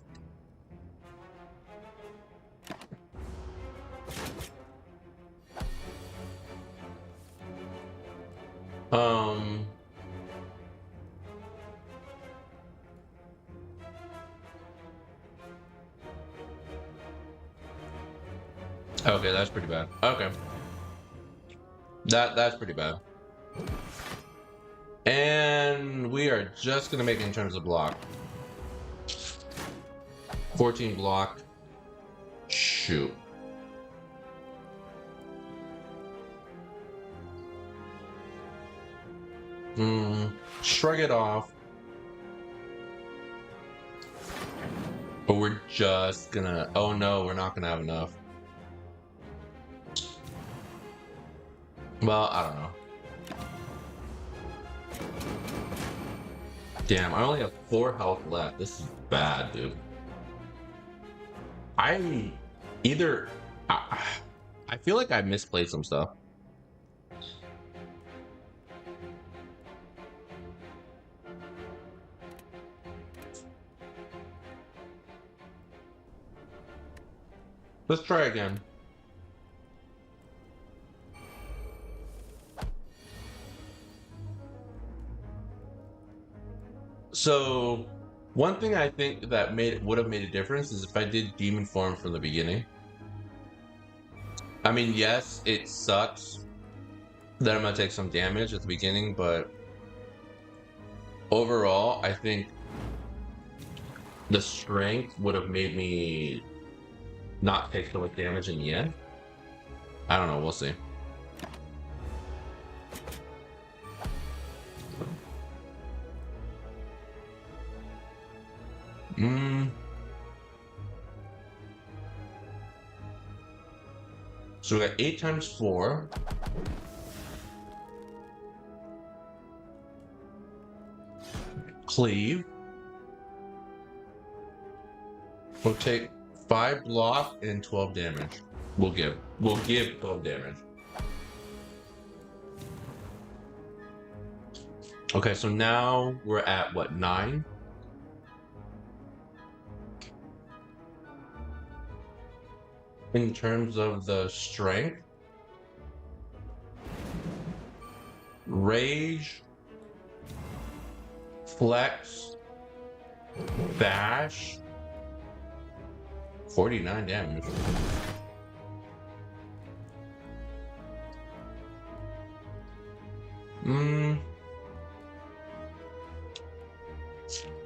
Speaker 1: Okay, that's pretty bad. Okay. That's pretty bad. And we are just gonna make it in terms of block. 14 block. Shoot. Shrug it off. But we're just gonna, oh no, we're not gonna have enough. Well, I don't know. Damn, I only have 4 health left. This is bad, dude. I feel like I misplayed some stuff. Let's try again. So, one thing I think that would have made a difference is if I did demon form from the beginning. I mean, yes, it sucks that I'm gonna take some damage at the beginning, but overall, I think the strength would have made me not take so much damage in the end. I don't know, we'll see. So we got 8 times 4. Cleave. We'll take 5 block and 12 damage. We'll give 12 damage. Okay, so now we're at what, 9? In terms of the strength, rage, flex, bash, 49 damage.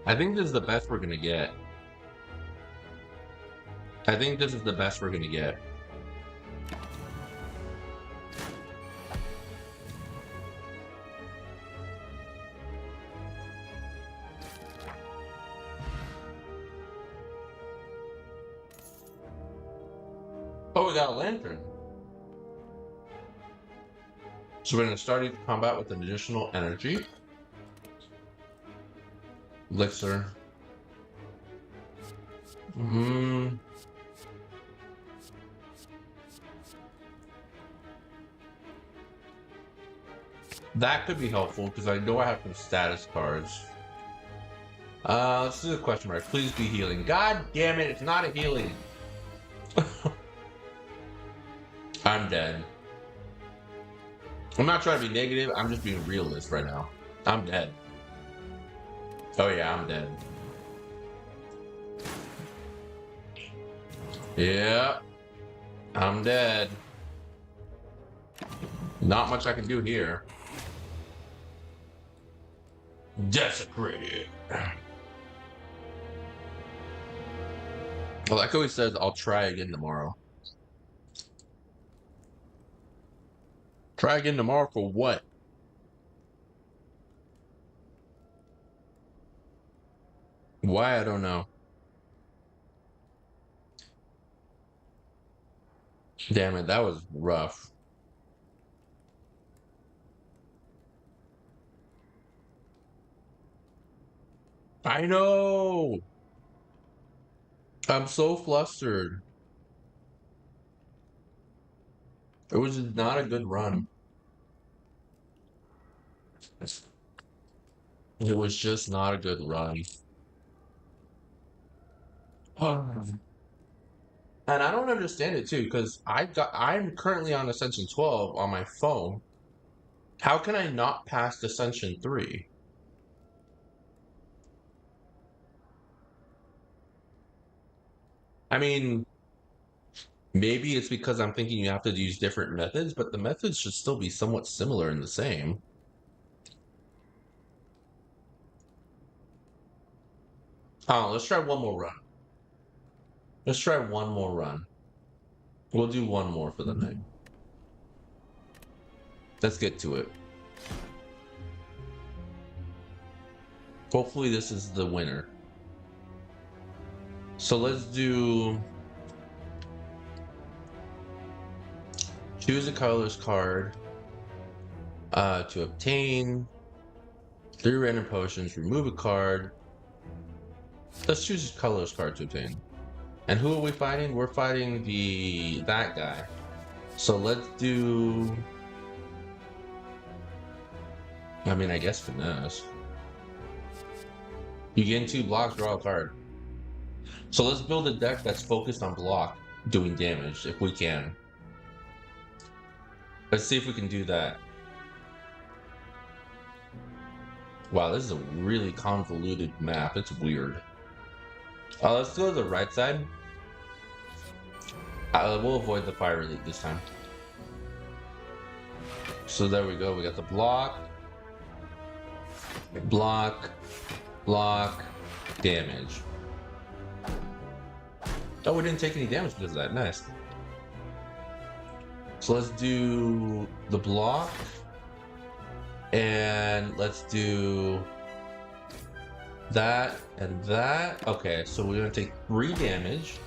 Speaker 1: I think this is the best we're gonna get. I think this is the best we're gonna get. Oh, we got a lantern. So we're gonna start each combat with an additional energy. Elixir. That could be helpful because I know I have some status cards. Let's do the question mark. Please be healing. God damn it, it's not a healing. I'm dead. I'm not trying to be negative. I'm just being realist right now. I'm dead. Oh yeah, I'm dead. Yeah, I'm dead. Not much I can do here. Desecrated. Well, like always says, I'll try again tomorrow. Try again tomorrow for what? Why? I don't know. Damn it, that was rough. I know. I'm so flustered. It was not a good run. It was just not a good run. And I don't understand it too, because I'm currently on Ascension 12 on my phone. How can I not pass Ascension 3? I mean, maybe it's because I'm thinking you have to use different methods, but the methods should still be somewhat similar and the same. Oh, let's try one more run. Let's try one more run. We'll do one more for the night. Let's get to it. Hopefully this is the winner. So let's do... Choose a colorless card to obtain 3 random potions, remove a card. Let's choose a colorless card to obtain. And who are we fighting? We're fighting that guy. So let's do... I mean, I guess finesse. You gain 2 blocks, draw a card. So let's build a deck that's focused on block, doing damage, if we can. Let's see if we can do that. Wow, this is a really convoluted map. It's weird. Let's go to the right side. We'll avoid the fire elite this time. So there we go. We got the block, damage. Oh, we didn't take any damage because of that. Nice. So let's do the block. And let's do that and that. Okay, so we're going to take 3 damage.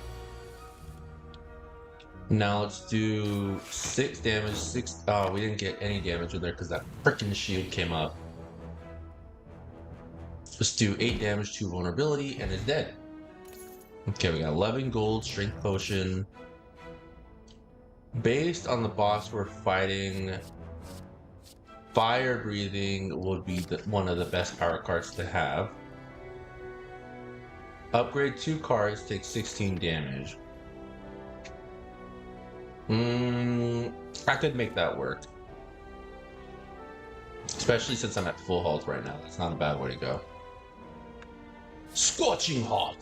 Speaker 1: Now let's do 6 damage. 6. Oh, we didn't get any damage in there because that freaking shield came up. Let's do 8 damage, 2 vulnerability, and it's dead. Okay, we got 11 gold, strength potion. Based on the boss we're fighting, fire breathing would be one of the best power cards to have. Upgrade 2 cards, take 16 damage. I could make that work. Especially since I'm at full health right now. That's not a bad way to go. Scorching hot!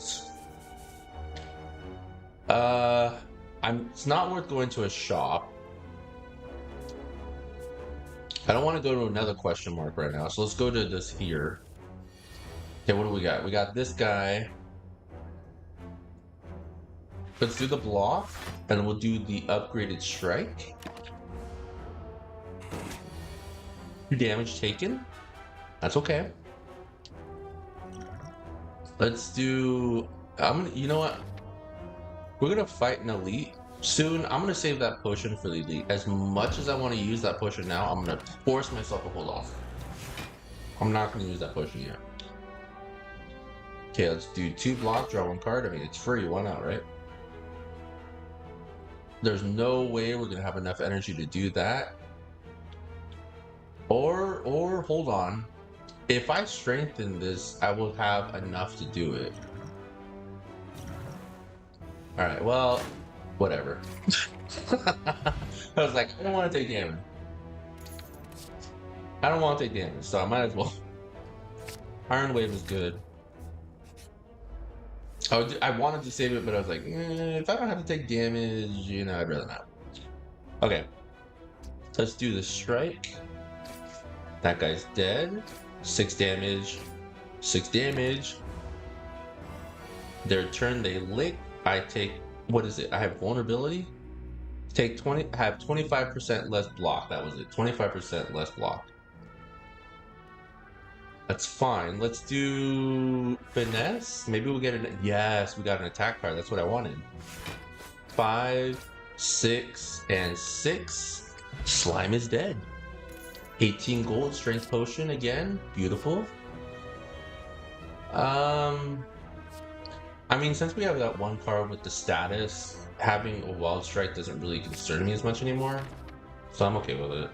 Speaker 1: It's not worth going to a shop. I don't want to go to another question mark right now, so let's go to this here. Okay, what do we got? We got this guy. Let's do the block, and we'll do the upgraded strike. 2 damage taken. That's okay. Let's do... you know what? We're gonna fight an elite soon. I'm gonna save that potion for the elite. As much as I want to use that potion now, I'm gonna force myself to hold off. I'm not gonna use that potion yet. Okay, let's do 2 block, draw 1 card. I mean, it's free. Why not, right? There's no way we're gonna have enough energy to do that. Or hold on. If I strengthen this, I will have enough to do it. Alright, well, whatever. I was like, I don't want to take damage. I don't want to take damage, so I might as well. Iron Wave is good. I wanted to save it, but I was like, if I don't have to take damage, I'd rather not. Okay. Let's do the strike. That guy's dead. 6 damage. 6 damage. Their turn, they lick. I take, what is it? I have vulnerability. Take 20, I have 25% less block. That was it. 25% less block. That's fine. Let's do finesse. Maybe we'll get an, yes, we got an attack card. That's what I wanted. 5, 6, and 6. Slime is dead. 18 gold, strength potion again. Beautiful. I mean, since we have that one card with the status, having a wild strike doesn't really concern me as much anymore. So I'm okay with it.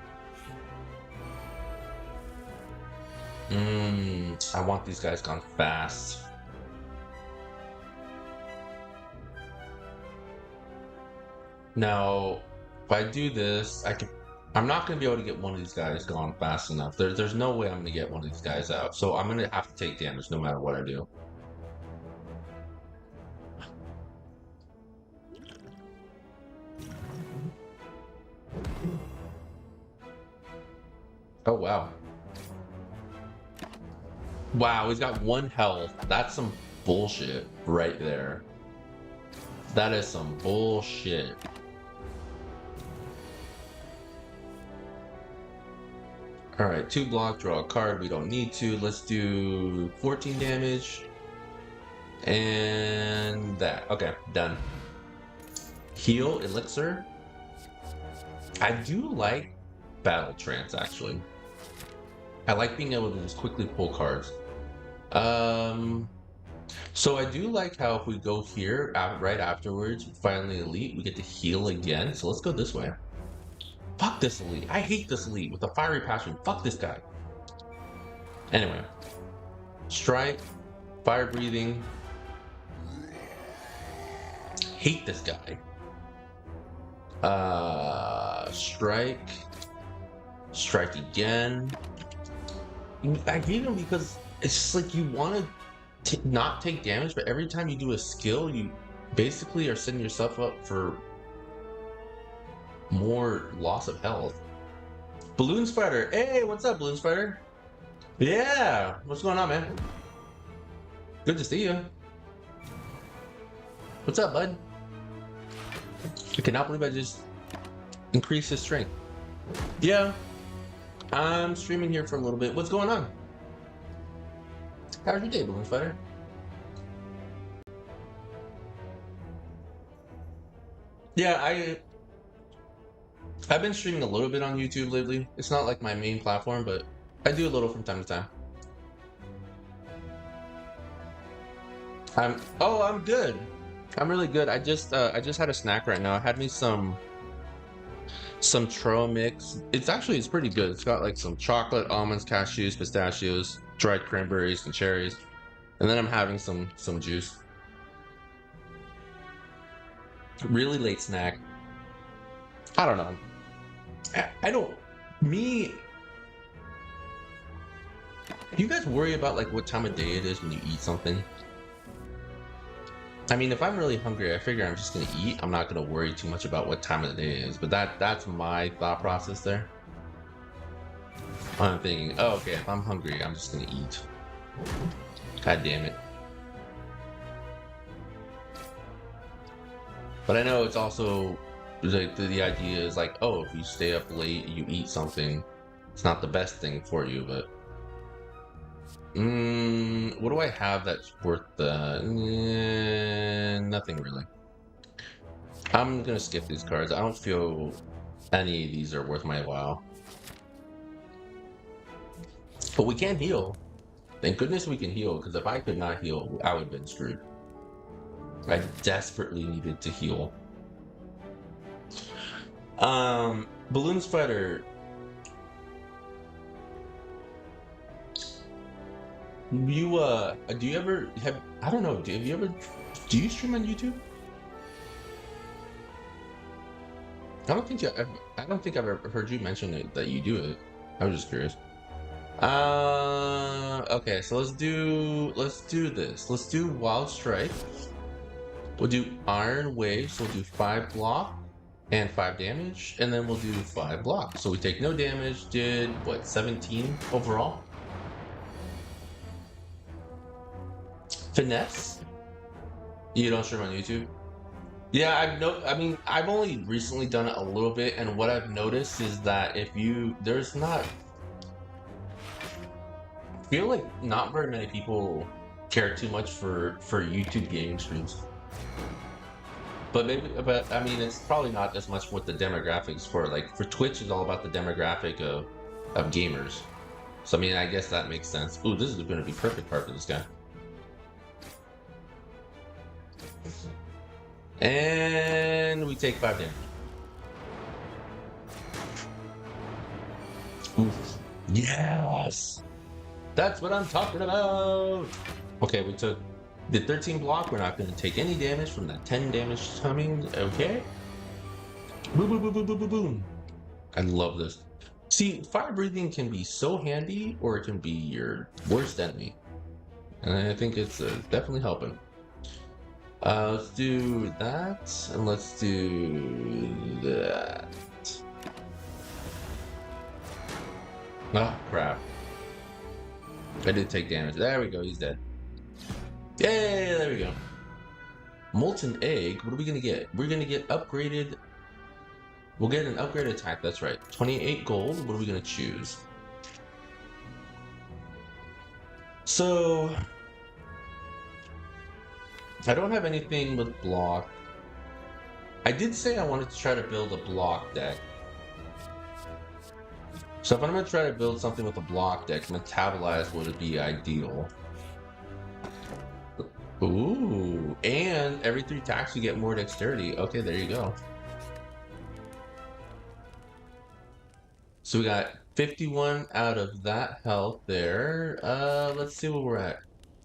Speaker 1: I want these guys gone fast. Now, if I do this, I'm not going to be able to get one of these guys gone fast enough. There's no way I'm going to get one of these guys out. So I'm going to have to take damage no matter what I do. Oh, wow. Wow, he's got 1 health. That's some bullshit right there. That is some bullshit. Alright, 2 block, draw a card. We don't need to. Let's do 14 damage. And that. Okay, done. Heal, elixir. I do like battle trance, actually. I like being able to just quickly pull cards. So I do like how if we go here right afterwards, finally elite, we get to heal again. So let's go this way. Fuck this elite. I hate this elite with a fiery passion. Fuck this guy. Anyway. Strike. Fire breathing. Hate this guy. Strike. Strike again. I hate him because it's just like you want to not take damage, but every time you do a skill, you basically are setting yourself up for more loss of health. Balloon Spider. Hey, what's up, Balloon Spider? Yeah, what's going on, man? Good to see you. What's up, bud? I cannot believe I just increased his strength. Yeah, I'm streaming here for a little bit. What's going on? How's your day, Balloon Spider? Yeah, I've been streaming a little bit on YouTube lately. It's not like my main platform, but I do a little from time to time. I'm good. I'm really good. I just had a snack right now. I had me some trail mix. It's pretty good. It's got like some chocolate, almonds, cashews, pistachios, dried cranberries, and cherries. And then I'm having some juice. Really late snack. I don't know. Me, do you guys worry about like what time of day it is when you eat something? I mean, if I'm really hungry, I figure I'm just gonna eat. I'm not gonna worry too much about what time of the day it is. But that's my thought process there. I'm thinking, oh, okay, if I'm hungry, I'm just gonna eat. God damn it. But I know it's also like the idea is like, oh, if you stay up late, you eat something. It's not the best thing for you, but what do I have that's worth the nothing really. I'm gonna skip these cards. I don't feel any of these are worth my while. But we can heal. Thank goodness we can heal, because if I could not heal, I would have been screwed. I desperately needed to heal. Balloon Spider. You do you ever have, I don't know, do you stream on YouTube? I don't think I've ever heard you mention it that you do it. I was just curious. Okay, so let's do this. Let's do Wild Strike. We'll do Iron Wave, so we'll do 5 block and 5 damage, and then we'll do 5 block. So we take no damage, did what, 17 overall? Finesse? You don't stream on YouTube? Yeah, I mean, I've only recently done it a little bit, and what I've noticed is that there's not, I feel like not very many people care too much for YouTube gaming streams. But I mean, it's probably not as much what the demographics for. Like for Twitch, is all about the demographic of gamers. So I mean, I guess that makes sense. Ooh, this is going to be perfect part for this guy. And we take 5 damage. Oof. Yes! That's what I'm talking about! Okay, we took the 13 block. We're not going to take any damage from that 10 damage coming. Okay. Boom, boom, boom, boom, boom, boom, boom. I love this. See, fire breathing can be so handy, or it can be your worst enemy. And I think it's definitely helping. Let's do that, and let's do that. Oh, crap. I did take damage. There we go, he's dead. Yay, there we go. Molten Egg, what are we gonna get? We're gonna get upgraded. We'll get an upgraded attack, that's right. 28 gold, what are we gonna choose? So, I don't have anything with block. I did say I wanted to try to build a block deck. So if I'm going to try to build something with a block deck, metabolize would be ideal. Ooh, and every 3 attacks you get more dexterity. Okay, there you go. So we got 51 out of that health there. Let's see where we're at.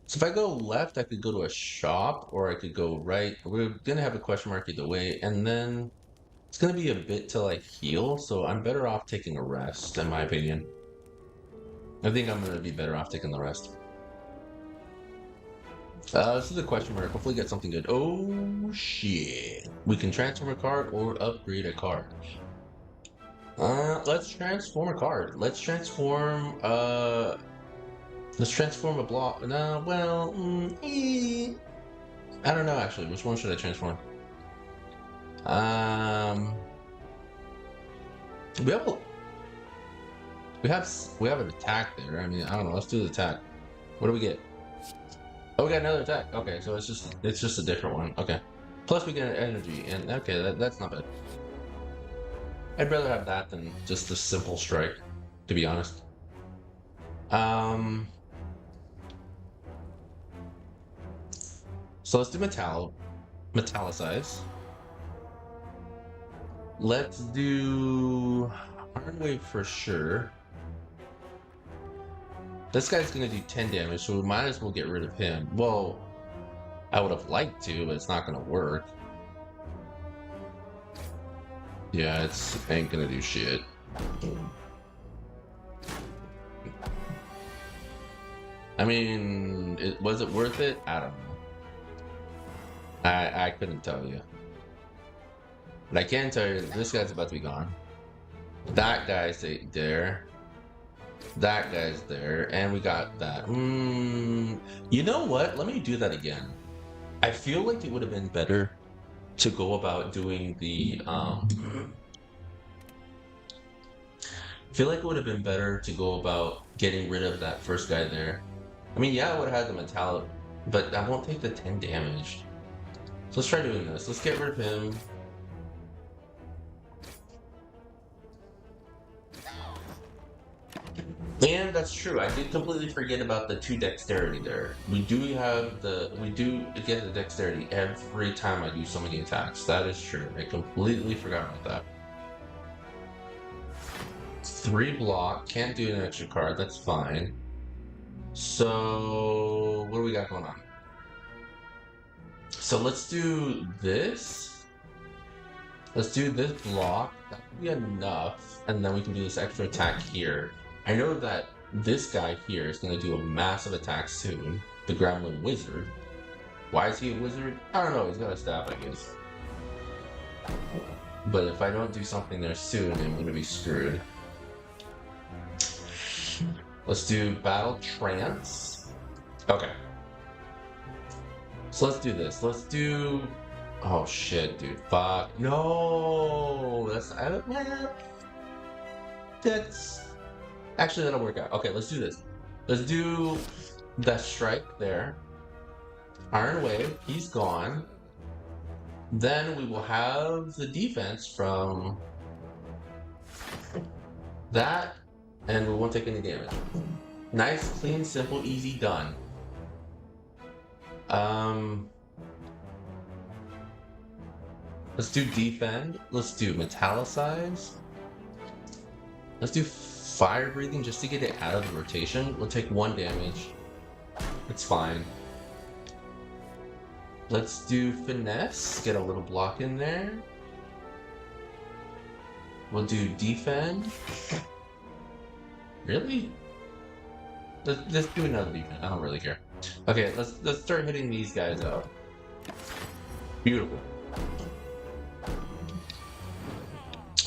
Speaker 1: So if I go left, I could go to a shop, or I could go right. We're gonna have a question mark either way, and then it's gonna be a bit to like heal, so I'm better off taking a rest, in my opinion. I think I'm gonna be better off taking the rest. This is a question mark. Hopefully get something good. Oh shit. We can transform a card or upgrade a card. Let's transform a card. Let's transform a block. No, well, I don't know actually. Which one should I transform? We have an attack there. I mean, I don't know. Let's do the attack. What do we get? Oh, we got another attack. Okay, so it's just a different one. Okay. Plus we get an energy, and okay, that's not bad. I'd rather have that than just a simple strike, to be honest. So let's do metallicize. Let's do Iron Wave for sure. This guy's gonna do 10 damage, so we might as well get rid of him. Well, I would have liked to, but it's not gonna work. Yeah, it's ain't gonna do shit. I mean, was it worth it? I don't know. I couldn't tell you. But I can tell you this guy's about to be gone. That guy's there. That guy's there. And we got that. You know what? Let me do that again. I feel like it would have been better to go about doing the I feel like it would have been better to go about getting rid of that first guy there. I mean, yeah, I would have had the metallic, but I won't take the 10 damage. So let's try doing this. Let's get rid of him. And that's true. I did completely forget about the 2 dexterity there. We do get the dexterity every time I do so many attacks. That is true. I completely forgot about that. 3 block. Can't do an extra card. That's fine. So what do we got going on? So let's do this. Let's do this block. That would be enough. And then we can do this extra attack here. I know that this guy here is going to do a massive attack soon. The Gremlin Wizard. Why is he a wizard? I don't know. He's got a staff, I guess. But if I don't do something there soon, I'm going to be screwed. Let's do Battle Trance. Okay. So let's do this. Let's do... Oh shit, dude. Fuck. No! That's... Actually, that'll work out. Okay, let's do this. Let's do Death Strike there. Iron Wave, he's gone. Then we will have the defense from that, and we won't take any damage. Nice, clean, simple, easy, done. Let's do defend. Let's do metallicize. Let's do fire breathing just to get it out of the rotation. We'll take 1 damage. It's fine. Let's do finesse. Get a little block in there. We'll do defend. Really? Let's do another defend. I don't really care. Okay, let's start hitting these guys out. Beautiful.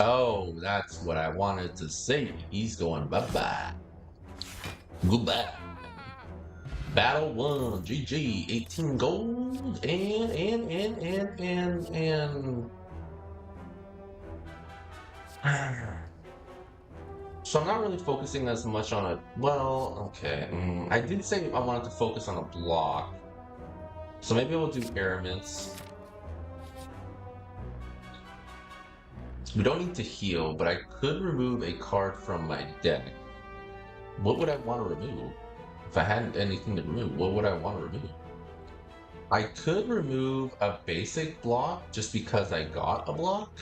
Speaker 1: Oh, that's what I wanted to say. He's going bye-bye. Goodbye. Battle 1, GG, 18 gold, and... So I'm not really focusing as much on a... Well, okay. I did say I wanted to focus on a block. So maybe we'll do airments. We don't need to heal, but I could remove a card from my deck. What would I want to remove? If I hadn't anything to remove, what would I want to remove? I could remove a basic block just because I got a block.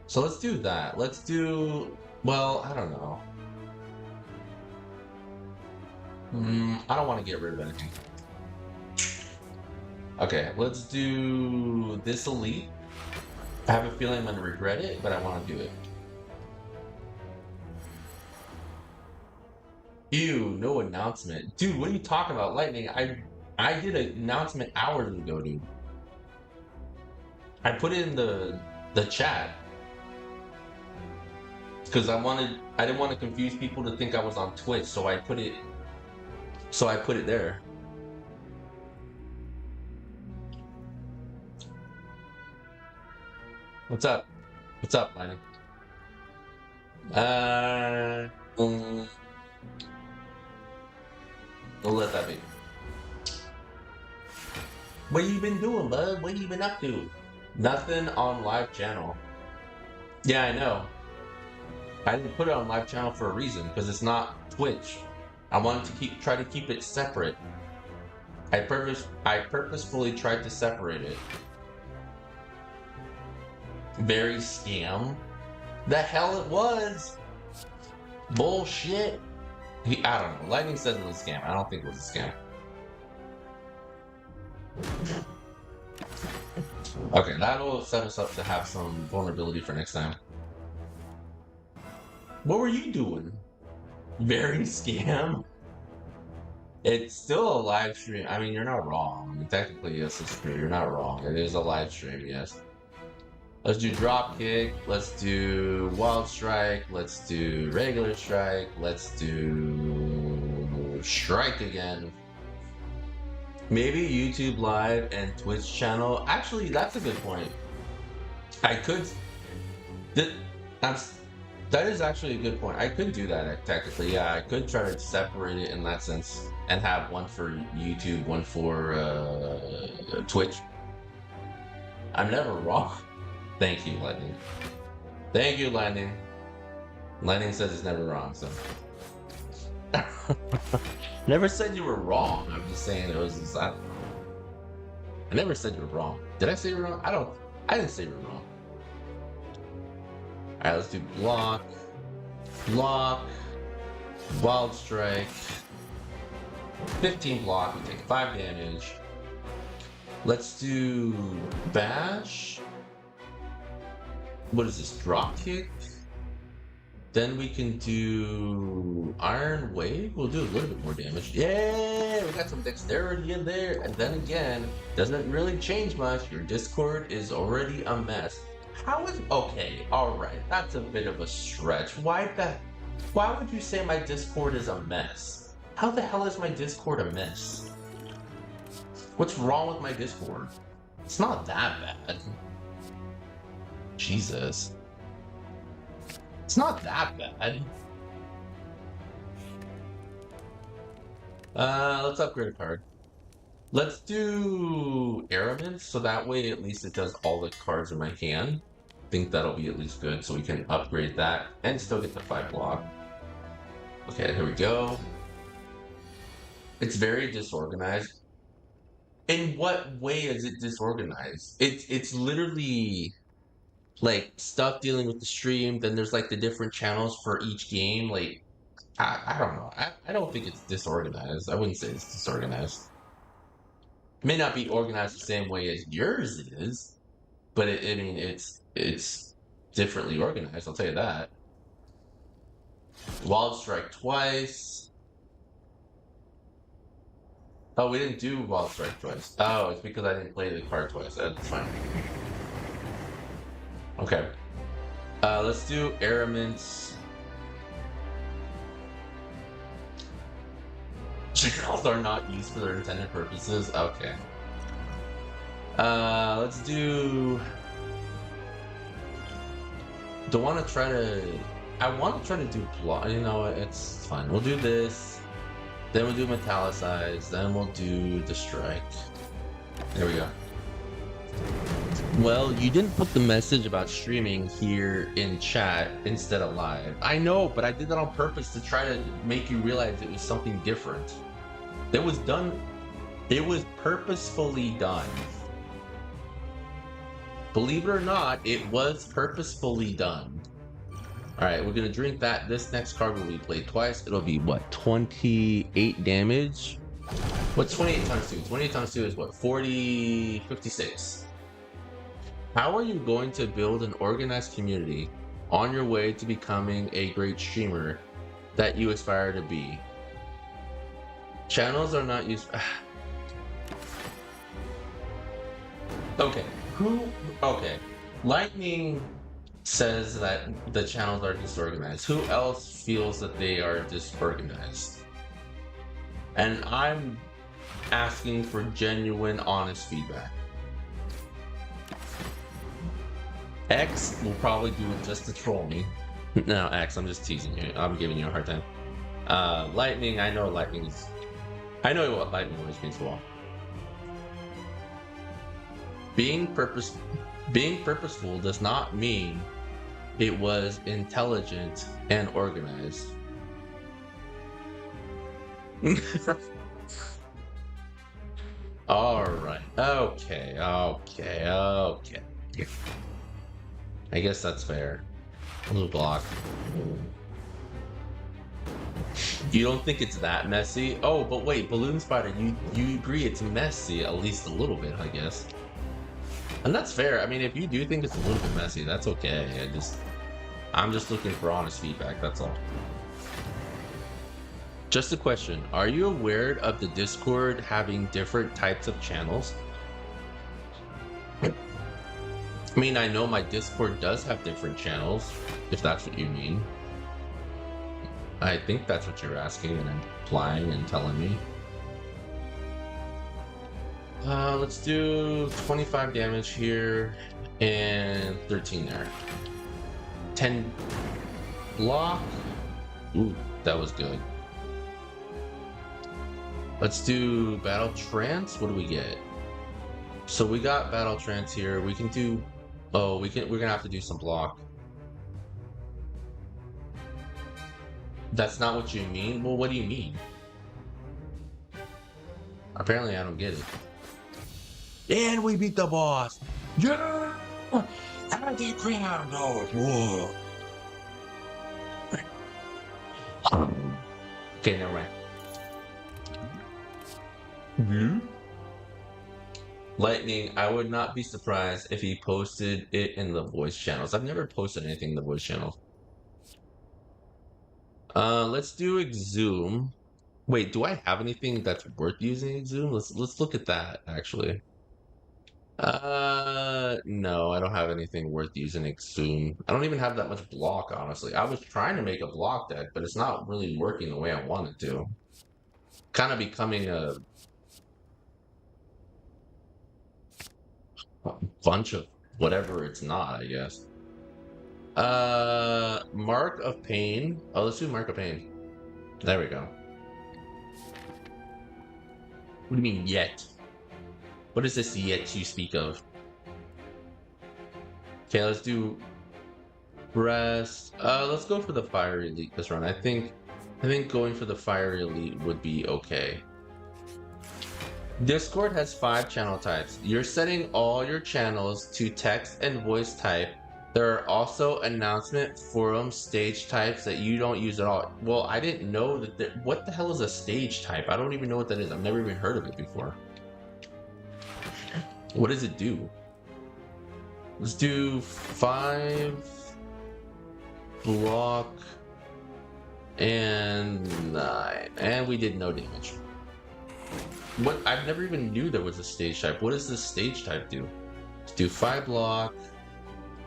Speaker 1: So let's do that. Let's do... Well, I don't know. I don't want to get rid of anything. Okay, let's do this elite. I have a feeling I'm going to regret it, but I want to do it. Ew, no announcement. Dude, what are you talking about, Lightning? I did an announcement hours ago, dude. I put it in the chat. Because I didn't want to confuse people to think I was on Twitch, so I put it there. What's up? What's up, Lightning? We'll let that be. What you been doing, bud? What you been up to? Nothing on live channel. Yeah, I know. I didn't put it on live channel for a reason, because it's not Twitch. I wanted to try to keep it separate. I purposefully tried to separate it. Very scam. The hell it was. Bullshit. I don't know. Lightning says it was a scam. I don't think it was a scam. Okay, that'll set us up to have some vulnerability for next time. What were you doing? Very scam. It's still a live stream. I mean, you're not wrong. I mean, technically, yes, it's true. You're not wrong. It is a live stream, yes. Let's do drop kick. Let's do wild strike. Let's do regular strike. Let's do strike again. Maybe YouTube live and Twitch channel. Actually, that's a good point. I could. That is actually a good point. I could do that technically. Yeah, I could try to separate it in that sense and have one for YouTube, one for Twitch. I'm never wrong. Thank you, Lightning. Thank you, Lightning. Lightning says it's never wrong, so. Never said you were wrong. I'm just saying it was. I never said you were wrong. Did I say you were wrong? I didn't say you were wrong. All right, let's do block, wild strike, 15 block. We take 5 damage. Let's do bash. What is this? Drop kick? Then we can do Iron Wave. We'll do a little bit more damage. Yeah, we got some dexterity in there. And then again, doesn't really change much. Your Discord is already a mess. How is okay? All right, that's a bit of a stretch. Why would you say my Discord is a mess? How the hell is my Discord a mess? What's wrong with my Discord? It's not that bad. Jesus. It's not that bad. Let's upgrade a card. Let's do Aramint, so that way at least it does all the cards in my hand. I think that'll be at least good, so we can upgrade that and still get the 5 block. Okay, here we go. It's very disorganized. In what way is it disorganized? It's literally like stuff dealing with the stream, then there's like the different channels for each game. Like I don't know. I don't think it's disorganized. I wouldn't say it's disorganized. It may not be organized the same way as yours is, but I mean it's differently organized, I'll tell you that. Wild Strike twice. Oh, we didn't do Wild Strike twice. Oh, it's because I didn't play the card twice. That's fine. Okay. Let's do Aramint's. Channels are not used for their intended purposes. Okay. Let's do. Don't want to try to. I want to try to do plot. You know, it's fine. We'll do this. Then we'll do Metallicize. Then we'll do the Strike. There we go. Well, you didn't put the message about streaming here in chat instead of live. I know, but I did that on purpose to try to make you realize it was something different. It was done. It was purposefully done. Believe it or not, it was purposefully done. All right, we're gonna drink that. This next card will be played twice. It'll be what, 28 damage? What's 28 times 2? 28 times 2 is what, 40, 56. How are you going to build an organized community on your way to becoming a great streamer that you aspire to be? Channels are not used. Okay. Okay. Lightning says that the channels are disorganized. Who else feels that they are disorganized? And I'm asking for genuine, honest feedback. X will probably do it just to troll me. No, X, I'm just teasing you. I'm giving you a hard time. Lightning, I know Lightning is... I know what Lightning always means well. Being purposeful does not mean it was intelligent and organized. All right. Okay. I guess that's fair. Blue block. You don't think it's that messy? Oh, but wait, Balloon Spider, you agree it's messy at least a little bit, I guess. And that's fair. I mean, if you do think it's a little bit messy, that's okay. I'm just looking for honest feedback, that's all. Just a question. Are you aware of the Discord having different types of channels? I mean, I know my Discord does have different channels, if that's what you mean. I think that's what you're asking and implying and telling me. Let's do 25 damage here and 13 there. 10 block. Ooh, that was good. Let's do Battle Trance. What do we get? So we got Battle Trance here. We can do... Oh, we're gonna have to do some block. That's not what you mean? Well, what do you mean? Apparently I don't get it. And we beat the boss! Yeah! Out the ground! Oh, whoa! Okay, never mind. Lightning, I would not be surprised if he posted it in the voice channels. I've never posted anything in the voice channels. Let's do Exhume. Wait, do I have anything that's worth using Exhume? Let's look at that actually. No, I don't have anything worth using Exhume. I don't even have that much block, honestly. I was trying to make a block deck, but it's not really working the way I wanted to. Kind of becoming a bunch of whatever it's not, I guess. Mark of Pain. Oh, let's do Mark of Pain. There we go. What do you mean yet? What is this yet you speak of? Okay, let's do Breast. Let's go for the Fire Elite this run. I think going for the Fire Elite would be okay. Discord has 5 channel types. You're setting all your channels to text and voice type. There are also announcement, forum, stage types that you don't use at all. Well, I didn't know that. What the hell is a stage type? I don't even know what that is. I've never even heard of it before. What does it do? Let's do 5 block and 9, and we did no damage. What? I've never even knew there was a stage type. What does this stage type do? Let's do 5 block.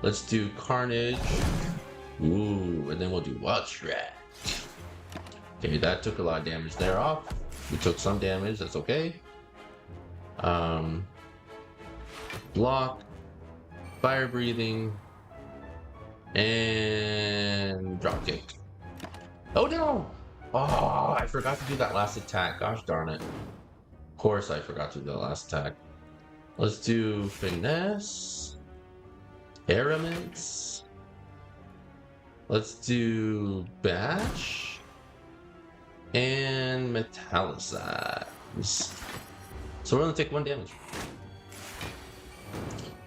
Speaker 1: Let's do Carnage. Ooh, and then we'll do Wild Strike. Okay, that took a lot of damage there off. We took some damage, that's okay. Block, Fire Breathing, and Drop Kick. Oh no! Oh, I forgot to do that last attack. Gosh darn it. Of course I forgot to do the last attack. Let's do Finesse. Araments. Let's do Bash. And Metallicize. So we're gonna take 1 damage.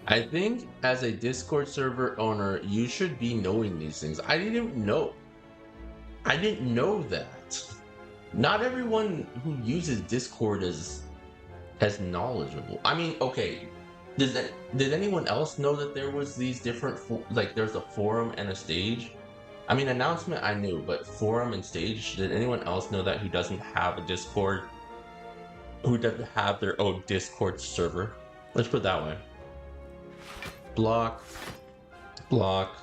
Speaker 1: I think as a Discord server owner, you should be knowing these things. I didn't know. I didn't know that. Not everyone who uses Discord is as knowledgeable. I mean, okay, did anyone else know that there was these different, like there's a forum and a stage? I mean, announcement I knew, but forum and stage, did anyone else know that who doesn't have a Discord, who doesn't have their own Discord server? Let's put it that way. Block, block,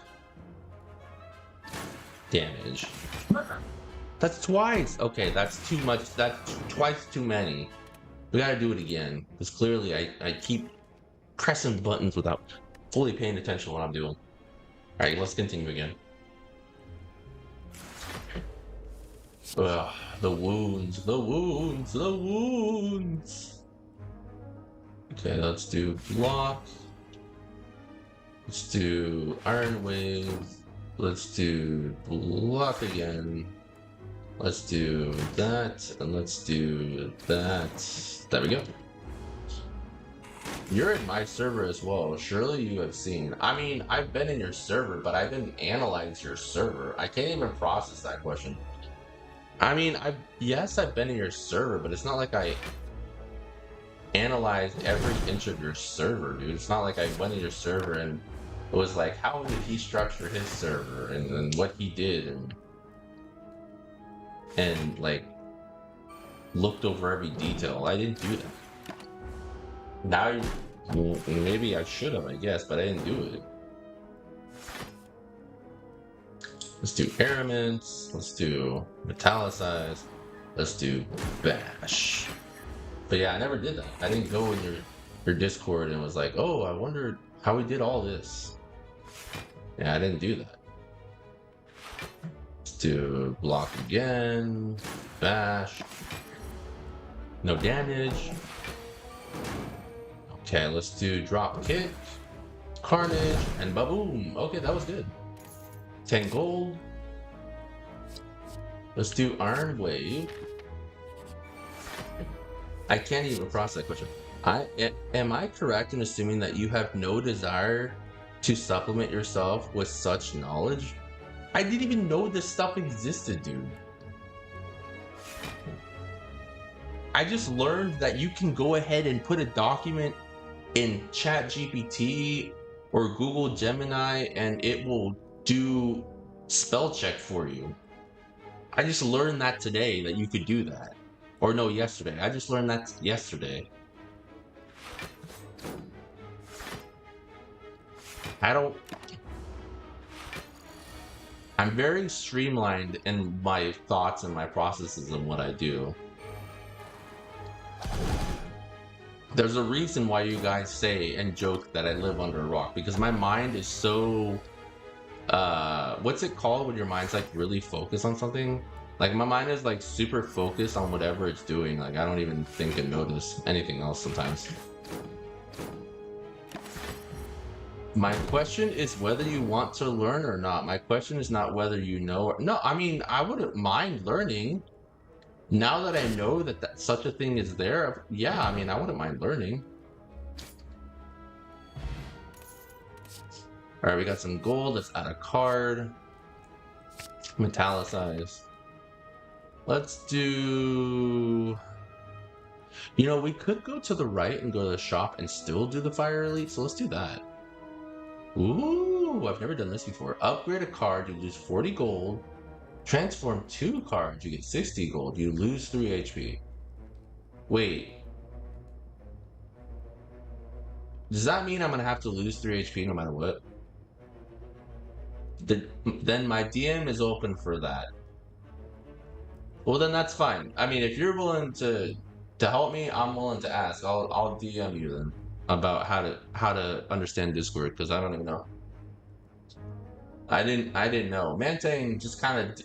Speaker 1: damage. That's twice. Okay, that's too much. That's twice too many. We gotta do it again, because clearly I keep pressing buttons without fully paying attention to what I'm doing. Alright, let's continue again. Ugh, the wounds, the wounds, the wounds. Okay, let's do block. Let's do Iron Wave. Let's do block again. Let's do that, and let's do that. There we go. You're in my server as well. Surely you have seen. I mean, I've been in your server, but I didn't analyze your server. I can't even process that question. I mean, yes, I've been in your server, but it's not like I analyzed every inch of your server, dude. It's not like I went in your server and it was like, how did he structure his server and what he did and like looked over every detail. I didn't do that. Now, maybe I should have, I guess, but I didn't do it. Let's do Araments. Let's do Metallicize. Let's do Bash. But yeah, I never did that. I didn't go in your Discord and was like, oh, I wondered how we did all this. Yeah, I didn't do that. Let's do block again. Bash. No damage. Okay, let's do drop kick. Carnage and ba-boom. Okay, that was good. 10 gold. Let's do Iron Wave. I can't even process that question. Am I correct in assuming that you have no desire to supplement yourself with such knowledge? I didn't even know this stuff existed, dude. I just learned that you can go ahead and put a document in Chat GPT or Google Gemini, and it will do spell check for you. I just learned that today that you could do that. Or no, yesterday. I just learned that yesterday. I'm very streamlined in my thoughts and my processes and what I do. There's a reason why you guys say and joke that I live under a rock, because my mind is so what's it called when your mind's like really focused on something? Like my mind is like super focused on whatever it's doing. Like I don't even think and notice anything else sometimes. My question is whether you want to learn or not. My question is not whether you know or no. I mean, I wouldn't mind learning. Now that I know that such a thing is there, yeah, I mean, I wouldn't mind learning. All right, we got some gold. Let's add a card. Metallicize. Let's do... You know, we could go to the right and go to the shop and still do the Fire Elite, so let's do that. Ooh, I've never done this before. Upgrade a card, you lose 40 gold. Transform 2 cards, you get 60 gold. You lose 3 HP. Wait. Does that mean I'm going to have to lose 3 HP no matter what? Then my DM is open for that. Well, then that's fine. I mean, if you're willing to help me, I'm willing to ask. I'll DM you then about how to understand Discord, because I don't even know. I didn't know. Mantang just kind of...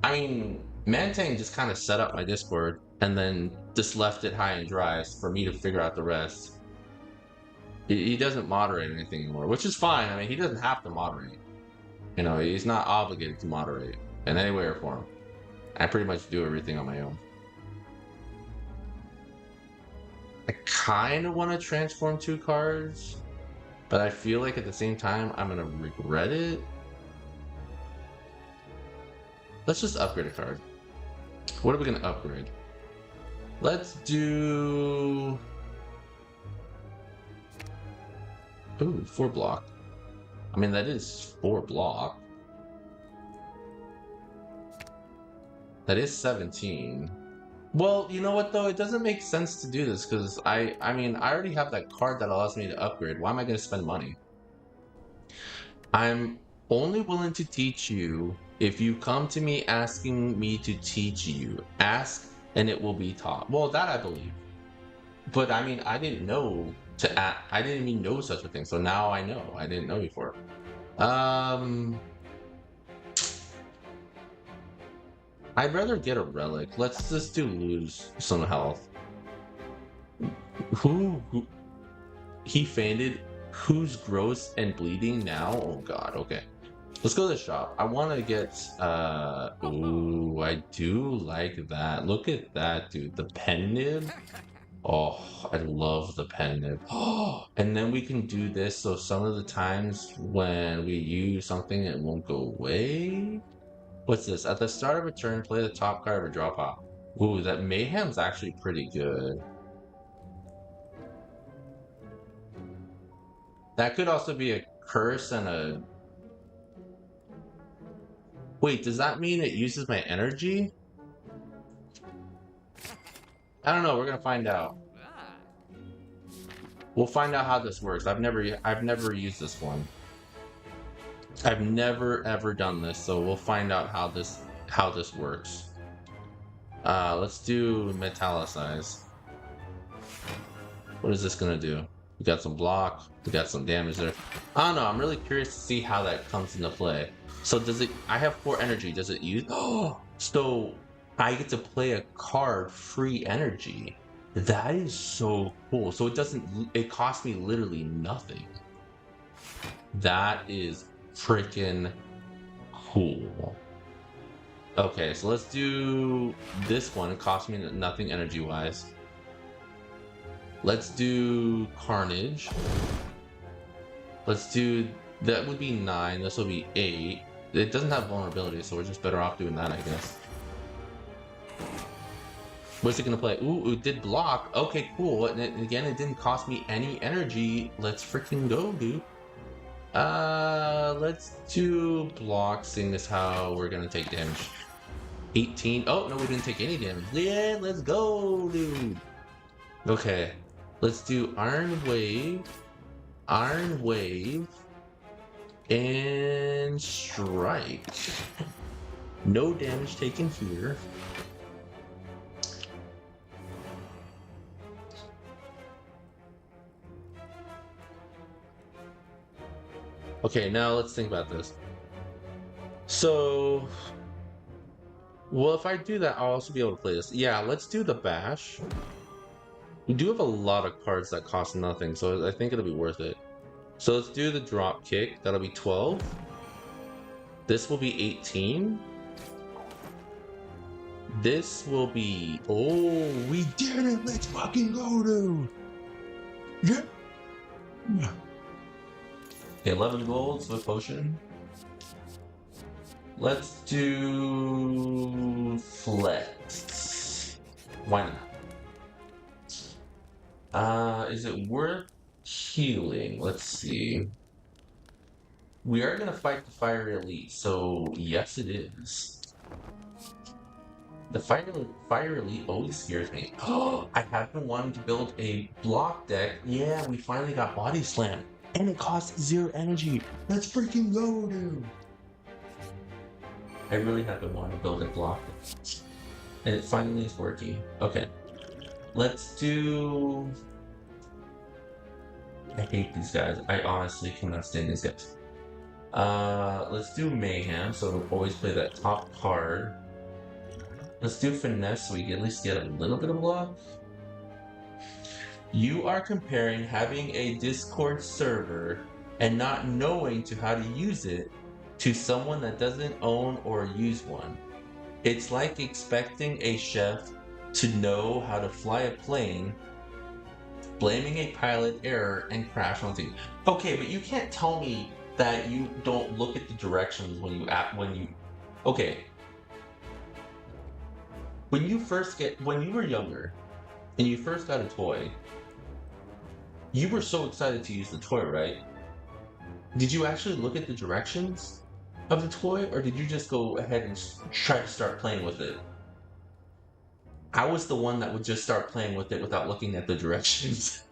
Speaker 1: I mean, Mantang just kind of set up my Discord and then just left it high and dry for me to figure out the rest. He doesn't moderate anything anymore, which is fine. I mean, he doesn't have to moderate. You know, he's not obligated to moderate in any way or form. I pretty much do everything on my own. I kind of want to transform 2 cards, but I feel like at the same time, I'm going to regret it. Let's just upgrade a card. What are we going to upgrade? Let's do... Ooh, 4 block. I mean, that is 4 block. That is 17. Well, you know what though? It doesn't make sense to do this because I mean, I already have that card that allows me to upgrade. Why am I going to spend money? I'm only willing to teach you if you come to me asking me to teach you. Ask and it will be taught. Well, that I believe. But I mean, I didn't know I didn't even know such a thing. So now I know. I didn't know before. I'd rather get a relic. Let's just lose some health. Who he fainted? Who's gross and bleeding now? Oh god, okay. Let's go to the shop. I want to get ooh, I do like that. Look at that, dude. The pen nib. Oh, I love the pen nib. Oh, and then we can do this so some of the times when we use something it won't go away. What's this? At the start of a turn, play the top card of a draw pile. Ooh, that Mayhem's actually pretty good. That could also be a curse and a... Wait, does that mean it uses my energy? I don't know, we're gonna find out. We'll find out how this works. I've never used this one. I've never ever done this, so we'll find out how this works. Let's do metallicize. What is this gonna do? We got some block, we got some damage there. I don't know, I'm really curious to see how that comes into play. So does it, I have 4 energy, does it use, oh, so I get to play a card free energy. That is so cool. So it costs me literally nothing. That is freaking cool. Okay, so let's do this one. It costs me nothing energy wise. Let's do Carnage. Let's do, that would be 9, this will be 8. It doesn't have vulnerability, so we're just better off doing that, I guess. What's it gonna play? Ooh, it did block. Okay, cool. And again, it didn't cost me any energy. Let's freaking go, dude. Let's do block, seeing as how we're gonna take damage. 18. Oh, no, we didn't take any damage. Yeah, let's go, dude. Okay. Let's do Iron Wave, and Strike. No damage taken here. Okay, now let's think about this. So, well, if I do that, I'll also be able to play this. Yeah, let's do the Bash. We do have a lot of cards that cost nothing, so I think it'll be worth it. So let's do the Drop Kick. That'll be 12. This will be 18. This will be... Oh, we did it! Let's fucking go, dude! Yeah! 11 gold, Swift Potion. Let's do... Flex. Why not? Is it worth healing? Let's see. We are going to fight the Fire Elite, so yes it is. The Fire Elite always scares me. Oh, I have been wanting to build a block deck. Yeah, we finally got Body Slam. And it costs 0 energy. Let's freaking go, dude. I really have been wanting to build a block deck. And it finally is working. Okay. Let's do... I hate these guys. I honestly cannot stand these guys. Let's do Mayhem, so we'll always play that top card. Let's do Finesse so we at least get a little bit of block. You are comparing having a Discord server and not knowing how to use it to someone that doesn't own or use one. It's like expecting a chef to know how to fly a plane, blaming a pilot error and crash on things. Okay, but you can't tell me that you don't look at the directions when you okay. When you were younger and you first got a toy, you were so excited to use the toy, right? Did you actually look at the directions of the toy, or did you just go ahead and try to start playing with it? I was the one that would just start playing with it without looking at the directions.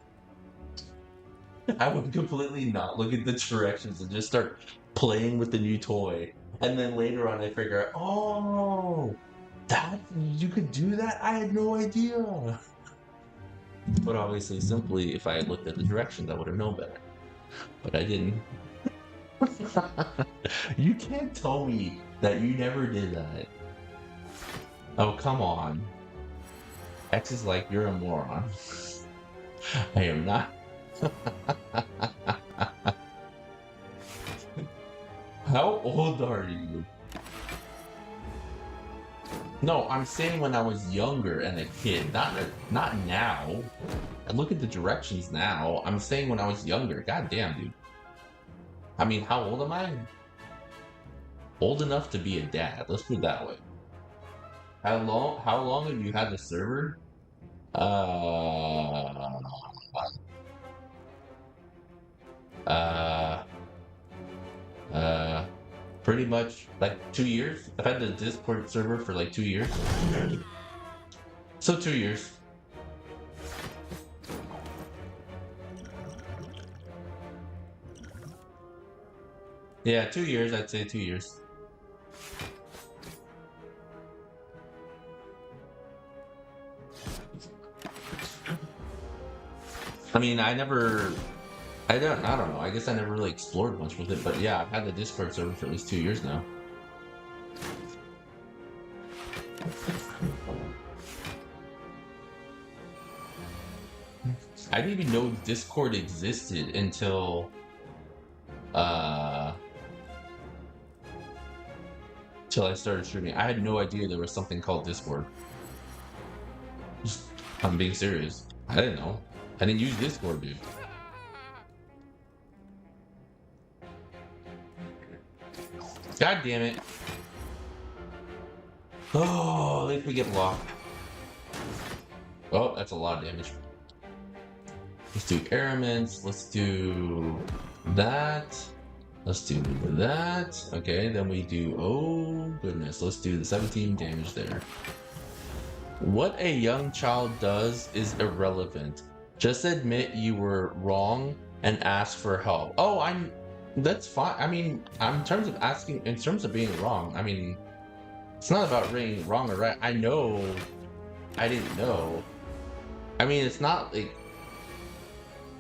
Speaker 1: I would completely not look at the directions and just start playing with the new toy. And then later on I figure out, oh, that you could do that? I had no idea. But obviously, simply, if I had looked at the directions, I would have known better. But I didn't. You can't tell me that you never did that. Oh, come on. X is like, you're a moron. I am not. How old are you? No, I'm saying when I was younger and a kid, not now. I look at the directions now. I'm saying when I was younger. God damn, dude. I mean, how old am I? Old enough to be a dad. Let's put it that way. How long have you had the server? Pretty much like 2 years. I've had the Discord server for like 2 years. So 2 years. Yeah, 2 years, I'd say 2 years. I mean, I don't know. I guess I never really explored much with it, but yeah, I've had the Discord server for at least 2 years now. I didn't even know Discord existed until till I started streaming. I had no idea there was something called Discord. I'm being serious. I didn't know. I didn't use Discord, dude. God damn it. Oh, at least we get blocked. Oh, that's a lot of damage. Let's do airments. Let's do that. Let's do that. Okay, then we do, oh goodness, let's do the 17 damage there. What a young child does is irrelevant. Just admit you were wrong and ask for help. Oh, that's fine. I mean, in terms of asking, in terms of being wrong, I mean, it's not about being wrong or right. I know I didn't know. I mean, it's not like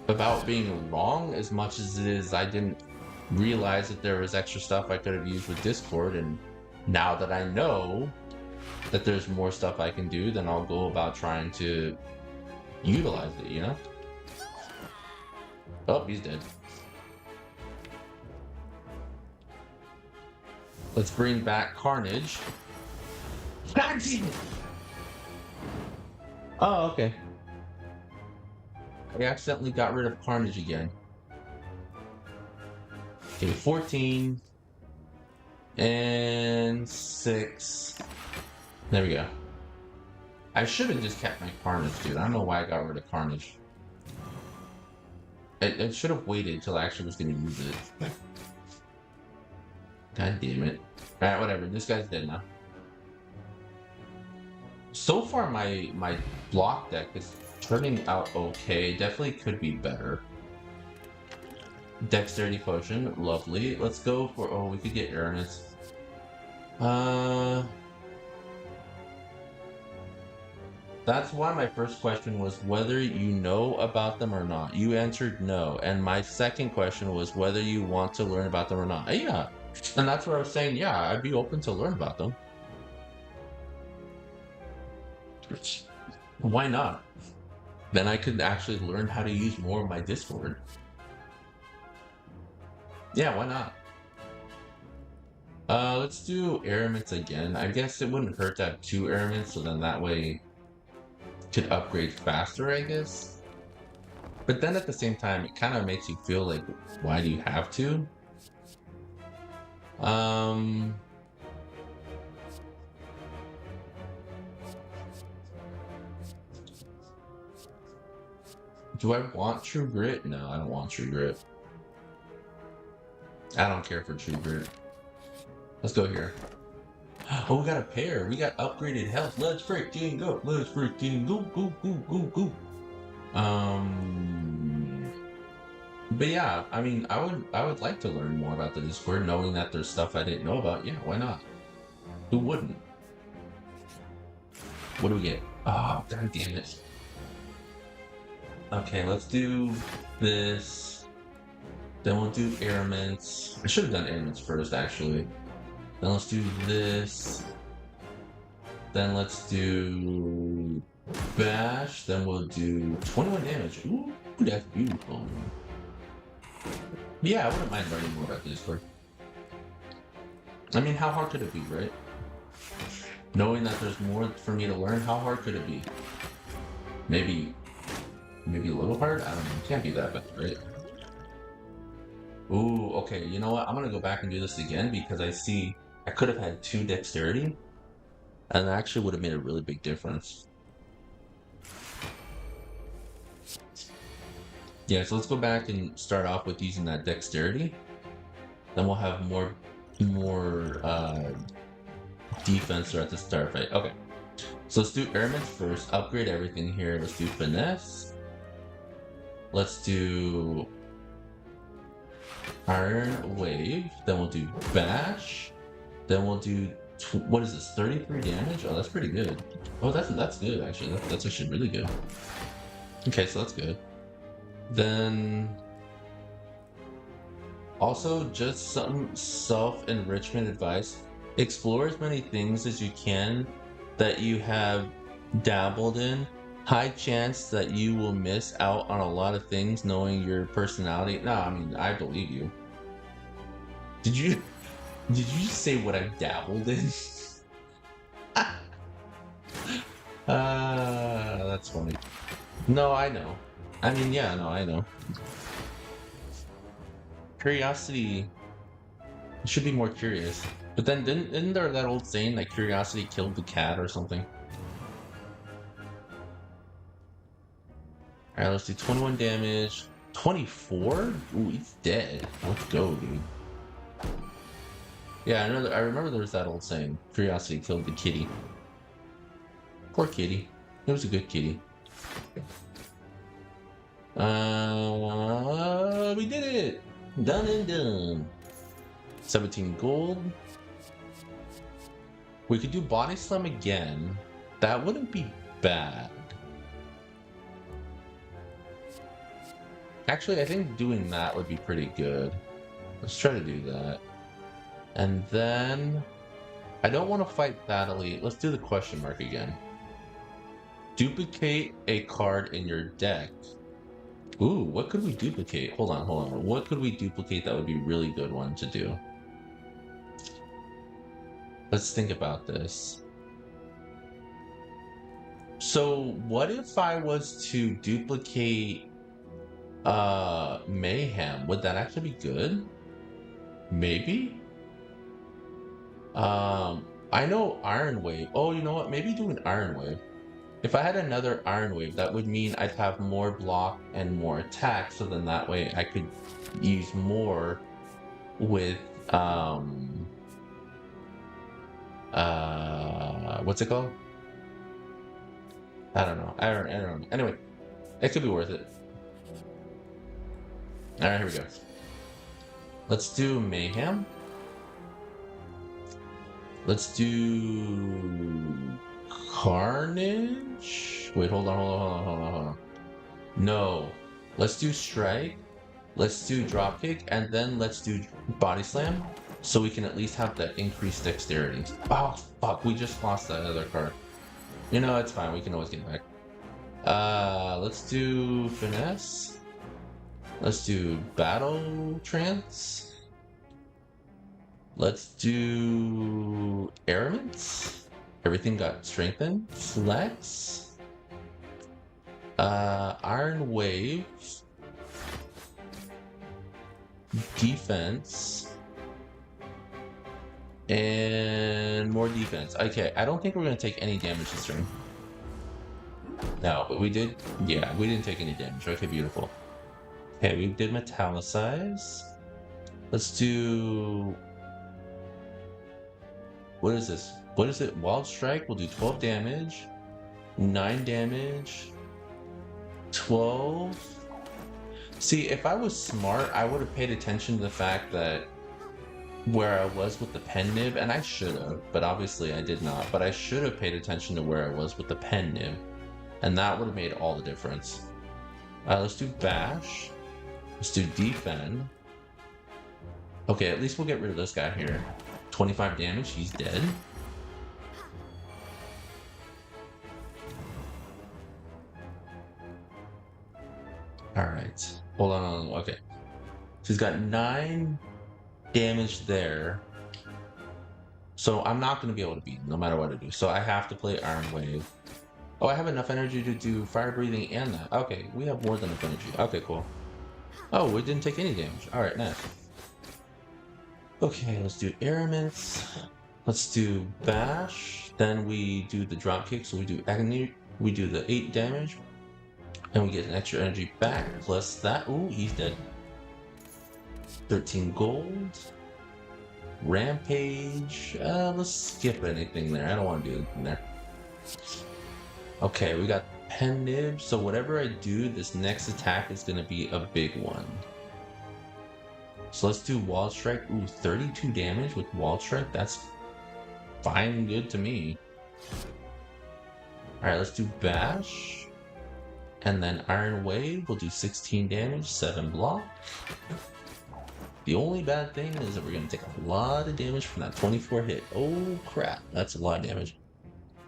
Speaker 1: about being wrong as much as it is I didn't realize that there was extra stuff I could have used with Discord, and now that I know that there's more stuff I can do, then I'll go about trying to utilize it, you know? Oh, he's dead. Let's bring back Carnage. God damn it! Oh, okay. I accidentally got rid of Carnage again. Okay, 14 and 6. There we go. I should have just kept my Carnage, dude. I don't know why I got rid of Carnage. I should have waited till I actually was going to use it. God damn it. Alright, whatever. This guy's dead now. So far, my block deck is turning out okay. Definitely could be better. Dexterity potion, lovely. Let's go for, oh, we could get Uranus. That's why my first question was whether you know about them or not. You answered no. And my second question was whether you want to learn about them or not. Yeah. And that's where I was saying, yeah, I'd be open to learn about them. Why not? Then I could actually learn how to use more of my Discord. Yeah, why not? Let's do airments again. I guess it wouldn't hurt to have 2 airments, so then that way could upgrade faster, I guess. But then at the same time, it kind of makes you feel like, why do you have to? Do I want True Grit? No, I don't want True Grit. I don't care for True Grit. Let's go here. Oh, we got a pair. We got upgraded health. Let's freaking go. Let's freaking go, go, go, go, go, go. But yeah, I mean, I would like to learn more about the Discord, knowing that there's stuff I didn't know about. Yeah, why not? Who wouldn't? What do we get? Oh, god damn it. Okay, let's do this. Then we'll do airments. I should have done airments first, actually. Then let's do this. Then let's do bash. Then we'll do 21 damage. Ooh, that's beautiful. Yeah, I wouldn't mind learning more about the Discord. I mean, how hard could it be, right? Knowing that there's more for me to learn, how hard could it be? Maybe a little hard? I don't know. It can't be that bad, right? Ooh, okay. You know what? I'm gonna go back and do this again because I see I could have had 2 dexterity, and that actually would have made a really big difference. Yeah, so let's go back and start off with using that dexterity. Then we'll have more defense throughout the start fight. Okay, so let's do airments first. Upgrade everything here. Let's do finesse. Let's do Iron Wave. Then we'll do bash. Then we'll do what is this? 33 damage. Oh, that's pretty good. Oh, that's good actually. That's actually really good. Okay, so that's good. Then also just some self-enrichment advice. Explore as many things as you can that you have dabbled in. High chance that you will miss out on a lot of things knowing your personality. No, I mean, I believe you. Did you just say what I've dabbled in? That's funny. No, I know. I mean, yeah, no, I know. Curiosity should be more curious. But then isn't there that old saying that curiosity killed the cat or something? Alright, let's do 21 damage. 24? Ooh, he's dead. Let's go, dude. Yeah, I remember there was that old saying, curiosity killed the kitty. Poor kitty. It was a good kitty. We did it! Done and done. 17 gold. We could do body slam again. That wouldn't be bad. Actually, I think doing that would be pretty good. Let's try to do that. And then I don't want to fight that elite. Let's do the question mark again. Duplicate a card in your deck. Ooh, what could we duplicate? Hold on. What could we duplicate that would be a really good one to do? Let's think about this. So what if I was to duplicate Mayhem? Would that actually be good? Maybe? I know Iron Wave. Oh, you know what? Maybe do an Iron Wave. If I had another Iron Wave, that would mean I'd have more block and more attack, so then that way I could use more with, what's it called? I don't know. I don't know. Anyway, it could be worth it. Alright, here we go. Let's do Mayhem. Let's do Carnage. Wait, hold on. No. Let's do Strike. Let's do Dropkick, and then let's do Body Slam, so we can at least have that increased dexterity. Oh, fuck. We just lost that other card. You know, it's fine. We can always get it back. Let's do Finesse. Let's do Battle Trance. Let's do Airments. Everything got strengthened. Flex. Iron Wave. Defense. And more defense. Okay, I don't think we're going to take any damage this turn. No, but we did. Yeah, we didn't take any damage. Okay, beautiful. Okay, we did Metallicize. Let's do... What is this? What is it? Wild Strike will do 12 damage. 9 damage. 12. See, if I was smart, I would have paid attention to the fact that where I was with the pen nib, and I should have, but obviously I did not. But I should have paid attention to where I was with the pen nib, and that would have made all the difference. Let's do Bash. Let's do Defend. Okay, at least we'll get rid of this guy here. 25 damage, he's dead. Alright. Hold on. Okay. So he's got 9 damage there. So I'm not going to be able to beat him no matter what I do. So I have to play Iron Wave. Oh, I have enough energy to do Fire Breathing and that. Okay, we have more than enough energy. Okay, cool. Oh, we didn't take any damage. Alright, nice. Okay, let's do Airments. Let's do Bash. Then we do the Dropkick. So we do Agony. We do the 8 damage. And we get an extra energy back. Plus that. Ooh, he's dead. 13 gold. Rampage. Let's skip anything there. I don't want to do anything there. Okay, we got Pen Nib. So whatever I do, this next attack is going to be a big one. So let's do Wall Strike. Ooh, 32 damage with Wall Strike. That's fine, good to me. Alright, let's do Bash. And then Iron Wave will do 16 damage, 7 block. The only bad thing is that we're going to take a lot of damage from that 24 hit. Oh crap, that's a lot of damage.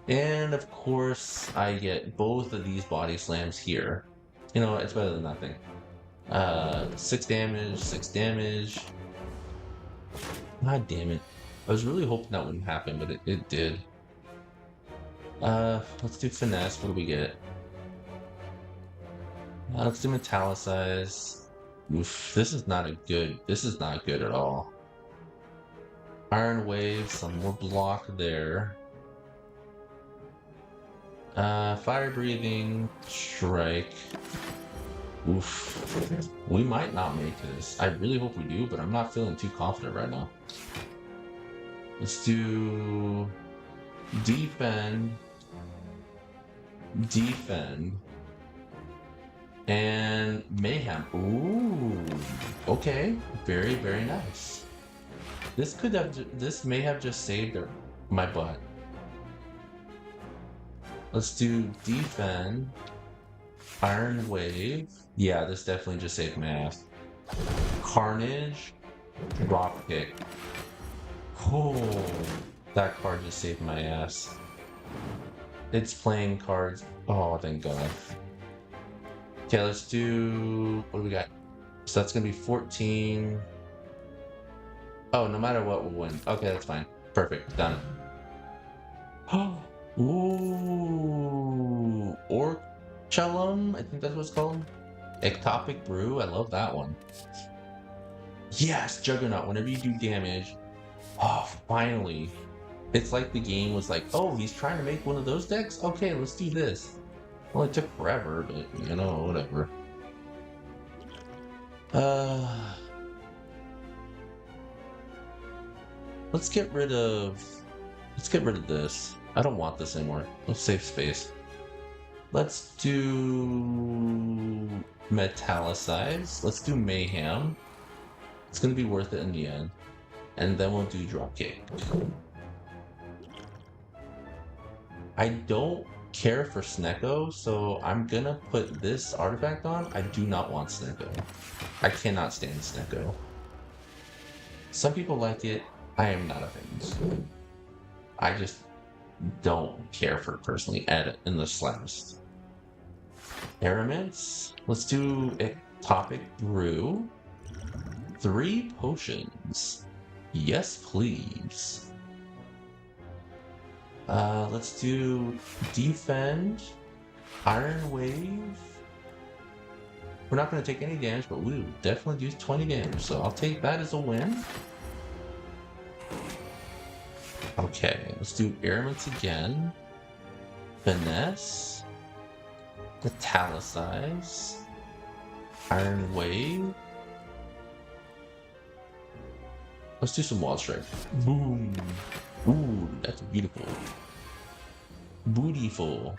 Speaker 1: And of course, I get both of these body slams here. You know, it's better than nothing. 6 damage, 6 damage. God damn it. I was really hoping that wouldn't happen, but it did. Let's do Finesse. What do we get? Let's do Metallicize. Oof, this is not good at all. Iron Wave, some more block there. Fire Breathing, Strike. Oof. We might not make this. I really hope we do, but I'm not feeling too confident right now. Let's do defend, defend, and mayhem. Ooh, okay, very, very nice. This may have just saved my butt. Let's do defend, iron wave. Yeah, this definitely just saved my ass. Carnage, drop kick. Oh, that card just saved my ass. It's playing cards. Oh, thank God. Okay, let's do... What do we got? So that's going to be 14. Oh, no matter what, we'll win. Okay, that's fine. Perfect. Done. Ooh. Orchelum? I think that's what it's called. Ectopic Brew. I love that one. Yes, Juggernaut. Whenever you do damage... Oh, finally. It's like the game was like, oh, he's trying to make one of those decks? Okay, let's do this. Well, it took forever, but, you know, whatever. Let's get rid of this. I don't want this anymore. Let's save space. Let's do Metallicize. Let's do Mayhem. It's gonna be worth it in the end. And then we'll do Dropkick. I don't care for Snecko, so I'm gonna put this artifact on. I do not want Snecko. I cannot stand Snecko. Some people like it. I am not a fan. I just don't care for it personally in the slightest. Araments. Let's do Ectopic Brew. 3 potions. Yes, please. Let's do defend, iron wave. We're not going to take any damage, but we will definitely do 20 damage, so I'll take that as a win. Okay, let's do airments again. Finesse, Metallicize, iron wave. Let's do some Wild Strike. Boom. Ooh, that's beautiful. Bootyful.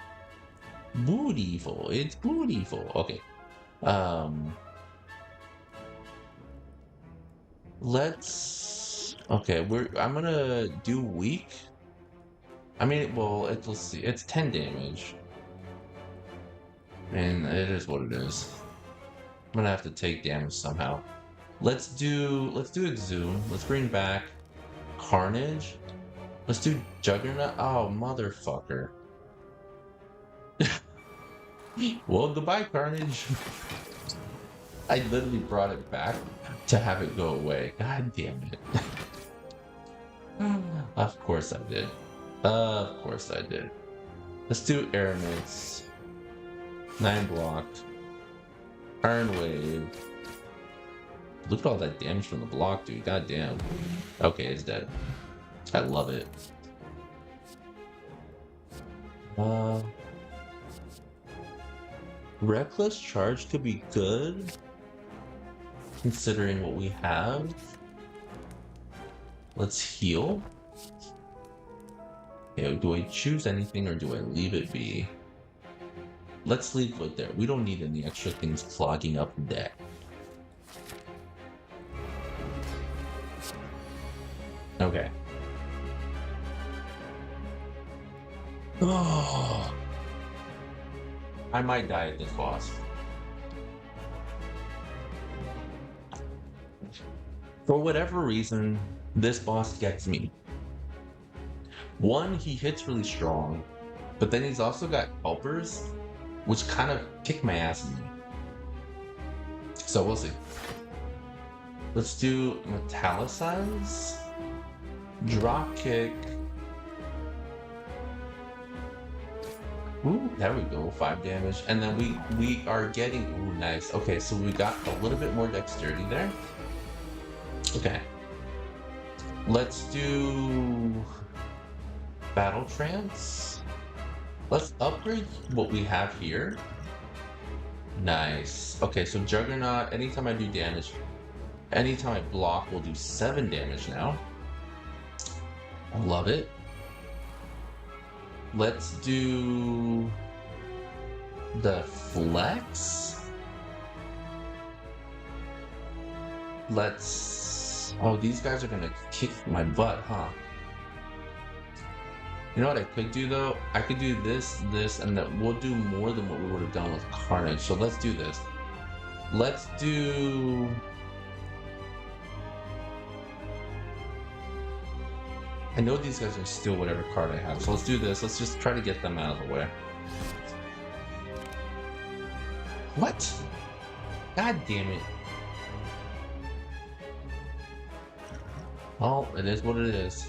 Speaker 1: Bootyful. It's bootyful. Okay. Let's... Okay, I'm gonna do weak. I mean, well, let's see. It's 10 damage. And it is what it is. I'm gonna have to take damage somehow. Let's do Exhume. Let's bring back Carnage. Let's do Juggernaut. Oh, motherfucker. Well, goodbye, Carnage. I literally brought it back to have it go away. God damn it. Of course I did. Of course I did. Let's do Airmates. 9 blocked. Iron Wave. Look at all that damage from the block, dude. God damn. Okay, it's dead. I love it. Reckless Charge could be good, considering what we have. Let's heal. Okay, do I choose anything or do I leave it be? Let's leave it there. We don't need any extra things clogging up the deck. Okay. Oh, I might die at this boss. For whatever reason, this boss gets me. One, he hits really strong, but then he's also got helpers, which kind of kick my ass in me. So we'll see. Let's do Metallicize, drop kick. Ooh, there we go, 5 damage. And then we are getting, ooh, nice. Okay, so we got a little bit more dexterity there. Okay. Let's do Battle Trance. Let's upgrade what we have here. Nice. Okay, so Juggernaut, anytime I do damage, anytime I block, will do 7 damage now. I love it. Let's do the flex. Let's... Oh, these guys are gonna kick my butt, huh? You know what I could do, though? I could do this, and that we'll do more than what we would have done with Carnage. So let's do this. Let's do... I know these guys are steal whatever card I have, so let's do this. Let's just try to get them out of the way. What? God damn it. Oh, it is what it is.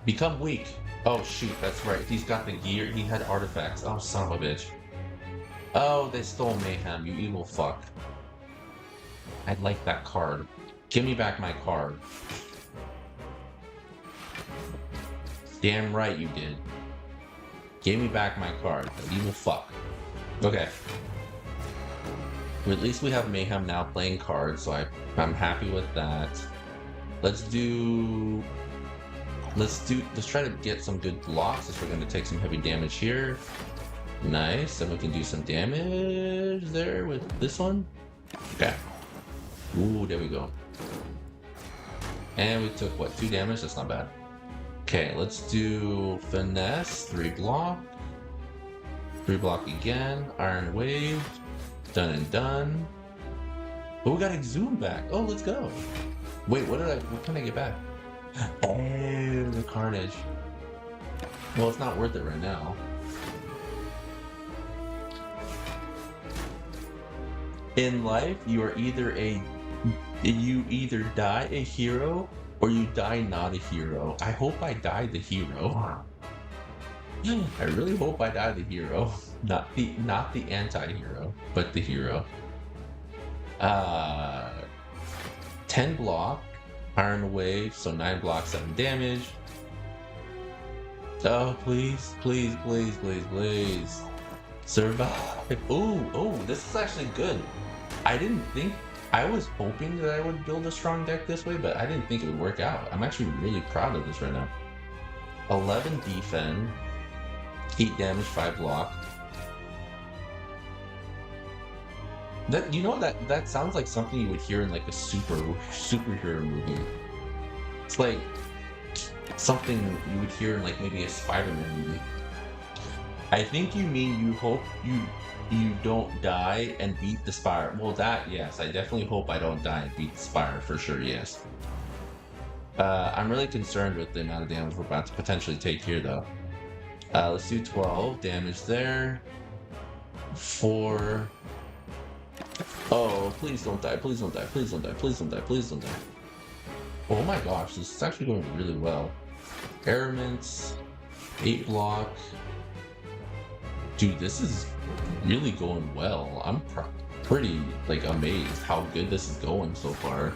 Speaker 1: Become weak. Oh shoot, that's right. He's got the gear. He had artifacts. Oh, son of a bitch. Oh, they stole Mayhem, you evil fuck. I'd like that card. Give me back my card. Damn right you did. Give me back my card, you evil fuck. Okay. Well, at least we have Mayhem now playing cards, so I'm happy with that. Let's try to get some good blocks if we're going to take some heavy damage here. Nice, and we can do some damage there with this one. Okay. Ooh, there we go. And we took, what, 2 damage? That's not bad. Okay, let's do Finesse, 3 block. 3 block again, Iron Wave. Done and done. Oh, we got Exhume back. Oh, let's go. Wait, what can I get back? Oh, the Carnage. Well, it's not worth it right now. In life, you either die a hero or you die not a hero. I hope I die the hero. I really hope I die the hero. Not the anti-hero, but the hero. 10 block. Iron Wave, so 9 block, 7 damage. Oh, please, please, please, please, please. Survive. Oh, this is actually good. I was hoping that I would build a strong deck this way, but I didn't think it would work out. I'm actually really proud of this right now. 11 defend, 8 damage, 5 block. That sounds like something you would hear in like a superhero movie. It's like something you would hear in like maybe a Spider-Man movie. I think you mean you hope you don't die and beat the Spire. Well, that, yes, I definitely hope I don't die and beat the Spire for sure, yes. I'm really concerned with the amount of damage we're about to potentially take here though. Let's do 12 damage there. 4. Oh, please don't die, please don't die, please don't die, please don't die, please don't die. Oh my gosh, this is actually going really well. Airments, 8 block. Dude, this is really going well. I'm pretty like amazed how good this is going so far.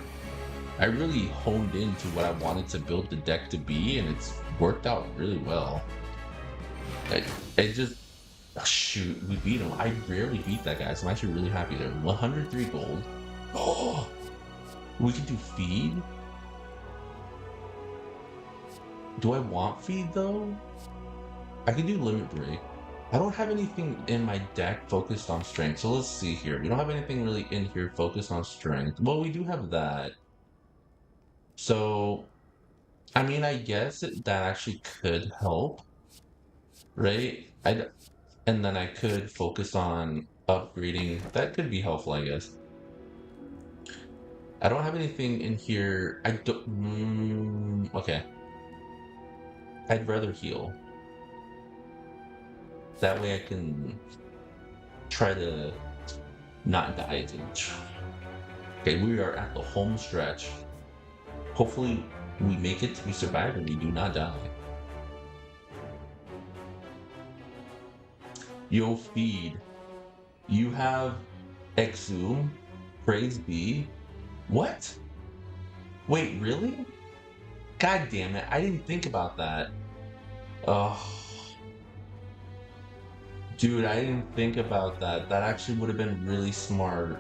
Speaker 1: I really honed into what I wanted to build the deck to be, and it's worked out really well. It just... Oh, shoot, we beat him. I rarely beat that guy, so I'm actually really happy there. 103 gold. Oh, we can do feed. Do I want feed though? I can do limit break. I don't have anything in my deck focused on strength, so let's see here. We don't have anything really in here focused on strength. Well, we do have that. So, I mean, I guess that actually could help, right? And then I could focus on upgrading. That could be helpful, I guess. I don't have anything in here. I don't... okay. I'd rather heal. That way I can try to not die as much. Okay, we are at the home stretch. Hopefully we make it, we survive, and we do not die. Yo, feed. You have Exhume, Praise Be. What? Wait, really? God damn it, I didn't think about that. Oh. Dude, I didn't think about that. That actually would have been really smart.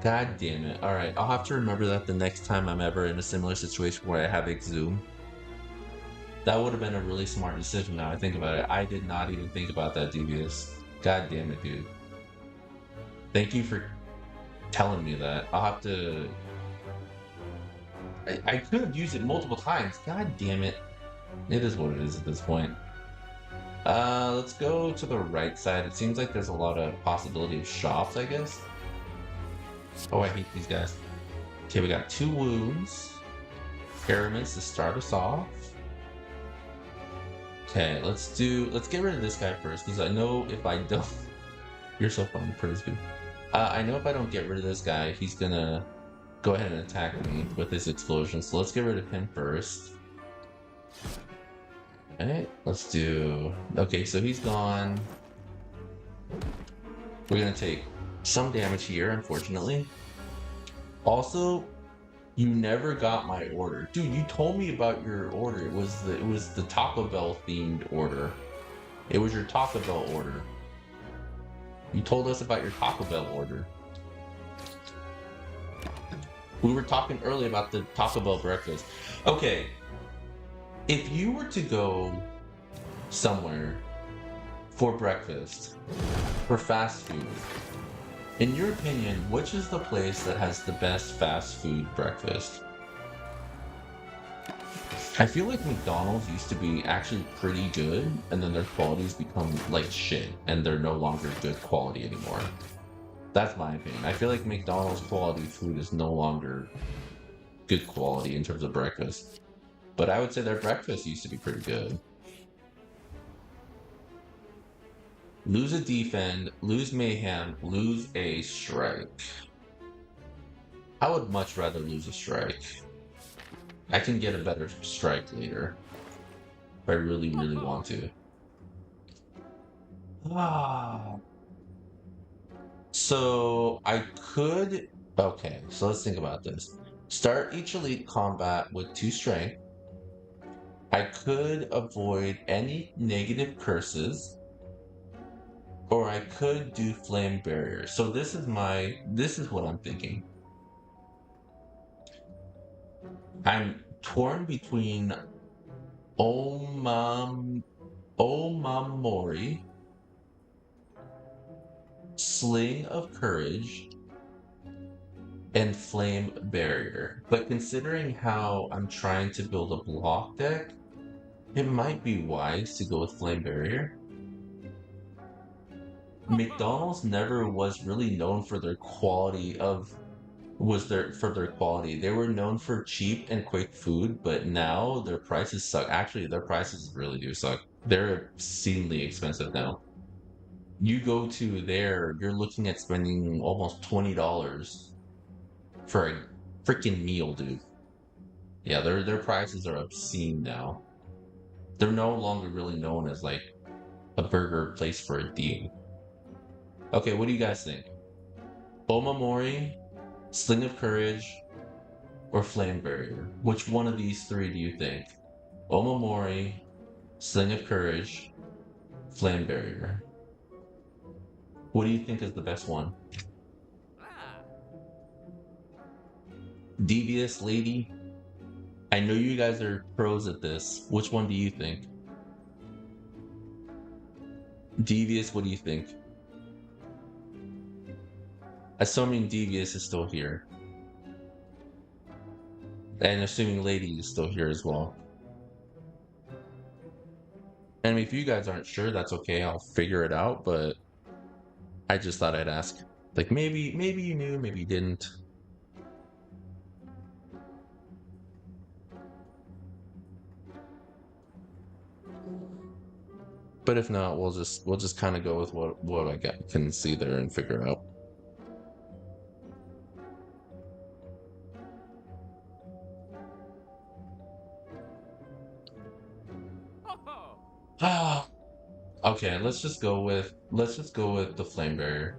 Speaker 1: God damn it. Alright, I'll have to remember that the next time I'm ever in a similar situation where I have Exhume. That would have been a really smart decision now I think about it. I did not even think about that, Devious. God damn it, dude. Thank you for telling me that. I'll have to... I could have used it multiple times. God damn it. It is what it is at this point. Let's go to the right side. It seems like there's a lot of possibility of shops, I guess. Oh, I hate these guys. Okay, we got 2 wounds. Pyramids to start us off. Okay, let's get rid of this guy first, because I know if I don't... You're so fun, praise good. I know if I don't get rid of this guy, he's gonna go ahead and attack me with his explosion. So let's get rid of him first. Alright, let's do... Okay, so he's gone. We're gonna take some damage here, unfortunately. Also, you never got my order. Dude, you told me about your order. It was the Taco Bell themed order. It was your Taco Bell order. You told us about your Taco Bell order. We were talking earlier about the Taco Bell breakfast. Okay. If you were to go somewhere for breakfast, for fast food, in your opinion, which is the place that has the best fast food breakfast? I feel like McDonald's used to be actually pretty good, and then their quality's become like shit, and they're no longer good quality anymore. That's my opinion. I feel like McDonald's quality food is no longer good quality in terms of breakfast. But I would say their breakfast used to be pretty good. Lose a defend, lose mayhem, lose a strike. I would much rather lose a strike. I can get a better strike later. If I really, really want to. So I could... Okay, so let's think about this. Start each elite combat with 2 strength. I could avoid any negative curses. Or I could do flame barrier. So this is what I'm thinking. I'm torn between Omamori, Sling of Courage, and Flame Barrier. But considering how I'm trying to build a block deck, it might be wise to go with Flame Barrier. McDonald's never was really known for their quality of for their quality. They were known for cheap and quick food, but now their prices suck. Actually, their prices really do suck. They're obscenely expensive now. You go to there, you're looking at spending almost $20 for a freaking meal, dude. Yeah, their prices are obscene now. They're no longer really known as like a burger place for a deal. Okay, what do you guys think? Omamori, Sling of Courage, or Flame Barrier? Which one of these 3 do you think? Omamori, Sling of Courage, Flame Barrier. What do you think is the best one? Devious Lady? I know you guys are pros at this. Which one do you think? Devious, what do you think? Assuming Devious is still here. And assuming Lady is still here as well. And if you guys aren't sure, that's okay. I'll figure it out, but I just thought I'd ask. Like, maybe you knew, maybe you didn't. But if not, we'll just kind of go with what I can see there and figure out. Ah. Okay, let's just go with the Flame Barrier.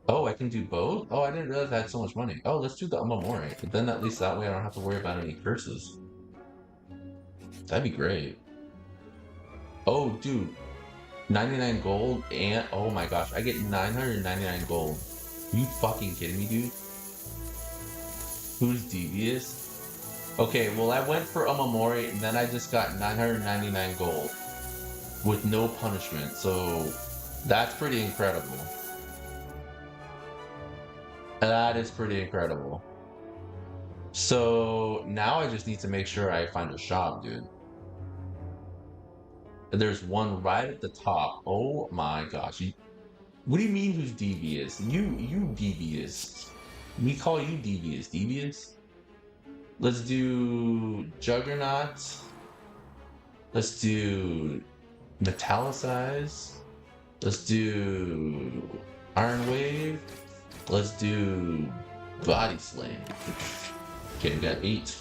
Speaker 1: Oh, I can do both? Oh, I didn't realize I had so much money. Oh, let's do the Omamori. But then at least that way I don't have to worry about any curses. That'd be great. Oh, dude. 99 gold and oh my gosh, I get 999 gold. You fucking kidding me, dude? Who's devious? Okay, well I went for Omamori and then I just got 999 gold with no punishment, so that's pretty incredible. That is pretty incredible. So now I just need to make sure I find a shop, dude. There's one right at the top. Oh my gosh. What do you mean who's devious? You devious. We call you devious. Devious? Let's do Juggernaut. Let's do Metallicize. Let's do Iron Wave. Let's do Body Slam. Okay, we got 8.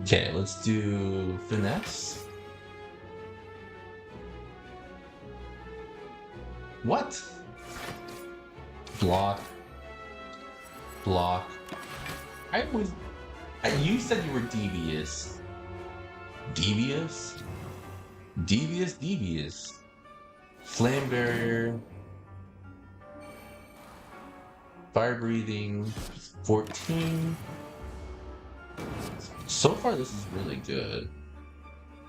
Speaker 1: Okay, let's do Finesse. What? Block. Block. You said you were devious. Devious? Devious. Flame barrier. Fire breathing. 14. So far, this is really good.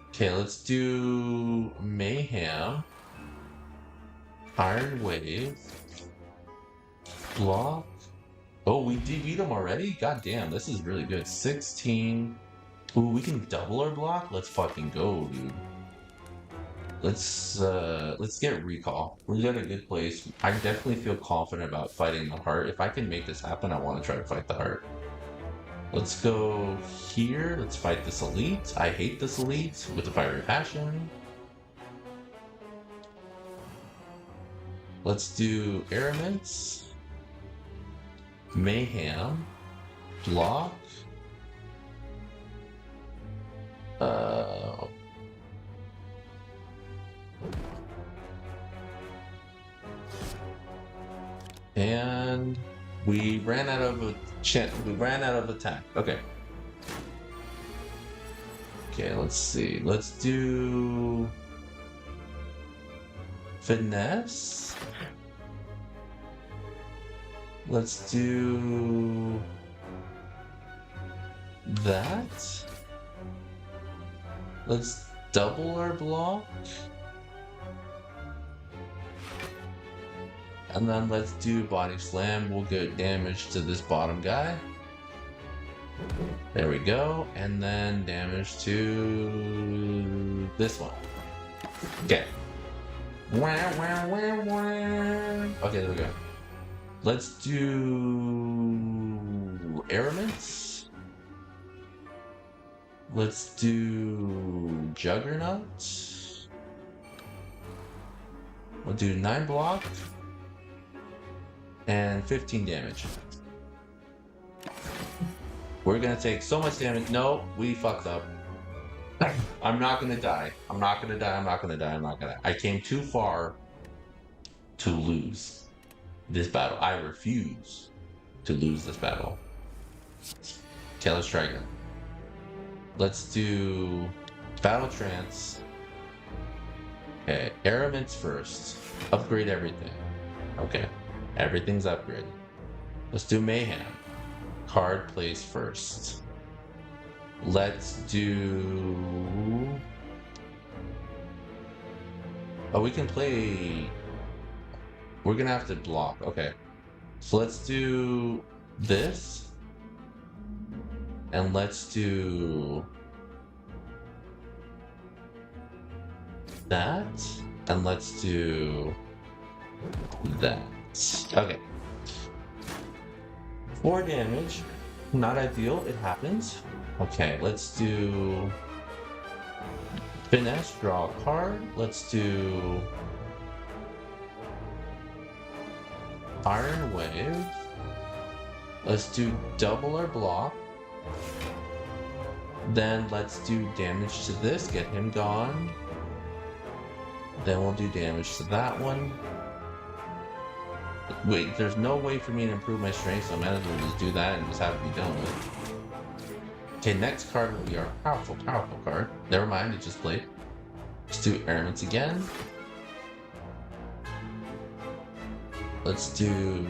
Speaker 1: Okay, let's do Mayhem. Iron Wave. Block. Oh, we beat them already? God damn, this is really good. 16. Ooh, we can double our block? Let's fucking go, dude. Let's get recall. We're at a good place. I definitely feel confident about fighting the heart. If I can make this happen, I want to try to fight the heart. Let's go here. Let's fight this elite. I hate this elite with the fiery passion. Let's do Araments. Mayhem. Block. And we ran out of attack. Okay. Okay, let's see. Let's do Finesse. Let's do that. Let's double our block. And then let's do Body Slam. We'll get damage to this bottom guy. There we go. And then damage to this one. Okay. Okay, there we go. Let's do Araments. Let's do Juggernaut. We'll do 9 block. And 15 damage. We're gonna take so much damage. No, we fucked up. I'm not gonna die. I came too far to lose this battle. I refuse to lose this battle. Okay, let's try again. Let's do Battle Trance. Okay, Araments first. Upgrade everything. Okay. Everything's upgraded. Let's do Mayhem. Card plays first. Let's do... Oh, we can play... We're gonna have to block. Okay. So let's do this. And let's do... that. And let's do... that. Okay. 4 damage. Not ideal. It happens. Okay, let's do Finesse, draw a card. Let's do Iron Wave. Let's do double our block. Then let's do damage to this, get him gone. Then we'll do damage to that one. Wait, there's no way for me to improve my strength, so I might as well just do that and just have it be done with. Okay, next card will be our powerful card. Never mind, it just played. Let's do ailments again. Let's do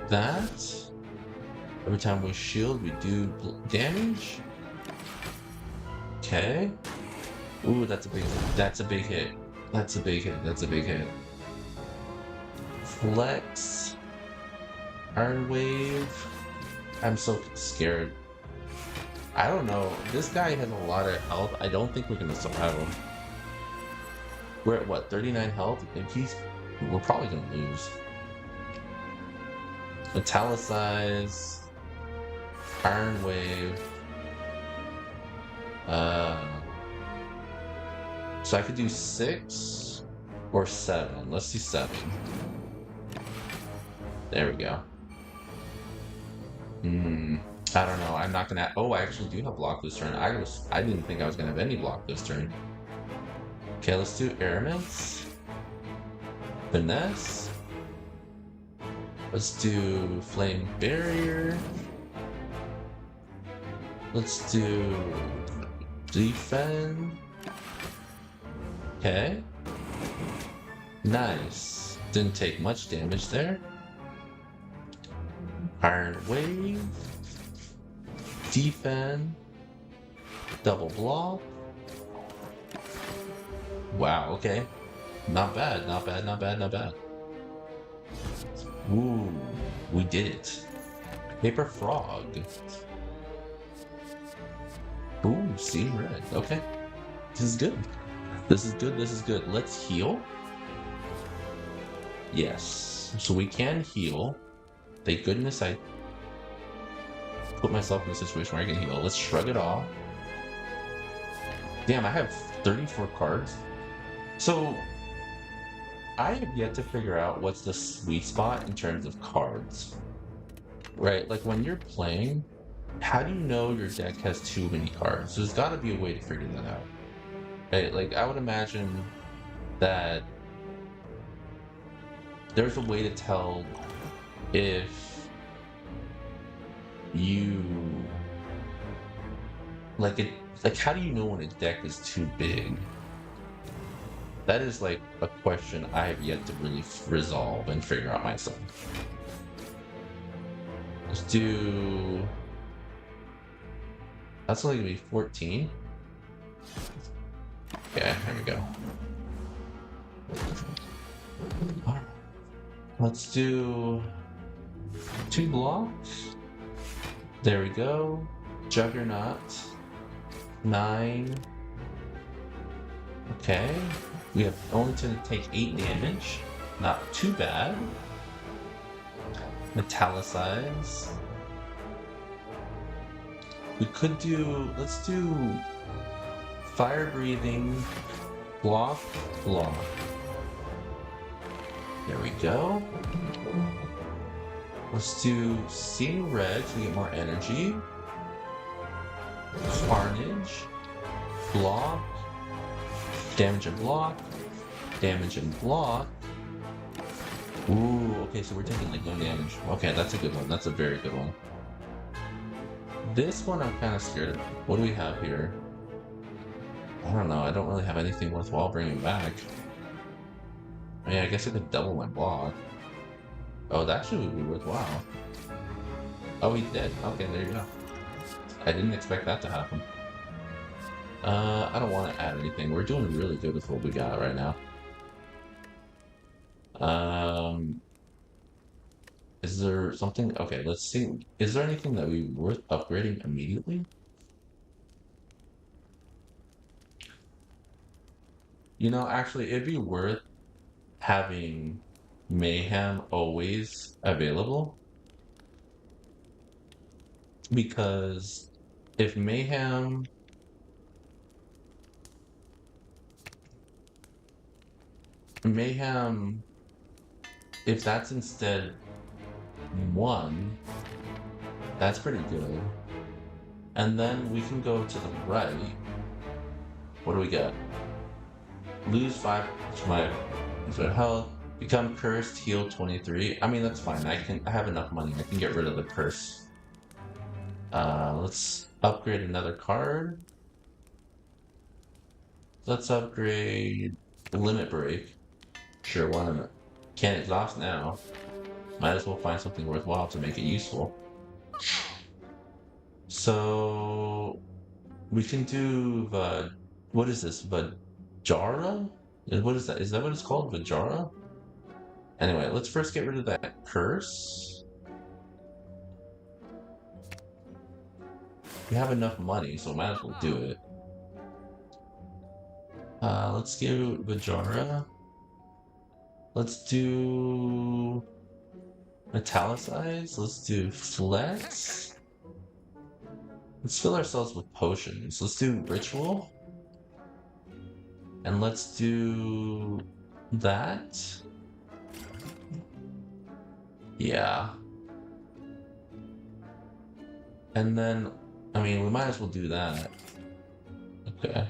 Speaker 1: that. Every time we shield, we do damage. Okay. Ooh, that's a big hit. That's a big hit. That's a big hit. That's a big hit. Flex. Iron Wave. I'm so scared. I don't know. This guy has a lot of health. I don't think we're gonna survive him. We're at what, 39 health? We're probably gonna lose. Metallicize. Iron Wave. So I could do 6 or 7. Let's do 7. There we go. I don't know. I'm not gonna. Oh, I actually do have block this turn. I didn't think I was gonna have any block this turn. Okay, let's do ailments. Finesse. Let's do flame barrier. Let's do defend. Okay. Nice. Didn't take much damage there. Iron Wave. Defend. Double block. Wow, okay. Not bad, not bad, not bad, not bad. Ooh, we did it. Paper Frog. Ooh, see red. Okay. This is good. This is good, this is good. Let's heal. Yes. So we can heal. Thank goodness I put myself in a situation where I can heal. Let's shrug it off. Damn, I have 34 cards. So I have yet to figure out what's the sweet spot in terms of cards. Right? Like when you're playing, how do you know your deck has too many cards? There's got to be a way to figure that out. Right? Like I would imagine that there's a way to tell if you like it. Like how do you know when a deck is too big? That is like a question I have yet to really resolve and figure out myself. Let's do. That's only gonna be 14. Okay, there we go. Alright. Let's do 2 blocks. There we go. Juggernaut. 9. Okay. We have only to take 8 damage. Not too bad. Metallicize. We could do. Let's do fire breathing. Block. Block. There we go. Let's do seeing red to get more energy. Carnage. Block. Damage and block. Damage and block. Ooh, okay, so we're taking like no damage. Okay, that's a good one. That's a very good one. This one I'm kind of scared of. What do we have here? I don't know. I don't really have anything worthwhile bringing back. I mean, I guess I could double my block. Oh, that should be worthwhile. Oh, he did? Okay, there you go. I didn't expect that to happen. I don't want to add anything. We're doing really good with what we got right now. Is there something? Okay, let's see. Is there anything that we worth upgrading immediately? You know, actually, it'd be worth having Mayhem always available. Because if Mayhem... Mayhem... If that's instead 1, that's pretty good. And then we can go to the right. What do we got? Lose 5 to my health. Become cursed, heal 23. I mean, that's fine. I have enough money. I can get rid of the curse. Let's upgrade another card. Let's upgrade Limit Break. Sure, why not? Can't exhaust now. Might as well find something worthwhile to make it useful. So we can do the what is this? Vajara? What is that? Is that what it's called? Vajara? Anyway, let's first get rid of that curse. We have enough money, so might as well do it. Let's do Vajara. Let's do Metallicize. Let's do Flex. Let's fill ourselves with potions. Let's do Ritual. And let's do that. Yeah. And then, I mean, we might as well do that. Okay.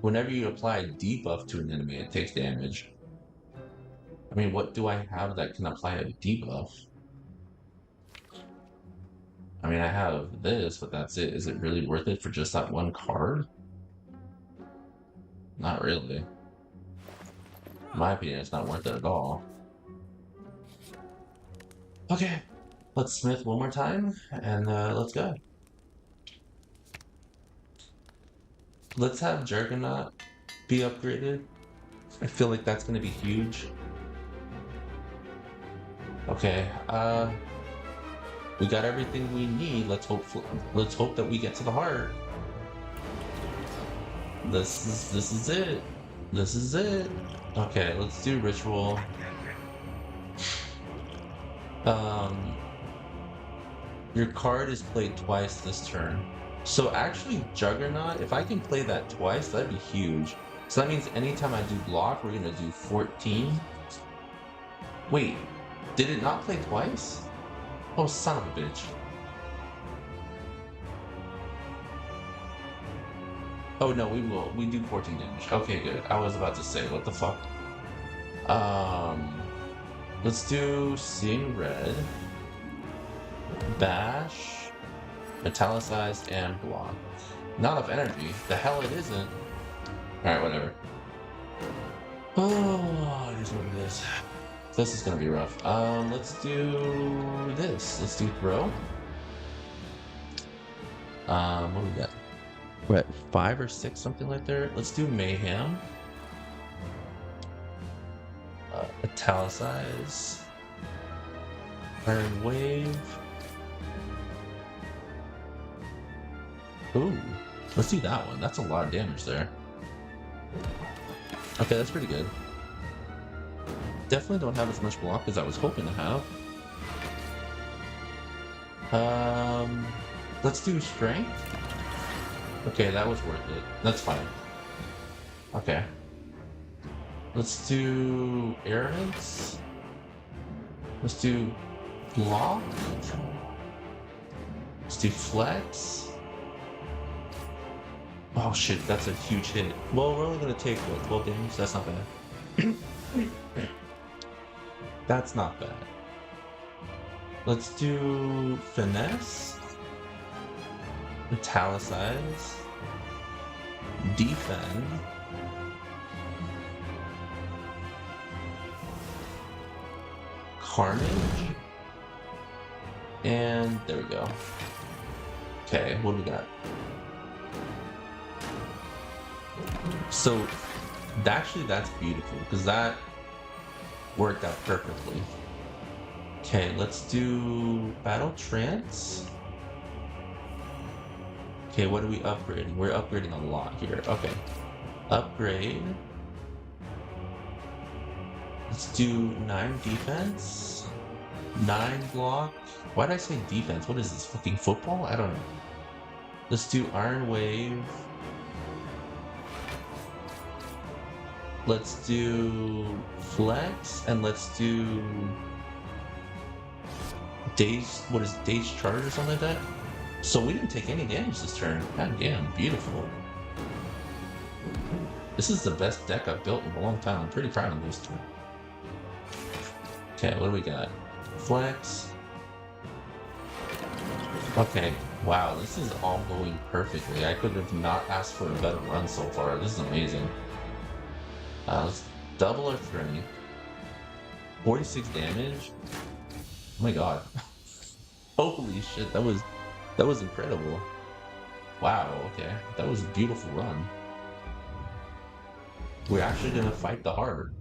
Speaker 1: Whenever you apply a debuff to an enemy, it takes damage. I mean, what do I have that can apply a debuff? I mean, I have this, but that's it. Is it really worth it for just that one card? Not really. In my opinion, it's not worth it at all. Okay, let's smith one more time, and let's go. Let's have Juggernaut be upgraded. I feel like that's going to be huge. Okay, we got everything we need. Let's hope that we get to the heart. This is it. This is it. Okay, let's do ritual. Your card is played twice this turn. So actually, Juggernaut, if I can play that twice, that'd be huge. So that means anytime I do block, we're gonna do 14. Wait, did it not play twice? Oh, son of a bitch. Oh no, we will. We do 14 damage. Okay, good. I was about to say, what the fuck? Let's do Seeing Red, Bash, Metallicized, and Block. Not enough energy. The hell it isn't. Alright, whatever. Oh, it is what it is. This is gonna be rough. Let's do this. Let's do Throw. What do we got? We're at 5 or 6, something like that. Let's do Mayhem. Italicize. Iron Wave. Ooh, let's do that one. That's a lot of damage there. Okay, that's pretty good. Definitely don't have as much block as I was hoping to have. Let's do Strength. Okay, that was worth it. That's fine. Okay. Let's do Arrogance. Let's do Block. Let's do Flex. Oh shit, that's a huge hit. Well, we're only gonna take, what, 12 damage? That's not bad. That's not bad. Let's do Finesse. Metallicize. Defend. Carnage. And there we go. Okay, what do we got? So, actually that's beautiful, because that worked out perfectly. Okay, let's do Battle Trance. Okay, what are we upgrading? We're upgrading a lot here. Okay. Upgrade. Let's do 9 defense. 9 block. Why did I say defense? What is this, fucking football? I don't know. Let's do Iron Wave. Let's do Flex, and let's do Days, what is it, Days Charge or something like that? So we didn't take any damage this turn. God damn, beautiful. This is the best deck I've built in a long time. I'm pretty proud of this turn. Okay, what do we got? Flex. Okay, Wow, this is all going perfectly. I could have not asked for a better run so far. This is amazing. Let's double our strength. 46 damage. Oh my god. Holy shit, that was incredible. Wow, okay. That was a beautiful run. We're actually gonna fight the heart.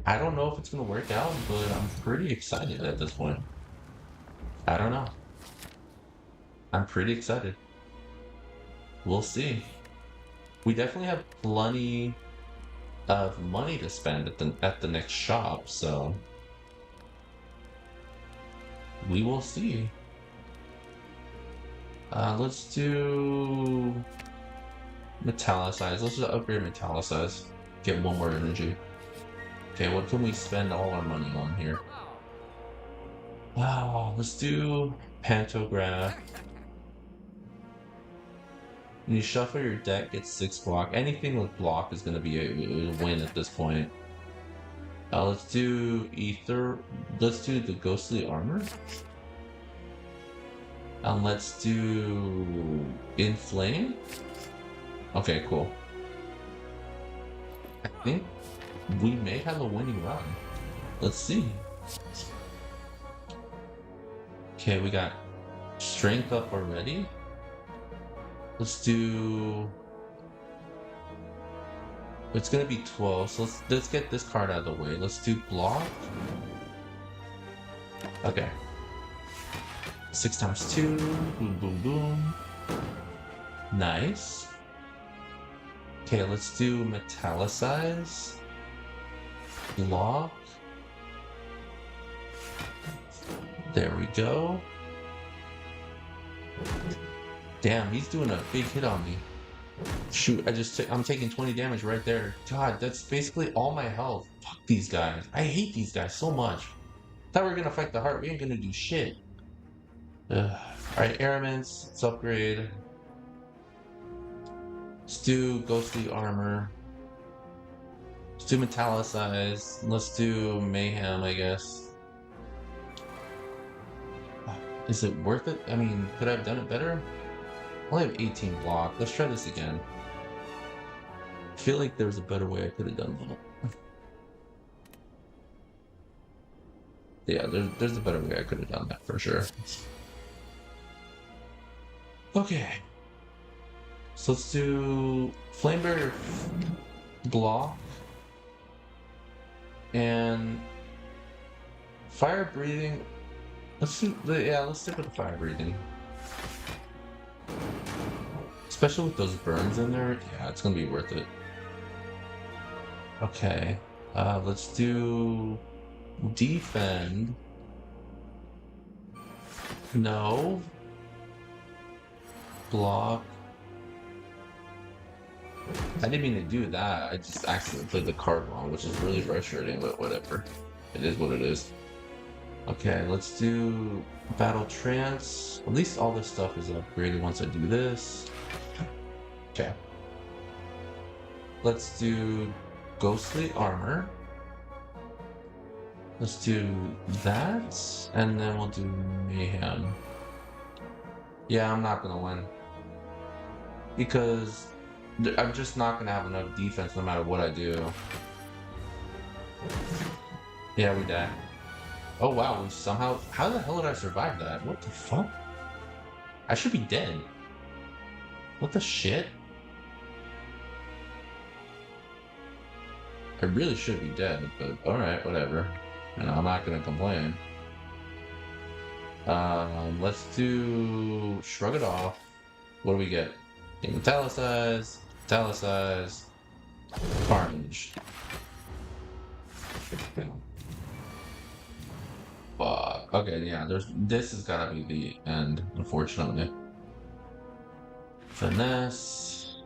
Speaker 1: I don't know if it's gonna work out, but I'm pretty excited at this point. I don't know. I'm pretty excited. We'll see. We definitely have plenty of money to spend at the next shop, so we will see. Let's do metallicize. Let's just upgrade metallicize. Get one more energy. Okay, what can we spend all our money on here? Wow, let's do pantograph. When you shuffle your deck, get 6 block. Anything with block is going to be a win at this point. Let's do ether. Let's do the ghostly armor. Let's do inflame. Okay, cool. I think we may have a winning run. Let's see. Okay, we got strength up already. Let's do. It's gonna be 12, so let's get this card out of the way. Let's do block. Okay. 6 times 2. Boom, boom, boom. Nice. Okay, let's do metallicize. Block. There we go. Damn, he's doing a big hit on me. Shoot, I'm taking 20 damage right there. God, that's basically all my health. Fuck these guys. I hate these guys so much. Thought we were gonna fight the heart. We ain't gonna do shit. Alright, airments. Let's upgrade. Let's do ghostly armor. Let's do metallicize. Let's do mayhem, I guess. Is it worth it? I mean, could I have done it better? I only have 18 block. Let's try this again. I feel like there was a better way I could have done that. Yeah, there's a better way I could have done that for sure. Okay. So let's do Flame Barrier block and fire breathing. Let's stick with the fire breathing. Especially with those burns in there, yeah, it's gonna be worth it. Okay, let's do defend. No. Block. I didn't mean to do that. I just accidentally played the card wrong, which is really frustrating, but whatever. It is what it is. Okay, let's do battle trance. At least all this stuff is upgraded once I do this. Okay. Let's do ghostly armor. Let's do that, and then we'll do mayhem. Yeah, I'm not gonna win. Because I'm just not gonna have enough defense no matter what I do. Yeah, we die. Oh wow, we somehow... How the hell did I survive that? What the fuck? I should be dead. What the shit? I really should be dead, but alright, whatever. And I'm not gonna complain. Let's do... Shrug it off. What do we get? Metallicize, metallicize, carnage. Fuck. Okay, yeah, this has gotta be the end, unfortunately. Finesse.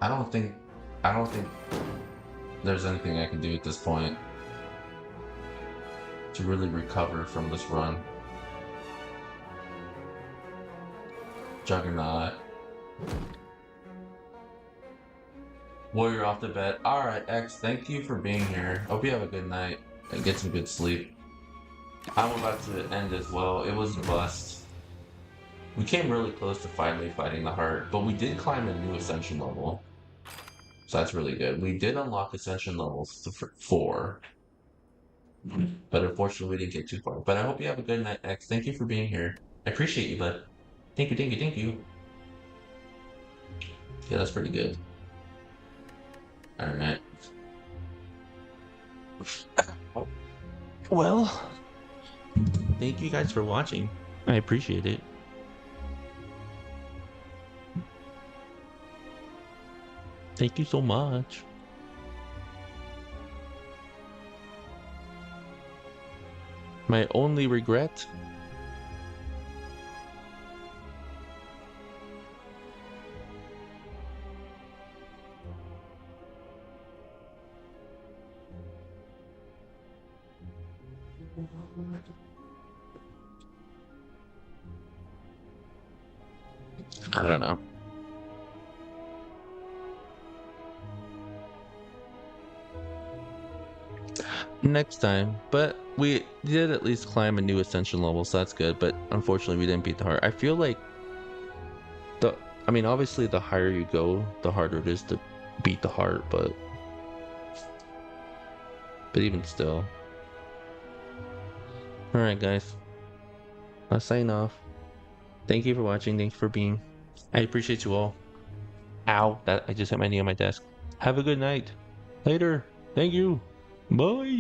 Speaker 1: I don't think there's anything I can do at this point to really recover from this run. Juggernaut. Warrior off the bed. Alright, X, thank you for being here. Hope you have a good night and get some good sleep. I'm about to end as well. It was a bust. We came really close to finally fighting the heart, but we did climb a new ascension level. So that's really good. We did unlock ascension levels to 4, but unfortunately we didn't get too far. But I hope you have a good night, X. Thank you for being here. I appreciate you, bud. Thank you, thank you, thank you. Yeah, that's pretty good. All right. Well, thank you guys for watching. I appreciate it. Thank you so much. My only regret? I don't know. Next time, but we did at least climb a new ascension level, so that's good. But unfortunately, we didn't beat the heart. I feel like the, I mean, obviously, the higher you go, the harder it is to beat the heart. But even still. All right, guys, I'll sign off. Thank you for watching. Thanks for being. I appreciate you all. Ow! That I just hit my knee on my desk. Have a good night. Later. Thank you. Bye.